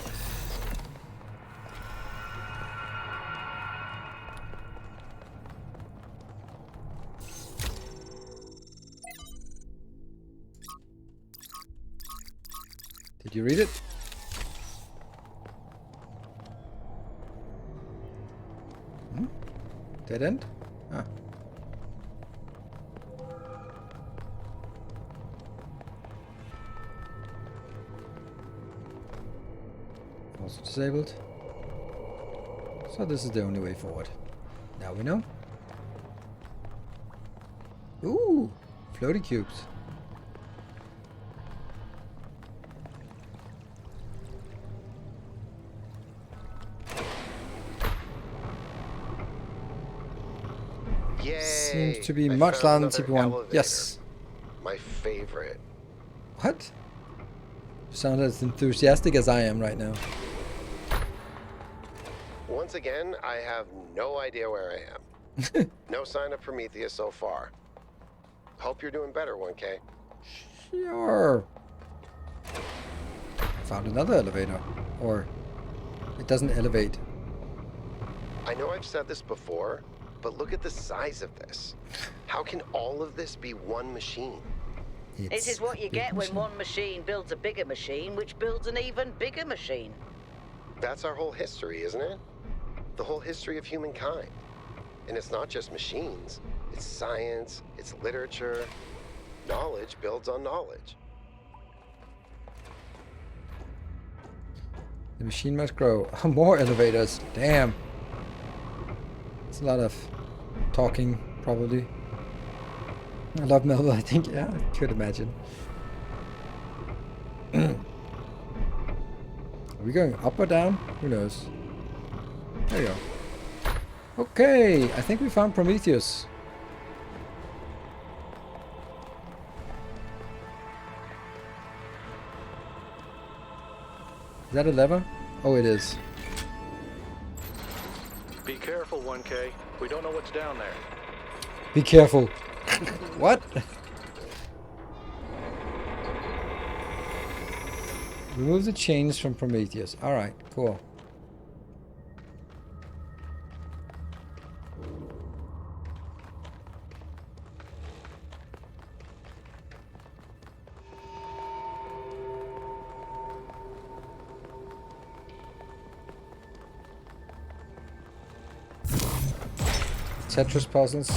Did you read it? Dead end? Ah. Also disabled. So this is the only way forward. Now we know. Ooh! Floaty cubes. Seems to be much louder than CP1. Yes. My favorite. What? You sound as enthusiastic as I am right now. Once again, I have no idea where I am. No sign of Prometheus so far. Hope you're doing better, 1K. Sure. I found another elevator. Or it doesn't elevate. I know I've said this before, but look at the size of this. How can all of this be one machine? This is what you get when one machine builds a bigger machine, which builds an even bigger machine. That's our whole history, isn't it? The whole history of humankind. And it's not just machines. It's science, it's literature. Knowledge builds on knowledge. The machine must grow. More elevators. Damn. It's a lot of talking, probably. I love Melville, I think. Yeah, I could imagine. Are we going up or down? Who knows? There you go. Okay, I think we found Prometheus. Is that a lever? Oh, it is. Be careful, 1K. We don't know what's down there. Be careful. What? Remove the chains from Prometheus. Alright, cool. Tetris puzzles.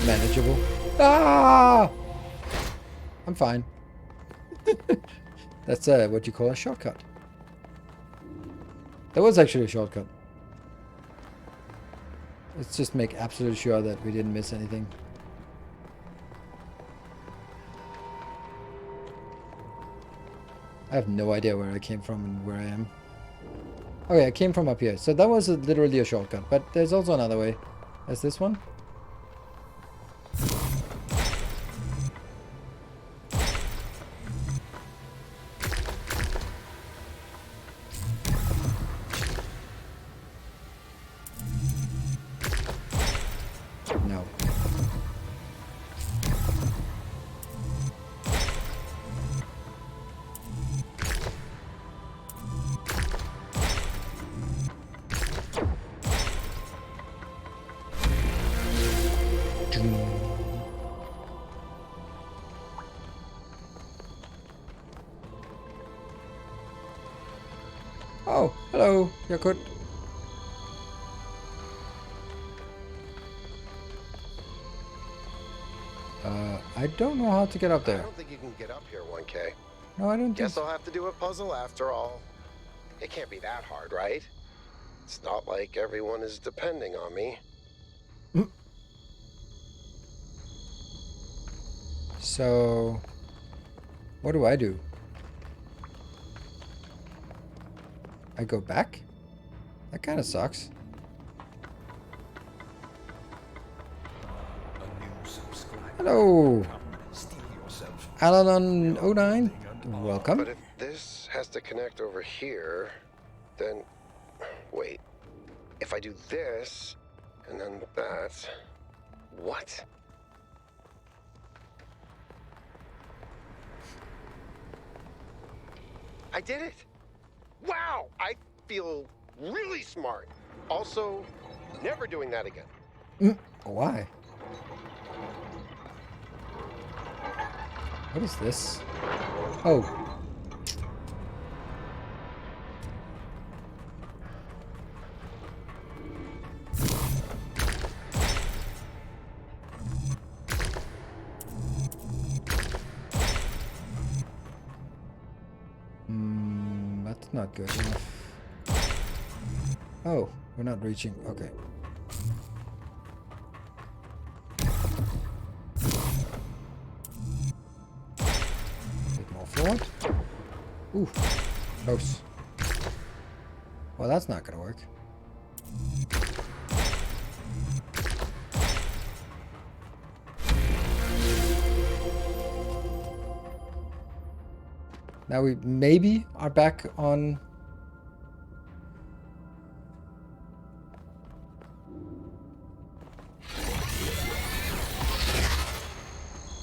Manageable. Ah! I'm fine. That's what you call a shortcut. That was actually a shortcut. Let's just make absolutely sure that we didn't miss anything. I have no idea where I came from and where I am. Okay, I came from up here. So that was literally a shortcut. But there's also another way. There's this one. No. Oh, hello, Yakut. I don't know how to get up I there. don't think you can get up here, 1K. No, I don't think Guess so. I'll have to do a puzzle after all. It can't be that hard, right? It's not like everyone is depending on me. So, what do I do? I go back? That kind of sucks. A new subscriber. Hello, Come, steal yourself. Aladon09. Welcome. But if this has to connect over here, then... Wait. If I do this, and then that... What? I did it! Wow! I feel really smart. Also, never doing that again. Why? What is this? Oh. That's not good enough. Oh, we're not reaching. Okay. Bit more forward. Ooh, close. Well, that's not gonna work. Now we maybe are back on...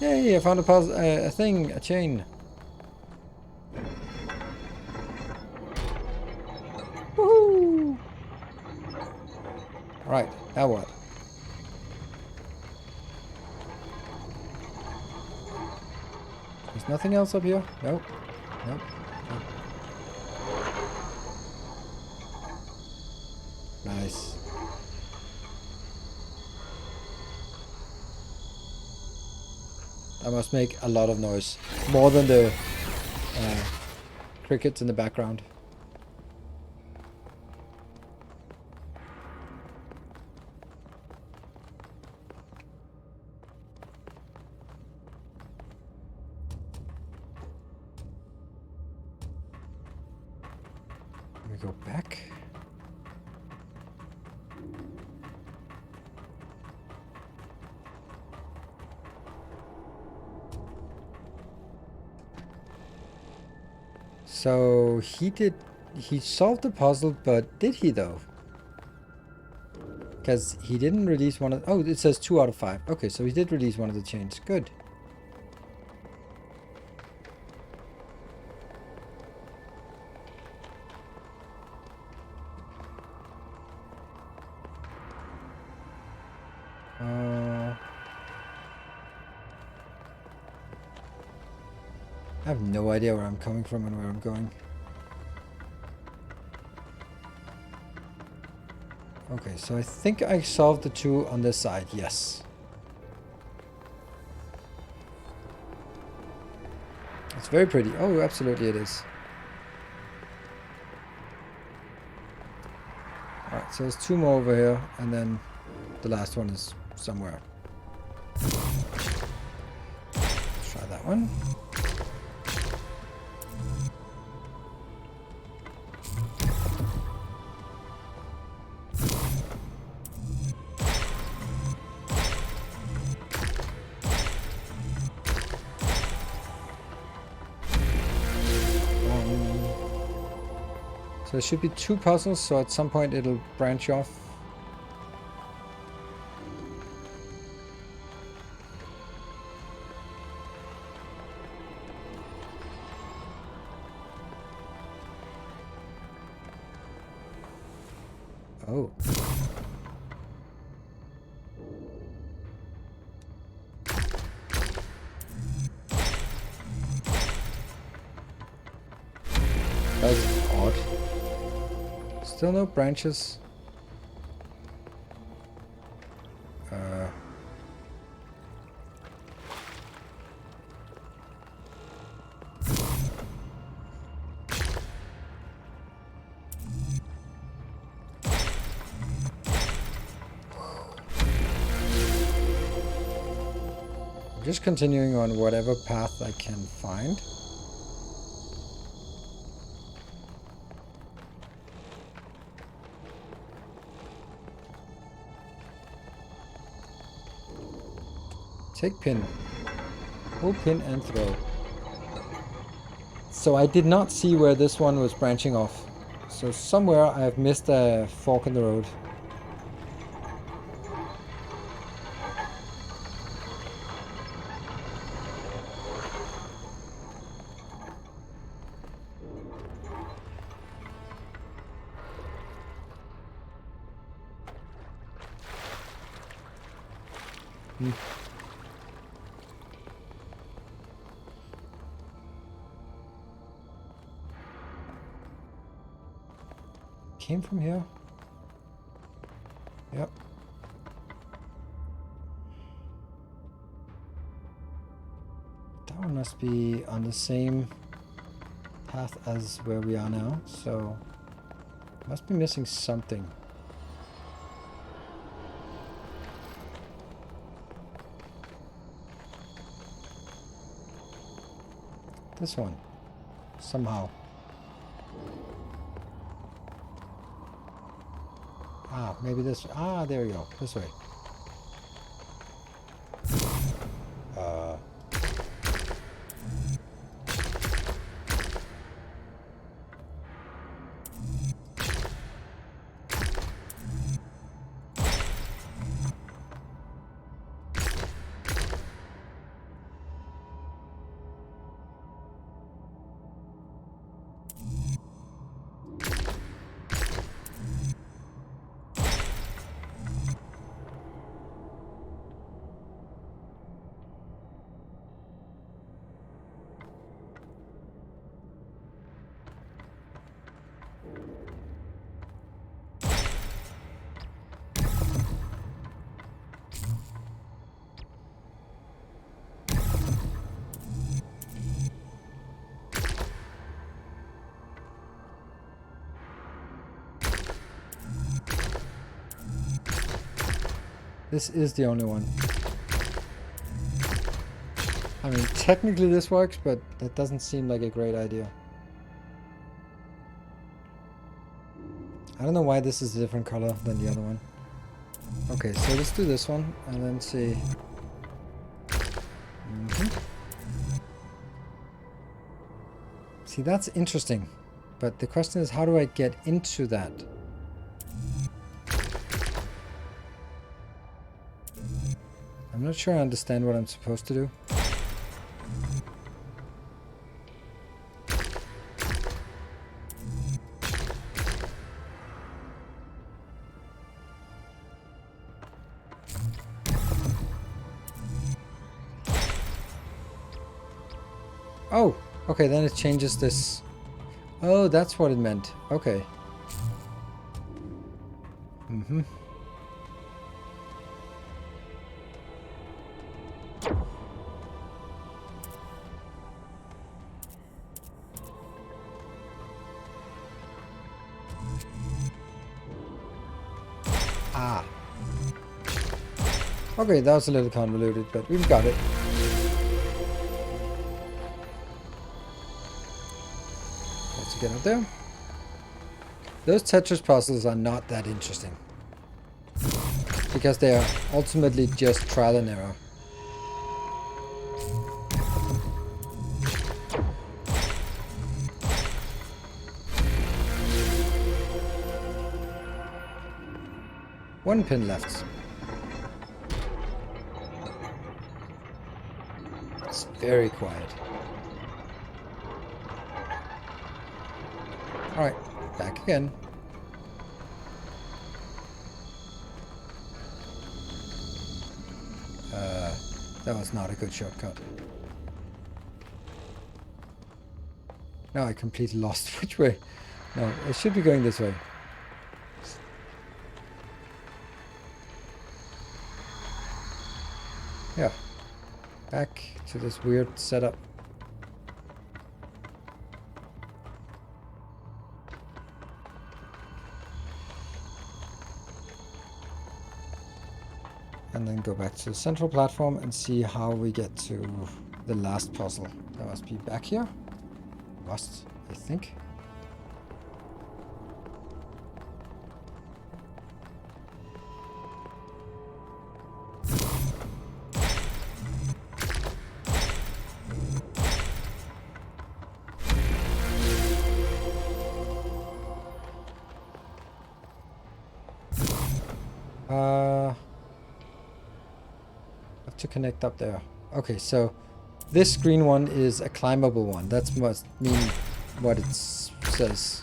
Yay, I found a thing, a chain. Woohoo! Right, now what? There's nothing else up here? Nope. Nope. Nope. Nice. That must make a lot of noise. More than the crickets in the background. go back? So he solved the puzzle, but did he though? Because he didn't release one of, oh, it says 2 out of 5. Okay, so he did release one of the chains. Good. I have no idea where I'm coming from and where I'm going. Okay, so I think I solved the 2 on this side, yes. It's very pretty. Oh, absolutely it is. Alright, so there's 2 more over here, and then the last one is somewhere. Let's try that one. So there should be 2 puzzles, so at some point it'll branch off. Oh. That's odd. Still no branches. Just continuing on whatever path I can find. Take pin. Hold pin and throw. So I did not see where this one was branching off. So somewhere I have missed a fork in the road. Came from here. Yep. That one must be on the same path as where we are now, so must be missing something. This one, somehow. Ah, maybe this. Ah, there we go. This way. This is the only one. I mean, technically this works, but that doesn't seem like a great idea. I don't know why this is a different color than the other one. Okay, so let's do this one and then see. See, that's interesting. But the question is, how do I get into that? I'm not sure I understand what I'm supposed to do. Oh, okay, then it changes this. Oh, that's what it meant. Okay. Ah. Okay, that was a little convoluted, but we've got it. Let's get up there. Those Tetris puzzles are not that interesting. Because they are ultimately just trial and error. One pin left. It's very quiet. Alright, back again. That was not a good shortcut. Now I completely lost which way. No, it should be going this way. Yeah. Back to this weird setup. And then go back to the central platform and see how we get to the last puzzle. That must be back here. Must, I think. To connect up there. Okay, so this green one is a climbable one. That must mean what it says.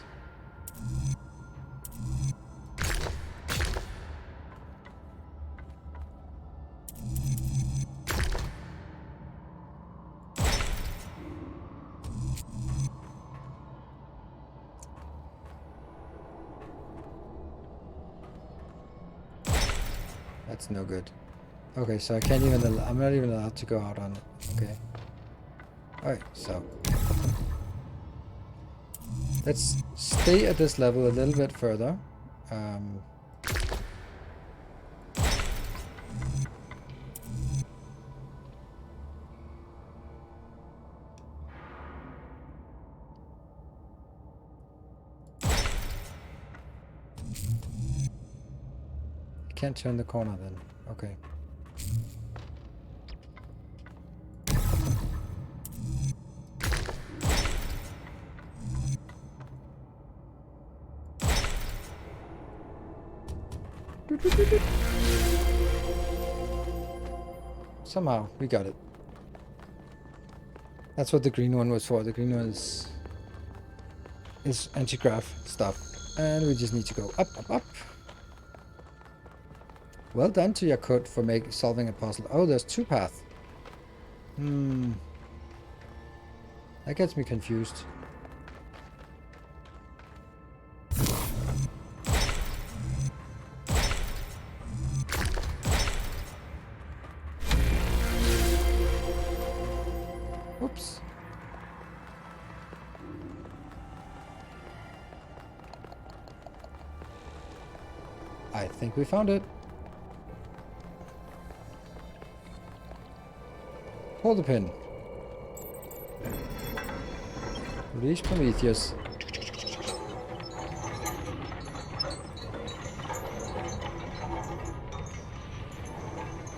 That's no good. Okay, so I can't even, I'm not even allowed to go out on it. Okay. Alright, so. Let's stay at this level a little bit further. Can't turn the corner then. Okay. Somehow we got it. That's what the green one was for. The green one is anti-grav stuff. And we just need to go up, up, up. Well done to your code for solving a puzzle. Oh, there's two paths. That gets me confused. Oops. I think we found it. Hold the pin. Release Prometheus.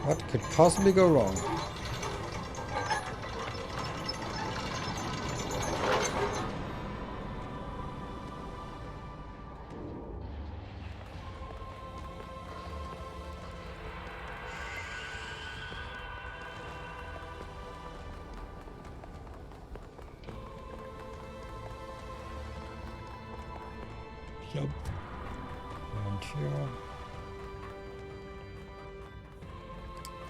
What could possibly go wrong? Jump. And here.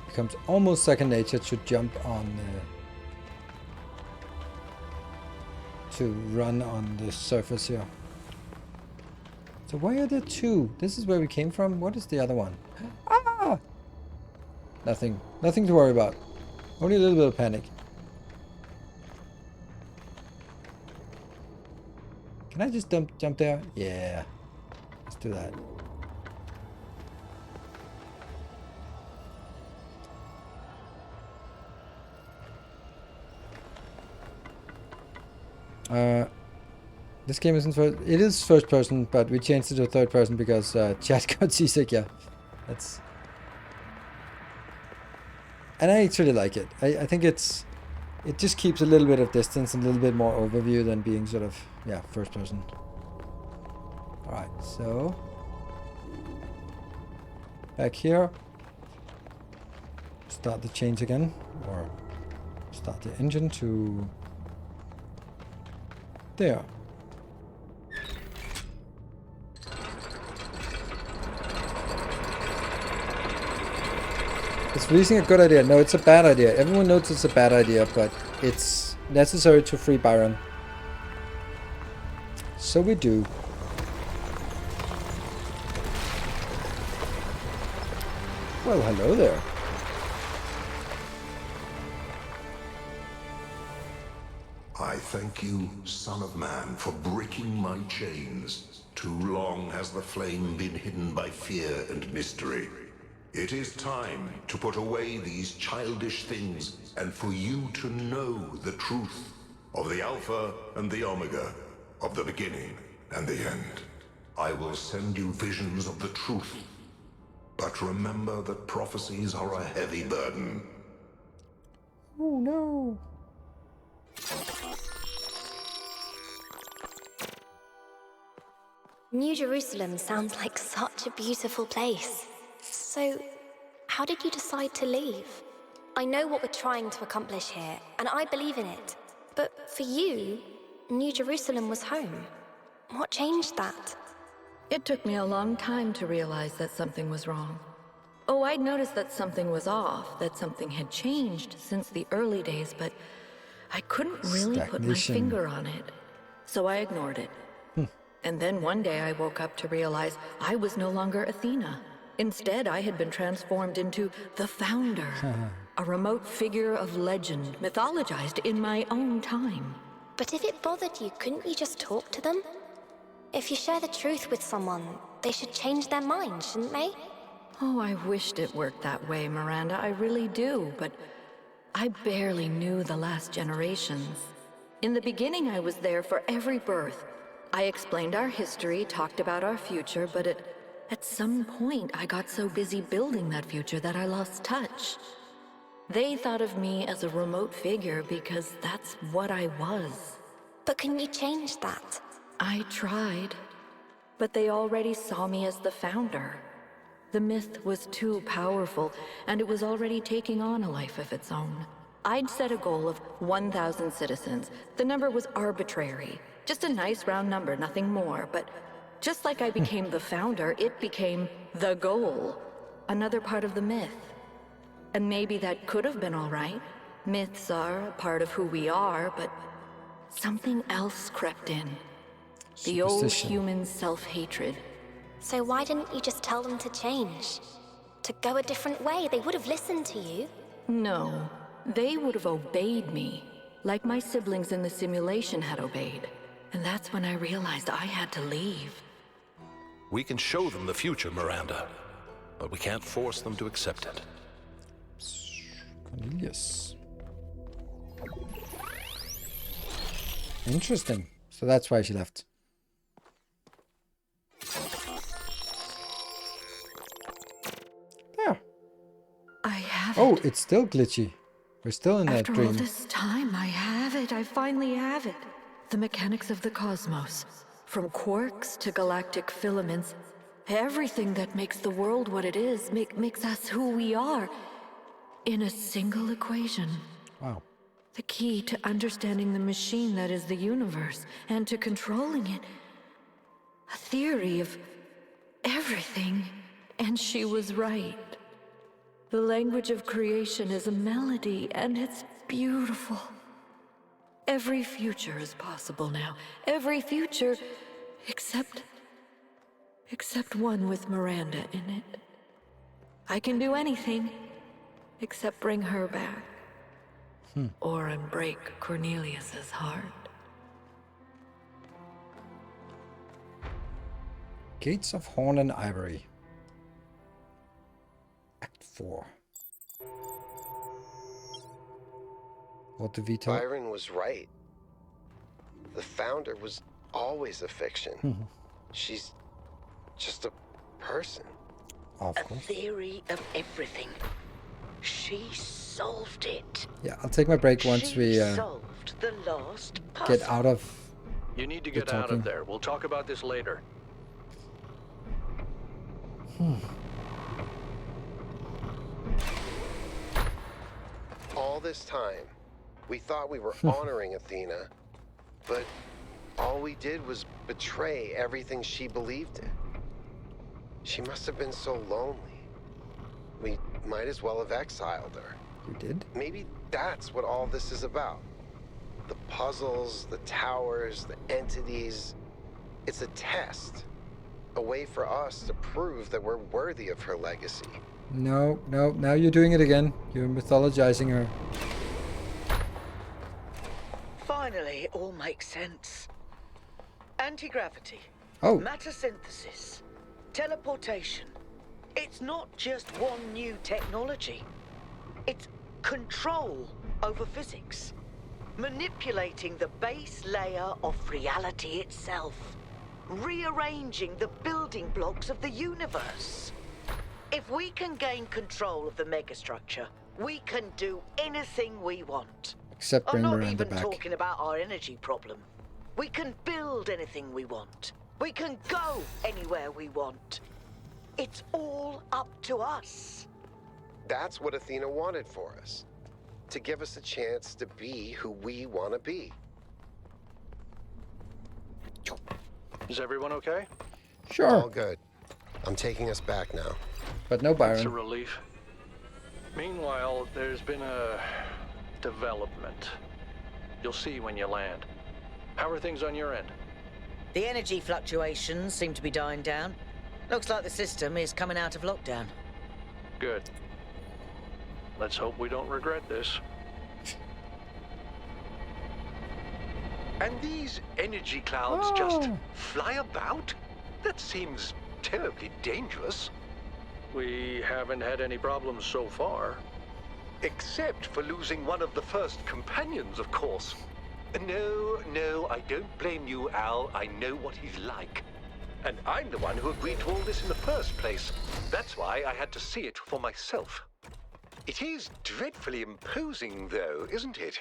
Becomes almost second nature to jump on, to run on the surface here. So why are there two? This is where we came from. What is the other one? Ah! Nothing. Nothing to worry about. Only a little bit of panic. Can I just jump there? Yeah. Let's do that. This game isn't first. It is first person, but we changed it to third person because chat got seasick. Yeah, that's. And I actually like it. I think it just keeps a little bit of distance and a little bit more overview than being sort of first person. All right, so back here. Start the change again, or start the engine to there. Is freezing a good idea? No, it's a bad idea. Everyone knows it's a bad idea, but it's necessary to free Byron. So we do. Well, hello there. I thank you, Son of Man, for breaking my chains. Too long has the flame been hidden by fear and mystery. It is time to put away these childish things and for you to know the truth of the Alpha and the Omega, of the beginning and the end. I will send you visions of the truth, but remember that prophecies are a heavy burden. Oh no. New Jerusalem sounds like such a beautiful place. So, how did you decide to leave? I know what we're trying to accomplish here, and I believe in it. But for you, New Jerusalem was home. What changed that? It took me a long time to realize that something was wrong. Oh, I'd noticed that something was off, that something had changed since the early days, but I couldn't really put my finger on it. So I ignored it. And then one day I woke up to realize I was no longer Athena. Instead, I had been transformed into the Founder, a remote figure of legend, mythologized in my own time. But if it bothered you, couldn't you just talk to them? If you share the truth with someone, they should change their mind, shouldn't they? Oh, I wished it worked that way, Miranda, I really do, but I barely knew the last generations. In the beginning, I was there for every birth. I explained our history, talked about our future, but at some point, I got so busy building that future that I lost touch. They thought of me as a remote figure because that's what I was. But can you change that? I tried, but they already saw me as the Founder. The myth was too powerful, and it was already taking on a life of its own. I'd set a goal of 1,000 citizens. The number was arbitrary. Just a nice round number, nothing more, but just like I became the Founder, it became the goal. Another part of the myth. And maybe that could have been all right. Myths are a part of who we are, but something else crept in. The old human self-hatred. So why didn't you just tell them to change? To go a different way? They would have listened to you. No, they would have obeyed me, like my siblings in the simulation had obeyed. And that's when I realized I had to leave. We can show them the future, Miranda, but we can't force them to accept it. Cornelius. Interesting. So that's why she left. I Oh, it. it's still glitchy. We're still in that After all dream. this time, I have it. I finally have it. The mechanics of the cosmos. From quarks to galactic filaments. Everything that makes the world what it is, makes us who we are. In a single equation. Wow. The key to understanding the machine that is the universe, and to controlling it. A theory of everything. And she was right. The language of creation is a melody, and it's beautiful. Every future is possible now. Every future, except one with Miranda in it. I can do anything, except bring her back. Or unbreak Cornelius's heart. Gates of Horn and Ivory. Act 4. What the Vito? Byron was right. The Founder was always a fiction. She's just a person. Of A course. theory of everything. She solved it. Yeah, I'll take my break once we solved the last puzzle. get out of. You need to the get out talking. of there. We'll talk about this later. All this time, we thought we were honoring Athena, but all we did was betray everything she believed in. She must have been so lonely. We might as well have exiled her. You did? Maybe that's what all this is about. The puzzles, the towers, the entities. It's a test. A way for us to prove that we're worthy of her legacy. No, no, now you're doing it again. You're mythologizing her. Finally, it all makes sense. Anti-gravity. Oh. Matter synthesis. Teleportation. It's not just one new technology. It's control over physics. Manipulating the base layer of reality itself. Rearranging the building blocks of the universe. If we can gain control of the megastructure, we can do anything we want. Except I'm bring not Miranda even back. talking about our energy problem. We can build anything we want. We can go anywhere we want. It's all up to us. That's what Athena wanted for us. To give us a chance to be who we want to be. Is everyone okay? Sure. All good. I'm taking us back now. But no That's a Byron. relief. Meanwhile, there's been a development. You'll see when you land. How are things on your end? The energy fluctuations seem to be dying down. Looks like the system is coming out of lockdown. Good. Let's hope we don't regret this. And these energy clouds just fly about? That seems terribly dangerous. We haven't had any problems so far. Except for losing one of the first companions, of course. No, I don't blame you, Al. I know what he's like. And I'm the one who agreed to all this in the first place. That's why I had to see it for myself. It is dreadfully imposing, though, isn't it?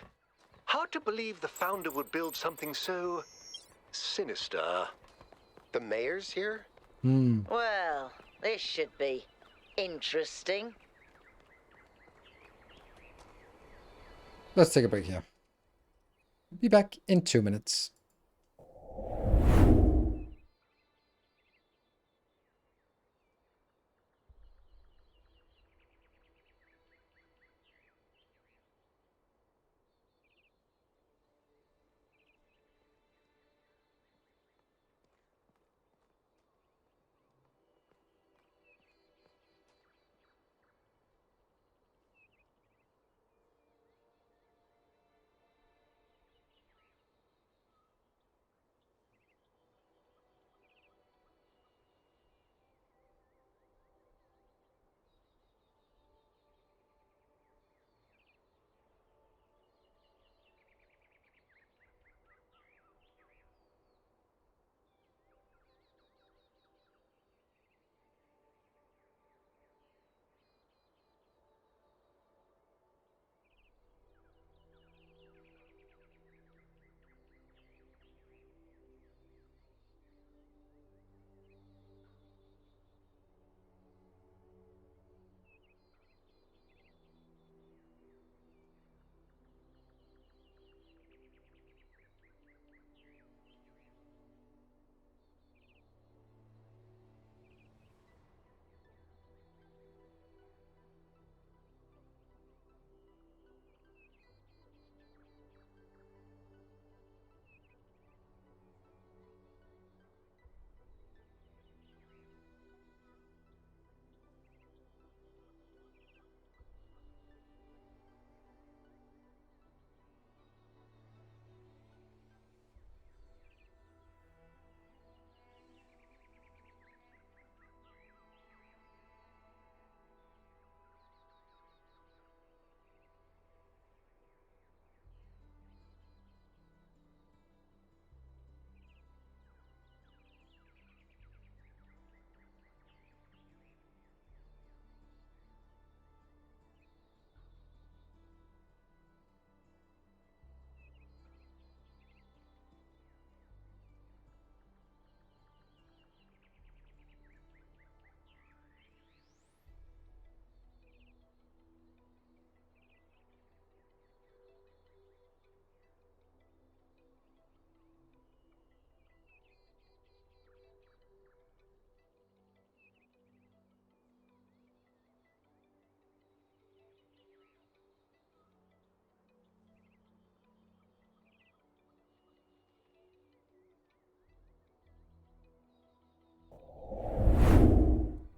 Hard to believe the Founder would build something so sinister. The mayor's here? Well, this should be interesting. Let's take a break here. Be back in 2 minutes.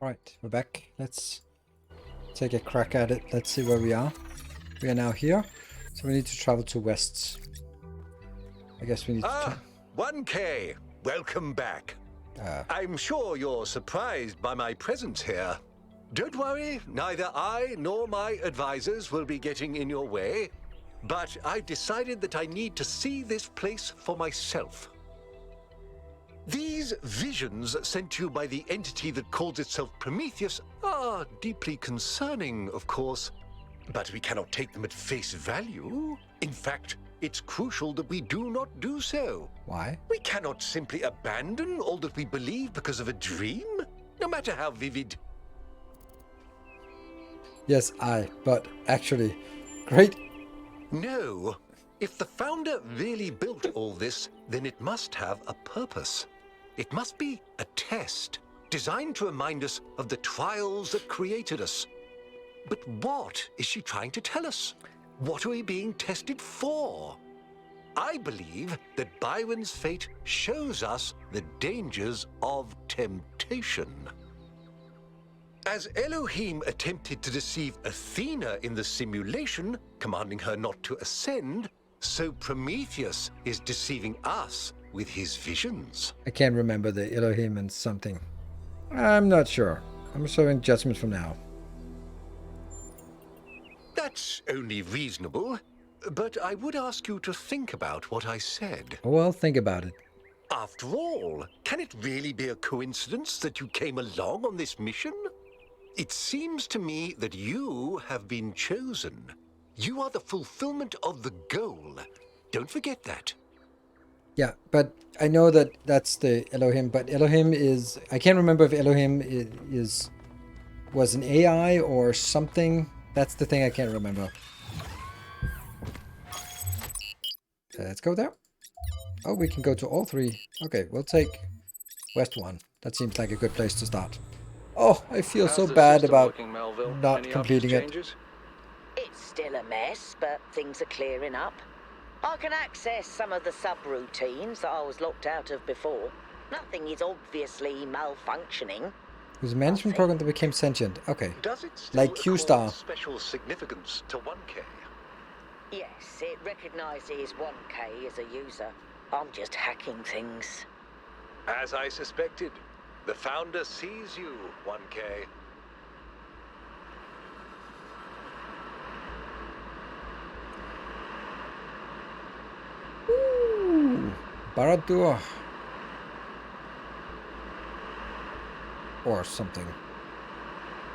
Right, we're back. Let's take a crack at it. Let's see where we are. We are now here, so we need to travel to west. I guess we need to... 1K, welcome back. I'm sure you're surprised by my presence here. Don't worry, neither I nor my advisors will be getting in your way. But I decided that I need to see this place for myself. These visions sent to you by the entity that calls itself Prometheus are deeply concerning, of course. But we cannot take them at face value. In fact, it's crucial that we do not do so. Why? We cannot simply abandon all that we believe because of a dream, no matter how vivid. Yes, but actually, great. No. If the founder really built all this, then it must have a purpose. It must be a test, designed to remind us of the trials that created us. But what is she trying to tell us? What are we being tested for? I believe that Byron's fate shows us the dangers of temptation. As Elohim attempted to deceive Athena in the simulation, commanding her not to ascend, so Prometheus is deceiving us with his visions. I can't remember the Elohim and something. I'm not sure. I'm reserving judgment from now. That's only reasonable, but I would ask you to think about what I said. Well, think about it. After all, can it really be a coincidence that you came along on this mission? It seems to me that you have been chosen. You are the fulfillment of the goal. Don't forget that. Yeah, but I know that that's the Elohim, but Elohim is... I can't remember if Elohim was an AI or something. That's the thing I can't remember. Let's go there. Oh, we can go to all three. Okay, we'll take West 1. That seems like a good place to start. Oh, I feel so bad about not completing it. It's still a mess, but things are clearing up. I can access some of the subroutines that I was locked out of before. Nothing is obviously malfunctioning. It was a management program that became sentient. Okay. Does it still like Q-Star. Special significance to 1K? Yes, it recognizes 1K as a user. I'm just hacking things. As I suspected, the founder sees you, 1K. Ooh, Baradur. Or something.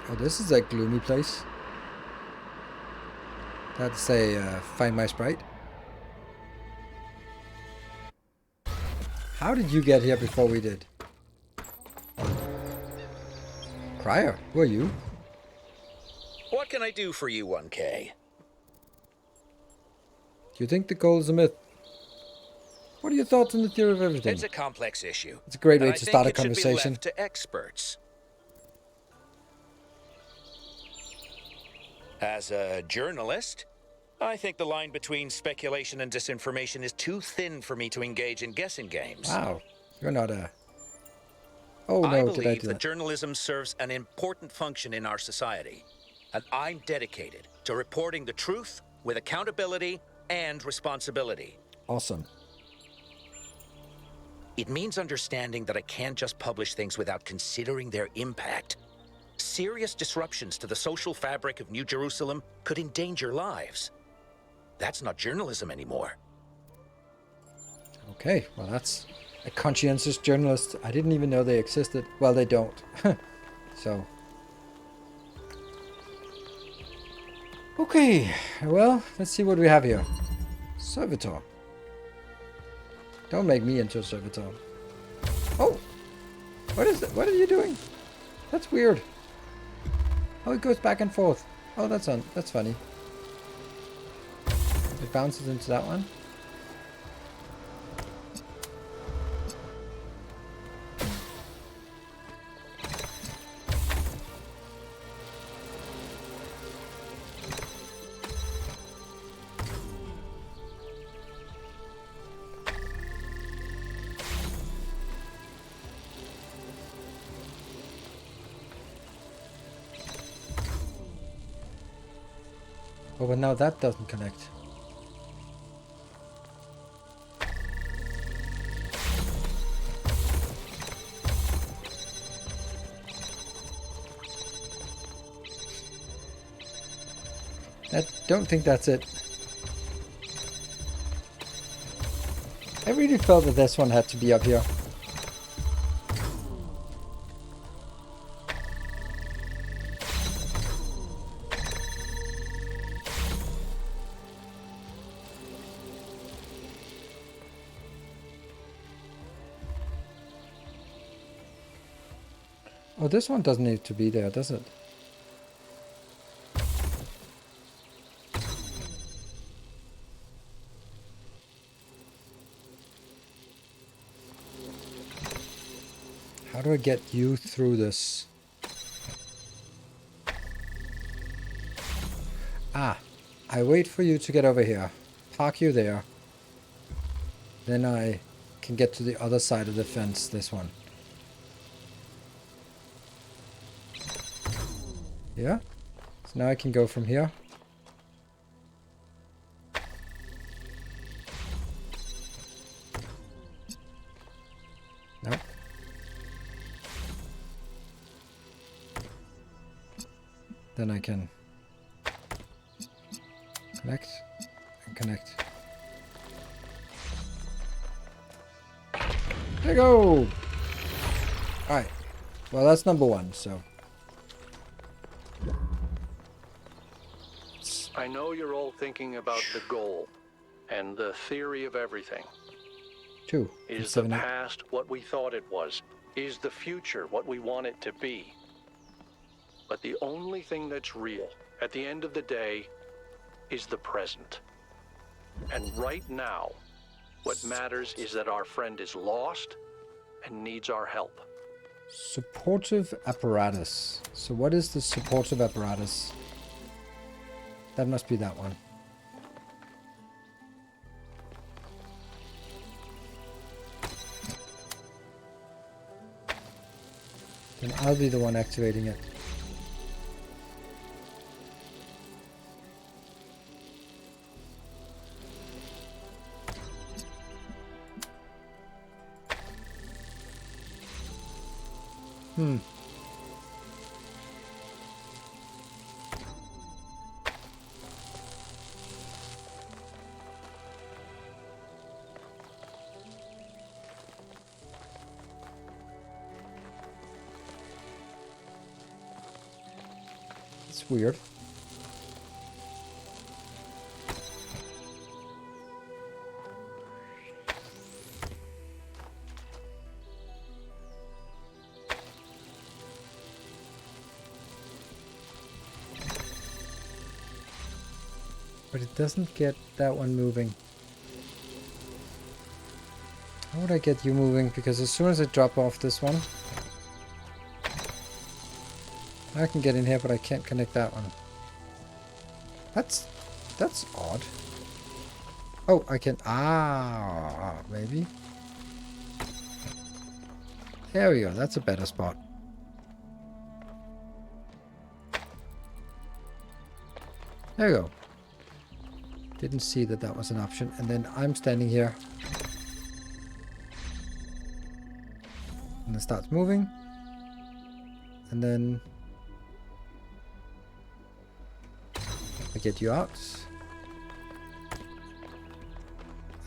Oh, this is a gloomy place. That's say, find my sprite. How did you get here before we did? Crier, who are you? What can I do for you, 1K? Do you think the goal is a myth? What are your thoughts on the theory of everything? It's a complex issue. It's a great way to start a conversation. Should be left to experts. As a journalist, I think the line between speculation and disinformation is too thin for me to engage in guessing games. Wow, you're not a... Oh no, I did I believe do that that? journalism serves an important function in our society, and I'm dedicated to reporting the truth with accountability and responsibility. Awesome. It means understanding that I can't just publish things without considering their impact. Serious disruptions to the social fabric of New Jerusalem could endanger lives. That's not journalism anymore. Okay, well that's a conscientious journalist. I didn't even know they existed. Well, they don't. So. Okay, well, let's see what we have here. Servitor. Don't make me into a servitor. Oh! What is that? What are you doing? That's weird. Oh, it goes back and forth. Oh, that's funny. It bounces into that one. Oh, but now that doesn't connect. I don't think that's it. I really felt that this one had to be up here. Oh, this one doesn't need to be there, does it? How do I get you through this? Ah, I wait for you to get over here. Park you there. Then I can get to the other side of the fence, this one. Yeah? So now I can go from here. Nope. Then I can connect and connect. There you go! Alright. Well, that's number one, so. I know you're all thinking about the goal and the theory of everything. 2. Is the past what we thought it was? Is the future what we want it to be? But the only thing that's real, at the end of the day, is the present. And right now, what matters is that our friend is lost and needs our help. Supportive apparatus. So what is the supportive apparatus? That must be that one. Then I'll be the one activating it. It's weird. But it doesn't get that one moving. How would I get you moving? Because as soon as I drop off this one, I can get in here, but I can't connect that one. That's odd. Oh, I can. Ah, maybe. There we go. That's a better spot. There we go. Didn't see that that was an option. And then I'm standing here. And it starts moving. And then I get you out.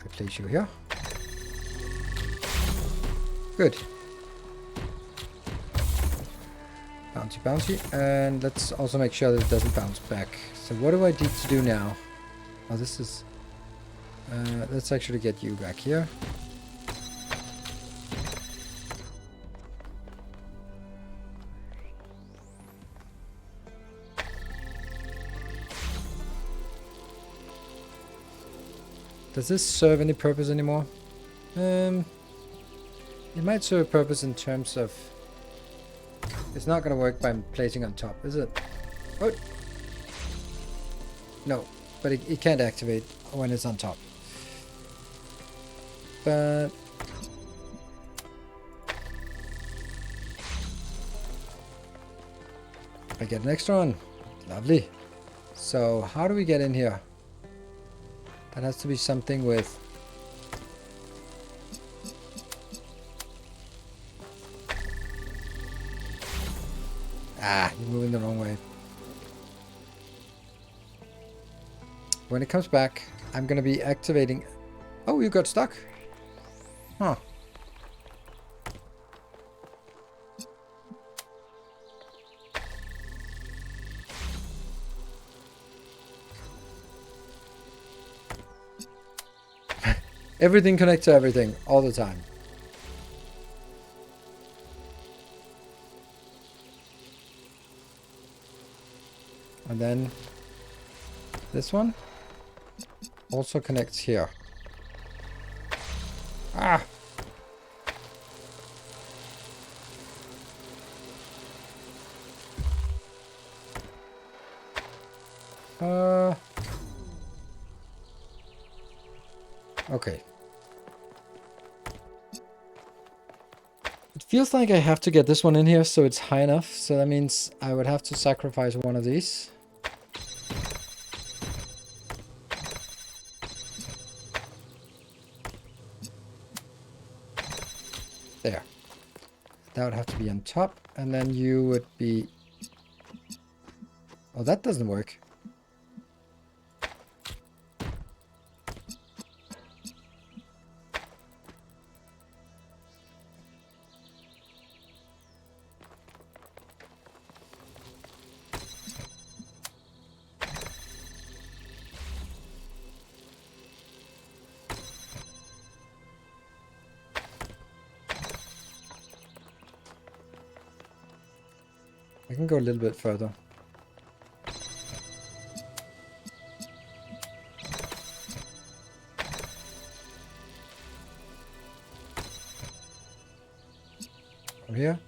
I place you here. Good. Bouncy, bouncy. And let's also make sure that it doesn't bounce back. So what do I need to do now? Oh, this is... let's actually get you back here. Does this serve any purpose anymore? It might serve a purpose in terms of... It's not going to work by placing on top, is it? Oh. No, but it can't activate when it's on top. But... I get an extra one. Lovely. So how do we get in here? That has to be something with... Ah, you're moving the wrong way. When it comes back, I'm gonna be activating... Oh, you got stuck? Huh. Everything connects to everything, all the time. And then this one also connects here. Ah! Okay. It feels like I have to get this one in here so it's high enough. So that means I would have to sacrifice one of these. There. That would have to be on top. And then you would be... Oh, that doesn't work. I can go a little bit further. From here.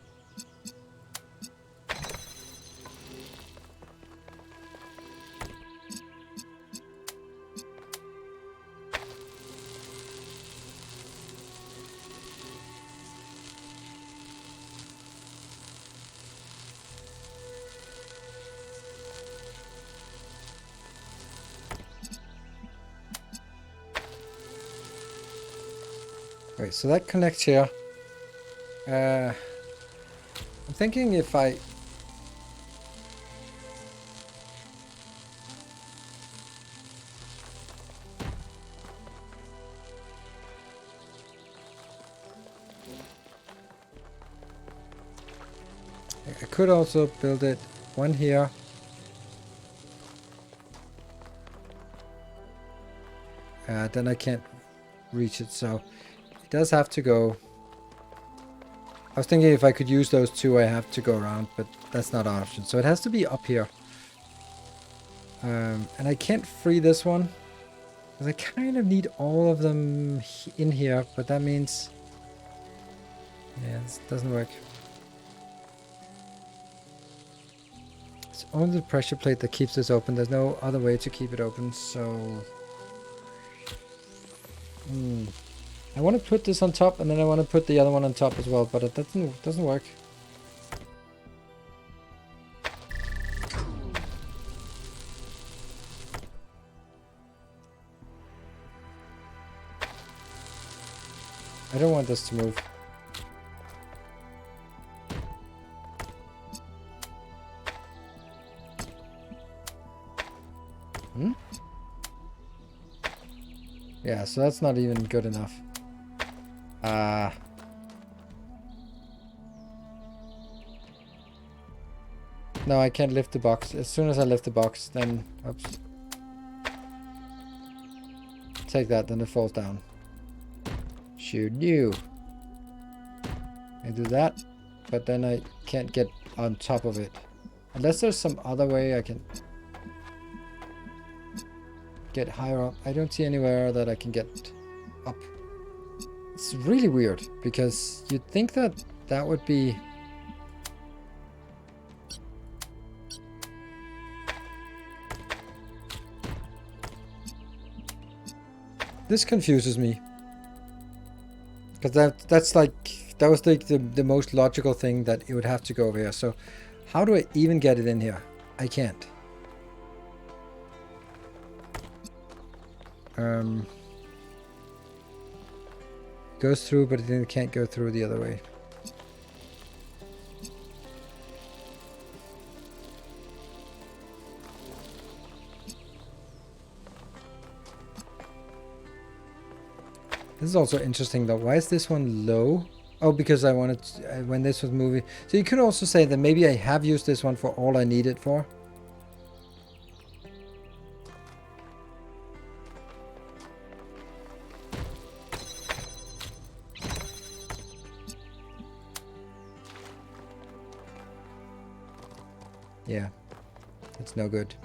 Wait, so that connects here. I'm thinking if I... I could also build it one here. Then I can't reach it, so it does have to go. I was thinking if I could use those two, I have to go around, but that's not an option. So it has to be up here. And I can't free this one, because I kind of need all of them in here, but that means... Yeah, this doesn't work. It's only the pressure plate that keeps this open. There's no other way to keep it open, so... I want to put this on top, and then I want to put the other one on top as well, but it doesn't work. I don't want this to move. Yeah, so that's not even good enough. No, I can't lift the box. As soon as I lift the box, then... Oops. Take that, then it falls down. Shoot you. I do that, but then I can't get on top of it. Unless there's some other way I can... get higher up. I don't see anywhere that I can get up. It's really weird, because you'd think that that would be... This confuses me. Because that's like... That was the most logical thing, that it would have to go over here. So how do I even get it in here? I can't. Goes through, but it can't go through the other way. This is also interesting though. Why is this one low? Oh, because I wanted to, when this was moving. So you could also say that maybe I have used this one for all I need it for. Yeah, it's no good.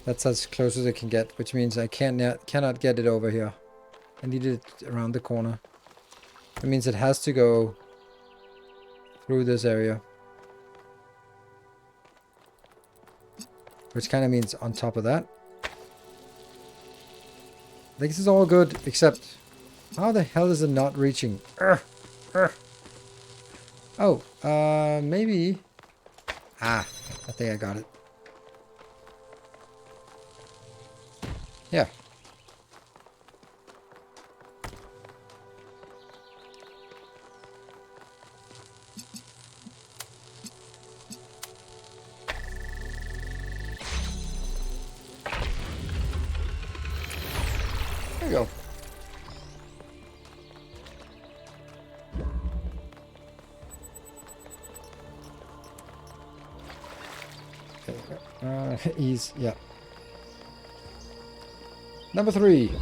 That's as close as it can get, which means I cannot get it over here. I need it around the corner. That means it has to go through this area. Which kind of means on top of that. This is all good, except how the hell is it not reaching? Oh, maybe. Ah, I think I got it. Yeah. There you go. Ease, yeah. Number 3.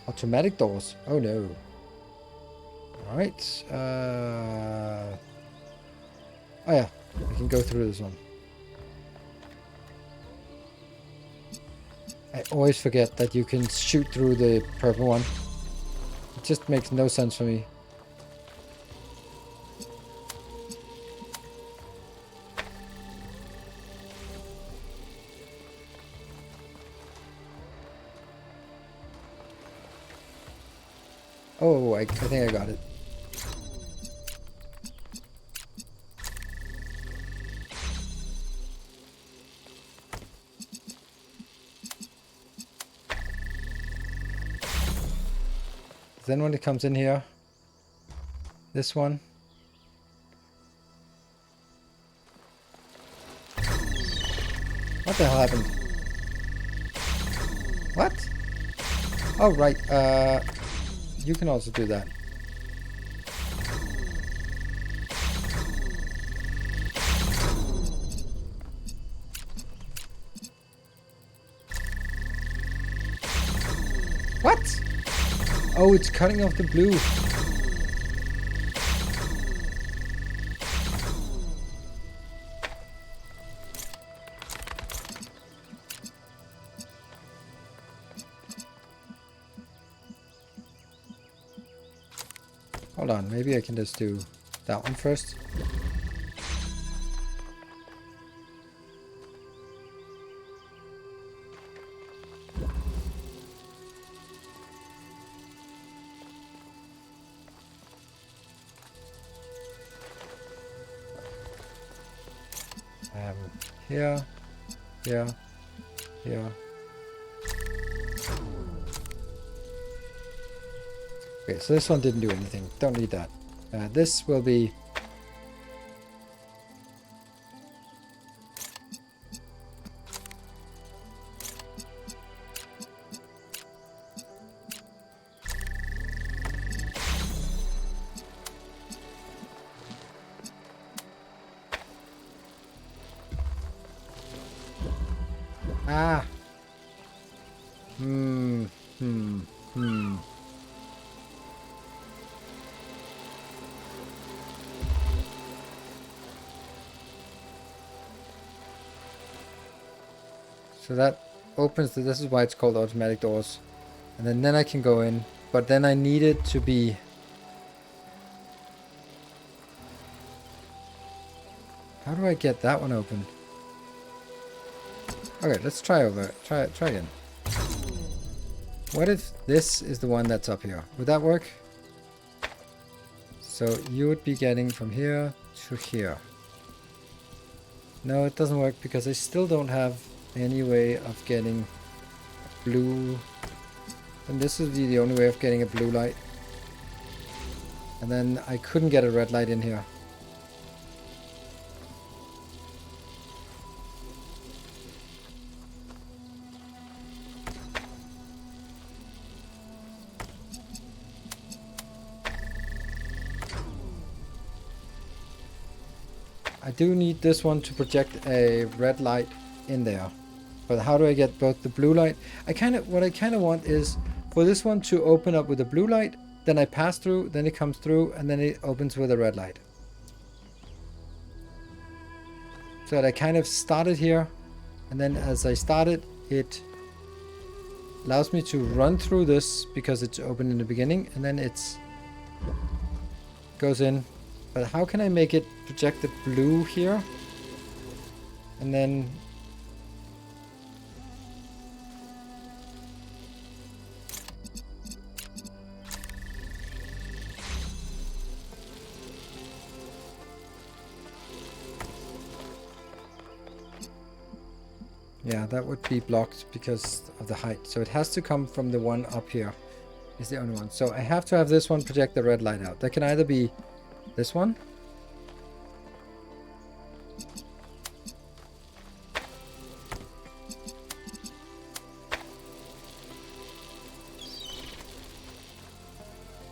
Automatic doors. Oh no. Alright. Oh yeah. I can go through this one. I always forget that you can shoot through the purple one. It just makes no sense for me. Oh, I think I got it. Then when it comes in here, this one. What the hell happened? What? Oh, right. You can also do that. What? Oh, it's cutting off the blue. Hold on, maybe I can just do that one first. Here, here, here. Okay, so this one didn't do anything. Don't need that. This will be... Ah! So that opens the, this is why it's called automatic doors. And then I can go in, but then I need it to be... How do I get that one open? Okay, let's try again. What if this is the one that's up here? Would that work? So you would be getting from here to here. No, it doesn't work because I still don't have any way of getting blue. And this would be the only way of getting a blue light. And then I couldn't get a red light in here. I do need this one to project a red light in there. But how do I get both the blue light? What I kind of want is for this one to open up with a blue light, then I pass through, then it comes through, and then it opens with a red light. So that I kind of started here, and then as I started, it allows me to run through this because it's open in the beginning, and then it's goes in. But how can I make it project the blue here? And then yeah, that would be blocked because of the height. So it has to come from the one up here. Is the only one. So I have to have this one project the red light out. That can either be this one.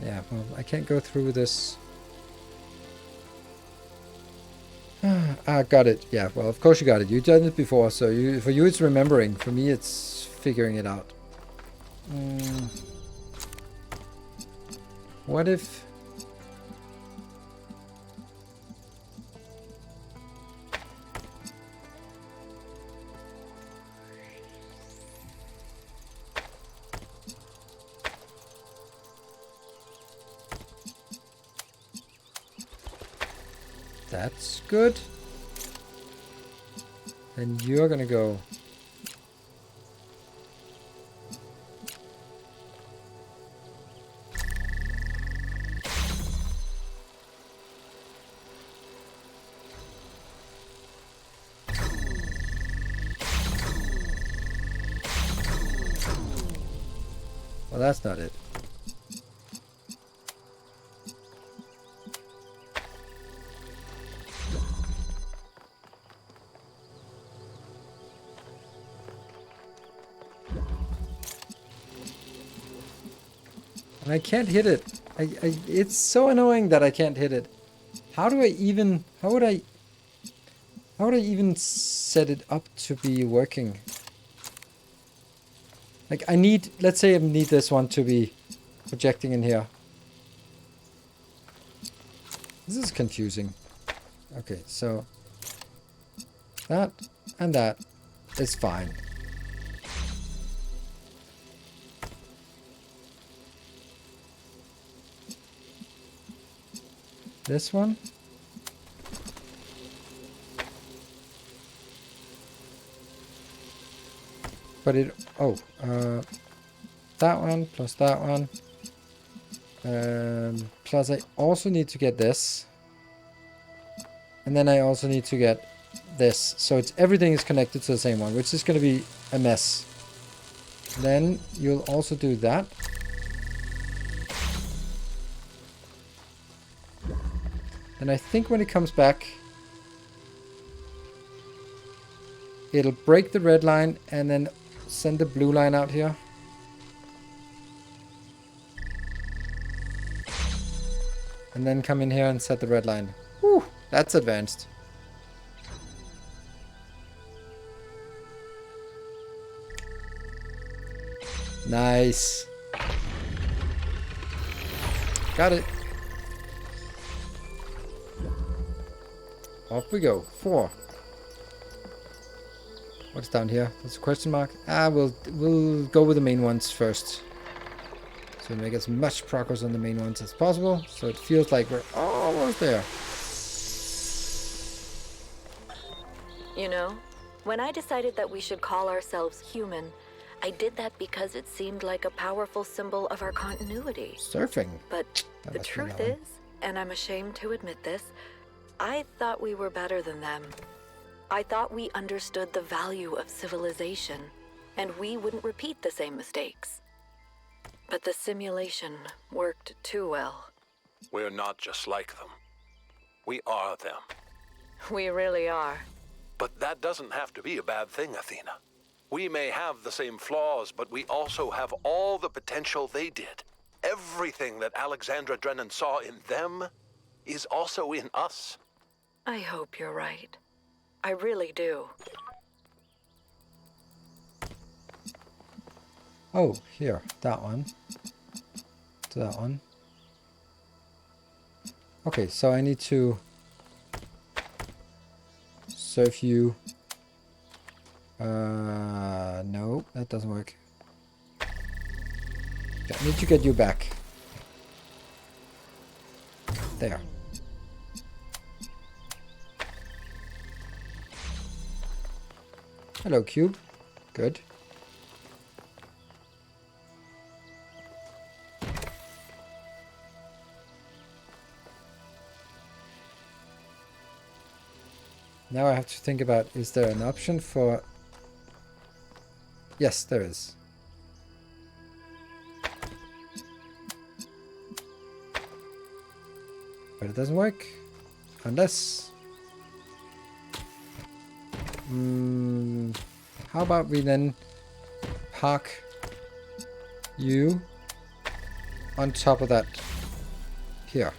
Yeah, well, I can't go through this. Got it. Yeah, well, of course you got it. You've done it before, so for you it's remembering. For me, it's figuring it out. What if... That's good. And you're gonna go. Well, that's not it. And I can't hit it. It's so annoying that I can't hit it. How would I even set it up to be working? Like let's say I need this one to be projecting in here. This is confusing. Okay, so that and that is fine. This one. But it, that one plus that one. Plus I also need to get this. And then I also need to get this. So everything is connected to the same one, which is going to be a mess. Then you'll also do that. And I think when it comes back, it'll break the red line and then send the blue line out here. And then come in here and set the red line. Whew, that's advanced. Nice. Got it. Off we go. 4. What's down here? That's a question mark. We'll go with the main ones first. So make as much progress on the main ones as possible. So it feels like we're almost there. You know, when I decided that we should call ourselves human, I did that because it seemed like a powerful symbol of our continuity. Surfing. But the truth is, and I'm ashamed to admit this, I thought we were better than them. I thought we understood the value of civilization, and we wouldn't repeat the same mistakes. But the simulation worked too well. We're not just like them. We are them. We really are. But that doesn't have to be a bad thing, Athena. We may have the same flaws, but we also have all the potential they did. Everything that Alexandra Drennan saw in them is also in us. I hope you're right. I really do. Oh, here, that one. To that one. Okay, so I need to serve you. No, that doesn't work. I need to get you back. There. Hello, cube. Good. Now I have to think about, is there an option for... Yes, there is. But it doesn't work. Unless... how about we then park you on top of that here.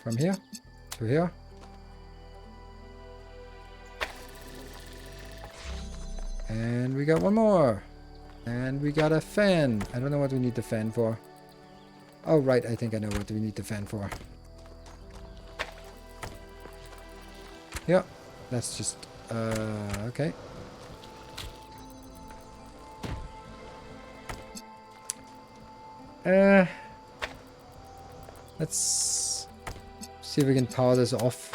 From here to here. And we got one more. And we got a fan. I don't know what we need the fan for. Oh, right. I think I know what we need the fan for. Yeah. That's just... okay. Let's see if we can power this off.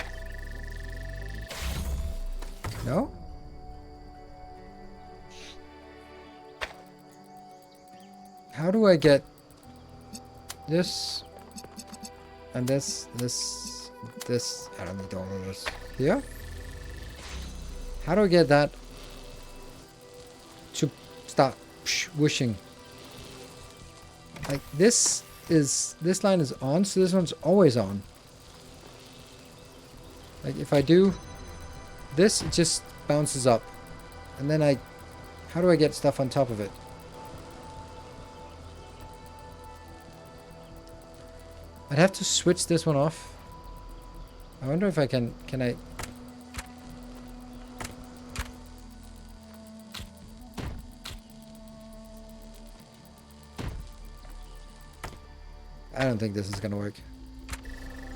No? How do I get this and this? I don't need all of this. Here? How do I get that to start whooshing? Like this line is on, so this one's always on. Like if I do this, it just bounces up. And then how do I get stuff on top of it? I'd have to switch this one off. I wonder if I can I... I don't think this is gonna work.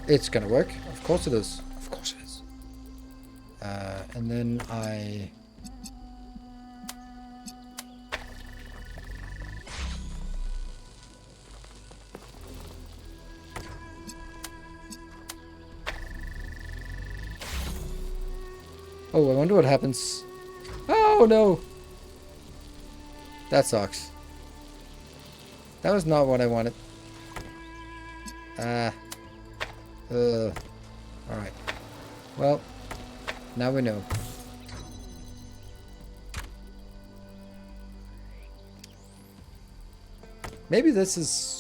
It's gonna work. Of course it is. Of course it is. And then I... Oh, I wonder what happens. Oh, no! That sucks. That was not what I wanted. Alright. Well, now we know. Maybe this is...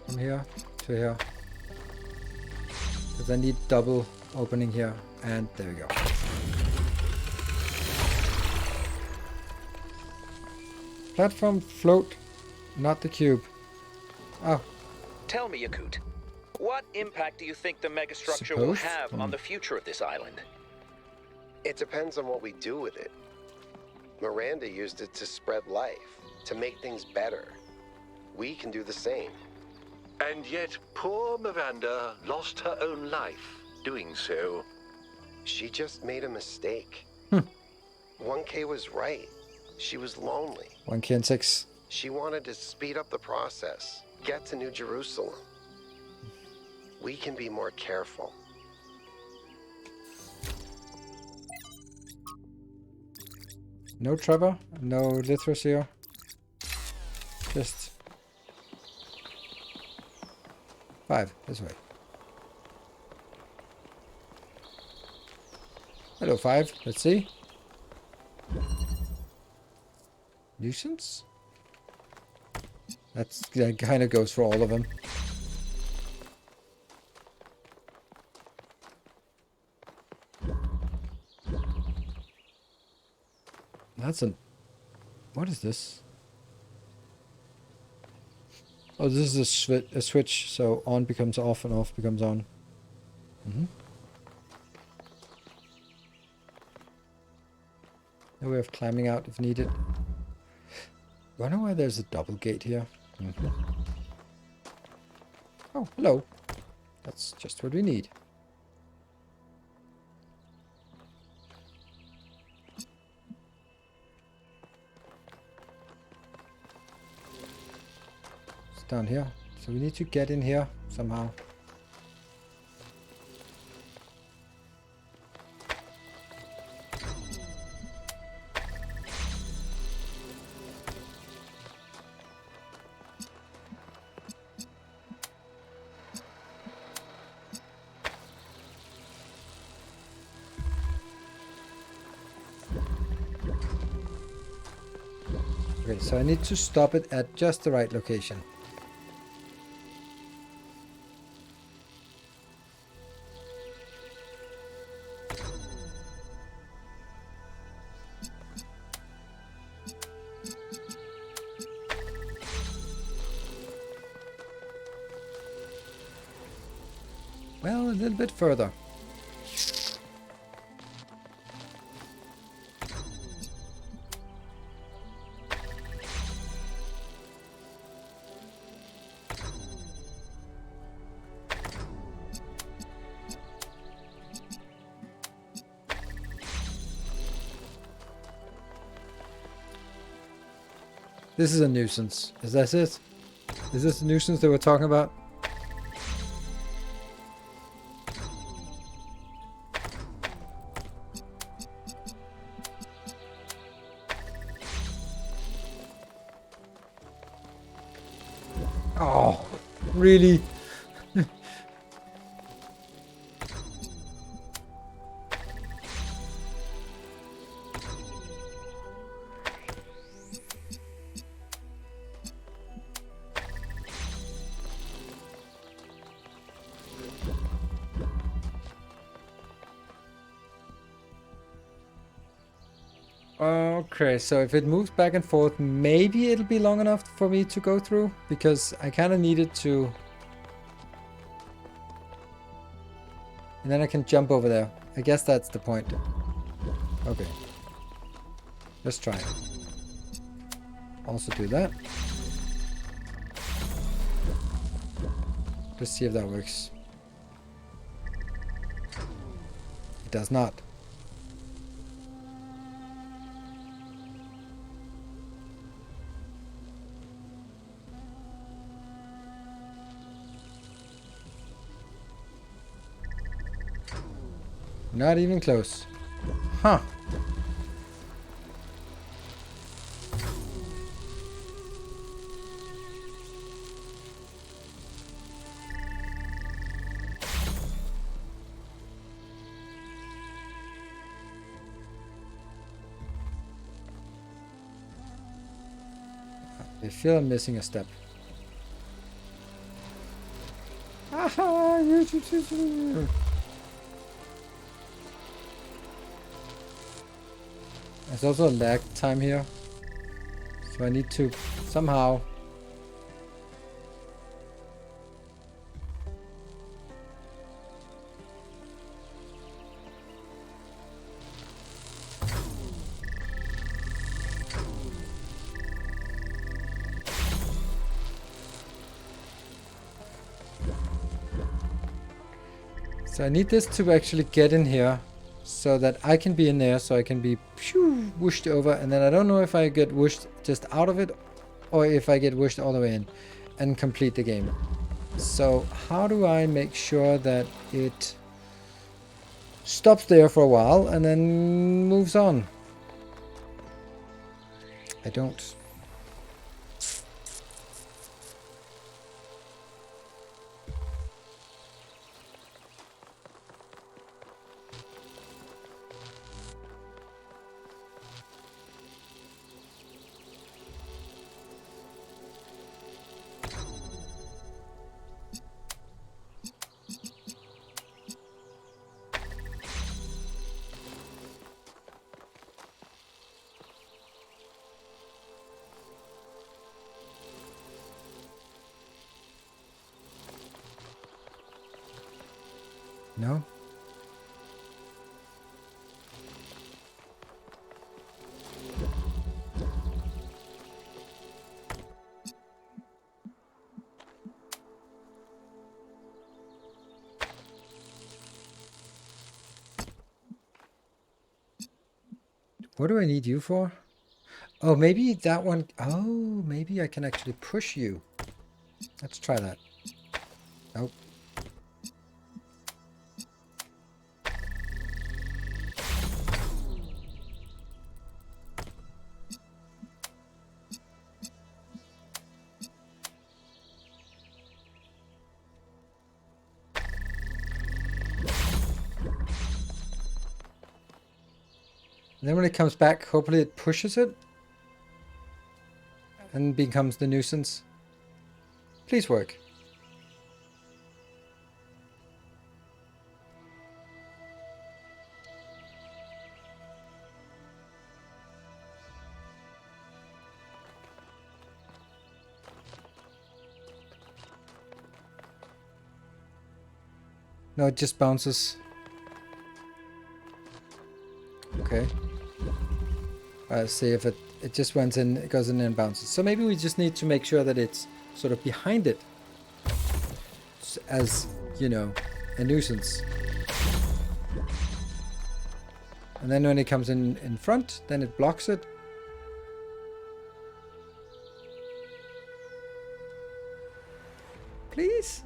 From here to here. Because I need double opening here. And there we go. Platform float, not the cube. Oh. Tell me, Yakut, What impact do you think the megastructure will Supposed? have on the future of this island? It depends on what we do with it. Miranda used it to spread life, to make things better. We can do the same. And yet, poor Miranda lost her own life doing so. She just made a mistake. 1K was right. She was lonely. 1K and 6. She wanted to speed up the process, get to New Jerusalem. We can be more careful. No Trevor, no literacy. Just 5 this way. Hello 5. Let's see. Nuisance? That kind of goes for all of them. That's an... What is this? Oh, this is a switch, so on becomes off and off becomes on. No way of climbing out if needed. Wonder why there's a double gate here. Oh, hello. That's just what we need. It's down here. So we need to get in here somehow. Okay, so I need to stop it at just the right location. Well, a little bit further. This is a nuisance. Is that it? Is this the nuisance that we're talking about? Oh, really? Okay, so if it moves back and forth, maybe it'll be long enough for me to go through, because I kind of needed to. And then I can jump over there. I guess that's the point. Okay. Let's try it. Also do that. Let's see if that works. It does not. Not even close. Huh. I feel I'm missing a step. Aha! There's also a lag time here, so I need to somehow So I need this to actually get in here so that I can be in there, so I can be whooshed over, and then I don't know if I get whooshed just out of it or if I get whooshed all the way in and complete the game. So how do I make sure that it stops there for a while and then moves on? I don't. No? What do I need you for? Oh, maybe that one. Oh, maybe I can actually push you. Let's try that. Nope. And then when it comes back, hopefully it pushes it and becomes the nuisance. Please work. No, it just bounces. Okay. See if it just went in, it goes in and bounces. So maybe we just need to make sure that it's sort of behind it as, you know, a nuisance. And then when it comes in front, then it blocks it. Please?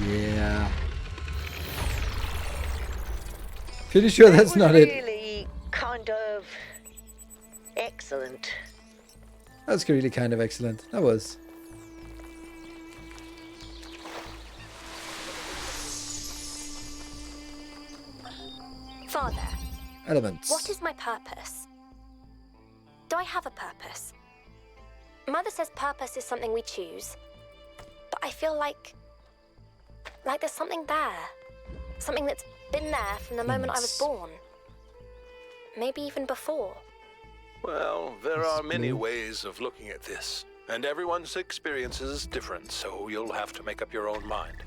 Yeah. Pretty sure that's not it. Really kind of excellent. That's really kind of excellent. That was. Father, Elements. what is my purpose? Do I have a purpose? Mother says purpose is something we choose, but I feel like there's something there. Something that's been there from the moment I was born. Maybe even before. Well, there are many ways of looking at this, and everyone's experience is different, so you'll have to make up your own mind.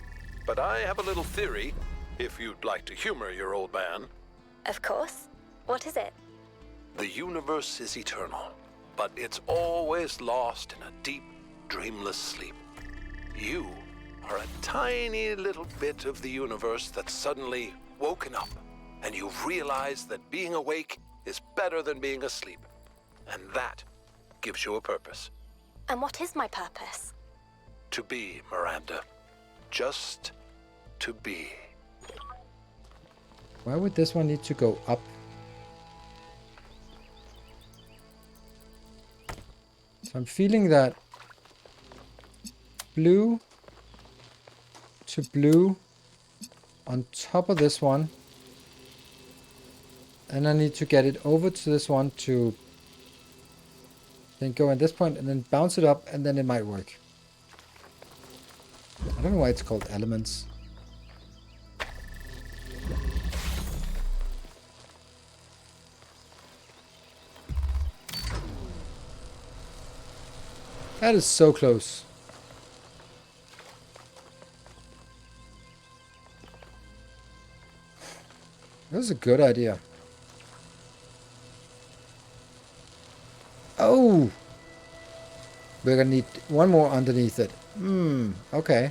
But I have a little theory, if you'd like to humor your old man. Of course. What is it? The universe is eternal, but it's always lost in a deep, dreamless sleep. You are a tiny little bit of the universe that's suddenly woken up, and you've realized that being awake is better than being asleep. And that gives you a purpose. And what is my purpose? To be, Miranda. Just to be. Why would this one need to go up? So I'm feeling that blue to blue on top of this one. And I need to get it over to this one to then go at this point and then bounce it up, and then it might work. I don't know why it's called elements. That is so close. That was a good idea. Oh! We're gonna need one more underneath it. Okay.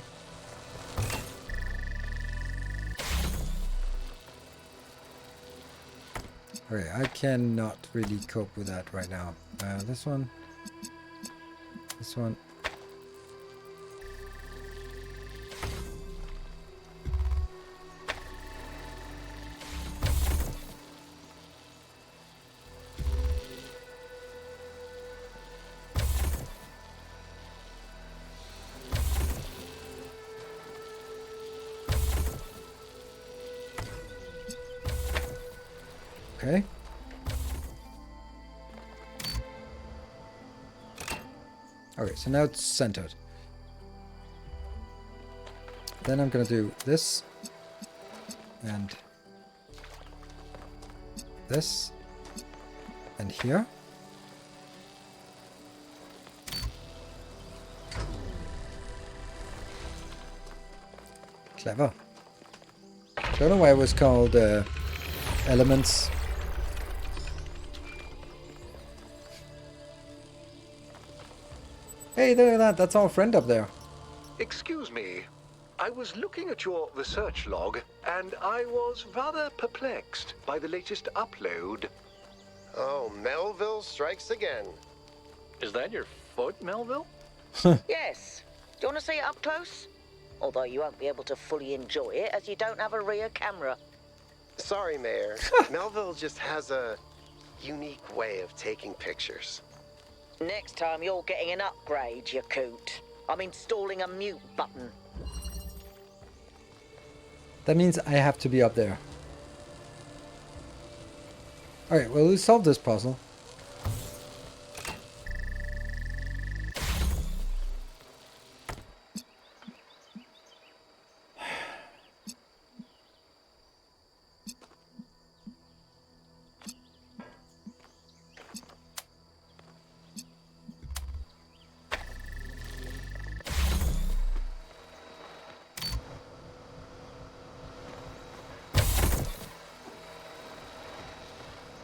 Okay, I cannot really cope with that right now. This one. This one. Okay. Okay, so now it's centered. Then I'm gonna do this and this and here. Clever. Don't know why it was called elements. Hey, look at that. That's our friend up there. Excuse me. I was looking at your research log, and I was rather perplexed by the latest upload. Oh, Melville strikes again. Is that your foot, Melville? Yes. Do you want to see it up close? Although you won't be able to fully enjoy it as you don't have a rear camera. Sorry, Mayor. Melville just has a unique way of taking pictures. Next time you're getting an upgrade, you coot. I'm installing a mute button. That means I have to be up there. Alright, well, we solved this puzzle.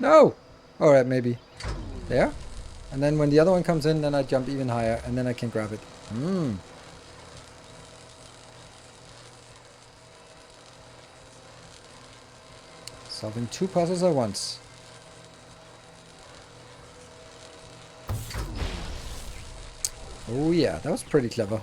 No! Alright, maybe. There? And then when the other one comes in, then I jump even higher, and then I can grab it. Solving two puzzles at once. Oh yeah, that was pretty clever.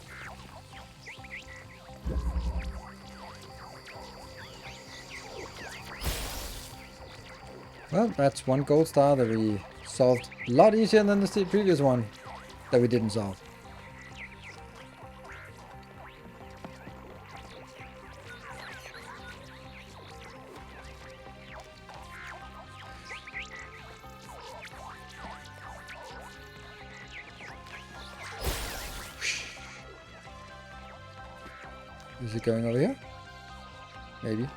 Well, that's one gold star that we solved a lot easier than the previous one that we didn't solve. Is it going over here? Maybe.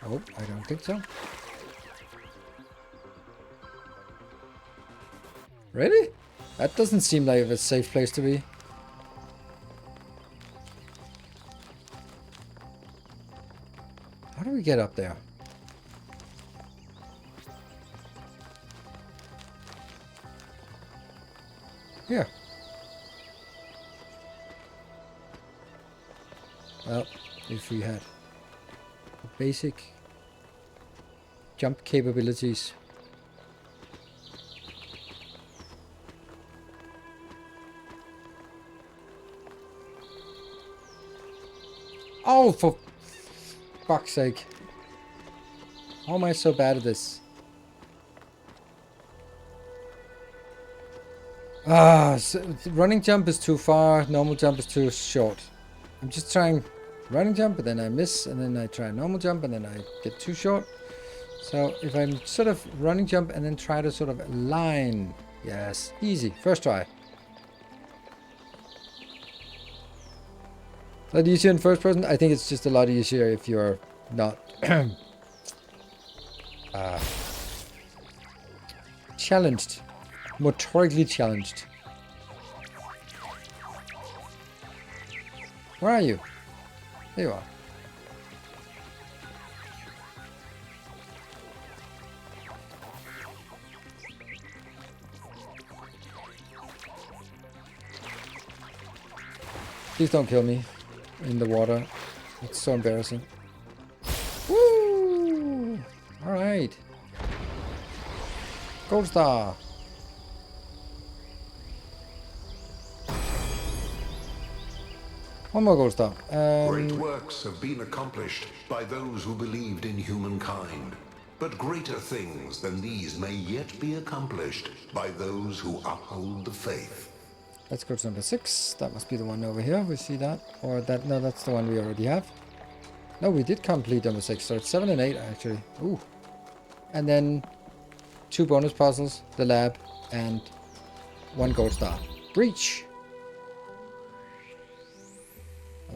Oh, I don't think so. Really? That doesn't seem like a safe place to be. How do we get up there? Here. Well, if we had basic jump capabilities. Oh, for fuck's sake. How am I so bad at this? Running jump is too far, normal jump is too short. I'm just trying running jump, and then I miss, and then I try normal jump, and then I get too short. So if I'm sort of running jump and then try to sort of line. Yes, easy. First try. A lot easier in first person? I think it's just a lot easier if you're not challenged. Motorically challenged. Where are you? There you are. Please don't kill me in the water. It's so embarrassing. Woo! Alright. Gold star. One more gold star. Great works have been accomplished by those who believed in humankind. But greater things than these may yet be accomplished by those who uphold the faith. Let's go to number 6. That must be the one over here. We see that. Or that. No, that's the one we already have. No, we did complete number 6. So it's 7 and 8 actually. Ooh. And then 2 bonus puzzles, the lab, and 1 gold star. Breach.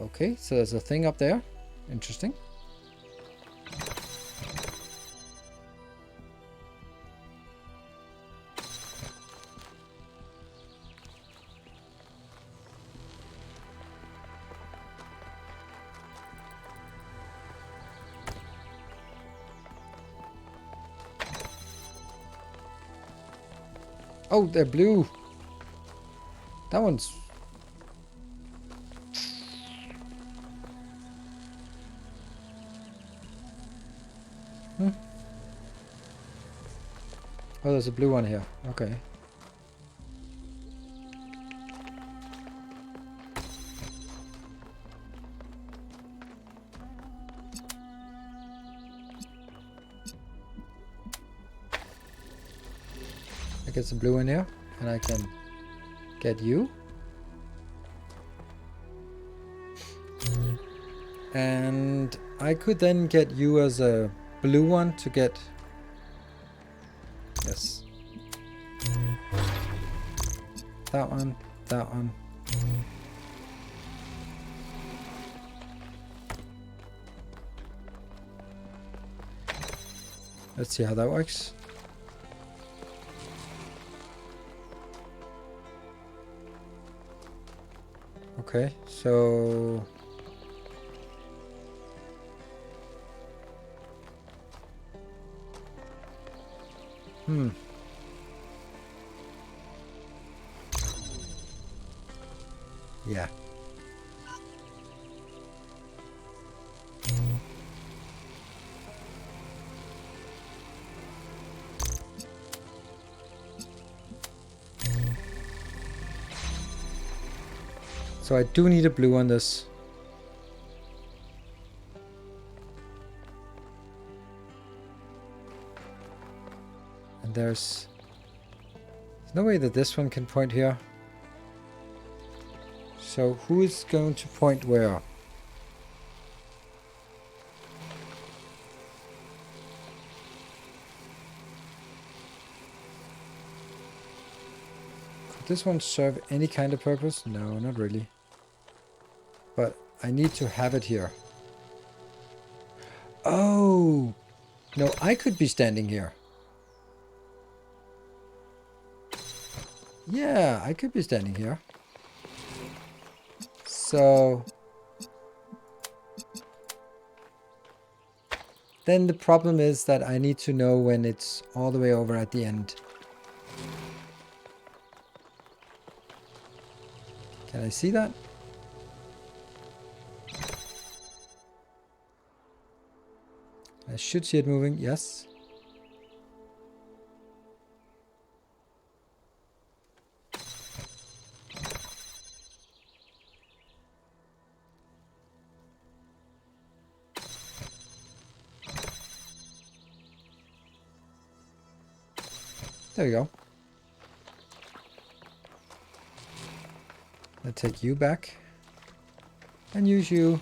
Okay, so there's a thing up there. Interesting. Oh, they're blue. That one's... Oh, there's a blue one here. Okay. I get some blue in here, and I can get you. And I could then get you as a blue one to get... Yes. That one, that one. Let's see how that works. Okay, so... Yeah. So I do need a blue on this. And there's no way that this one can point here. So who is going to point where? Could this one serve any kind of purpose? No, not really. But I need to have it here. Oh! No, I could be standing here. Yeah, I could be standing here. So... then the problem is that I need to know when it's all the way over at the end. Can I see that? I should see it moving, yes. There we go. I'll take you back and use you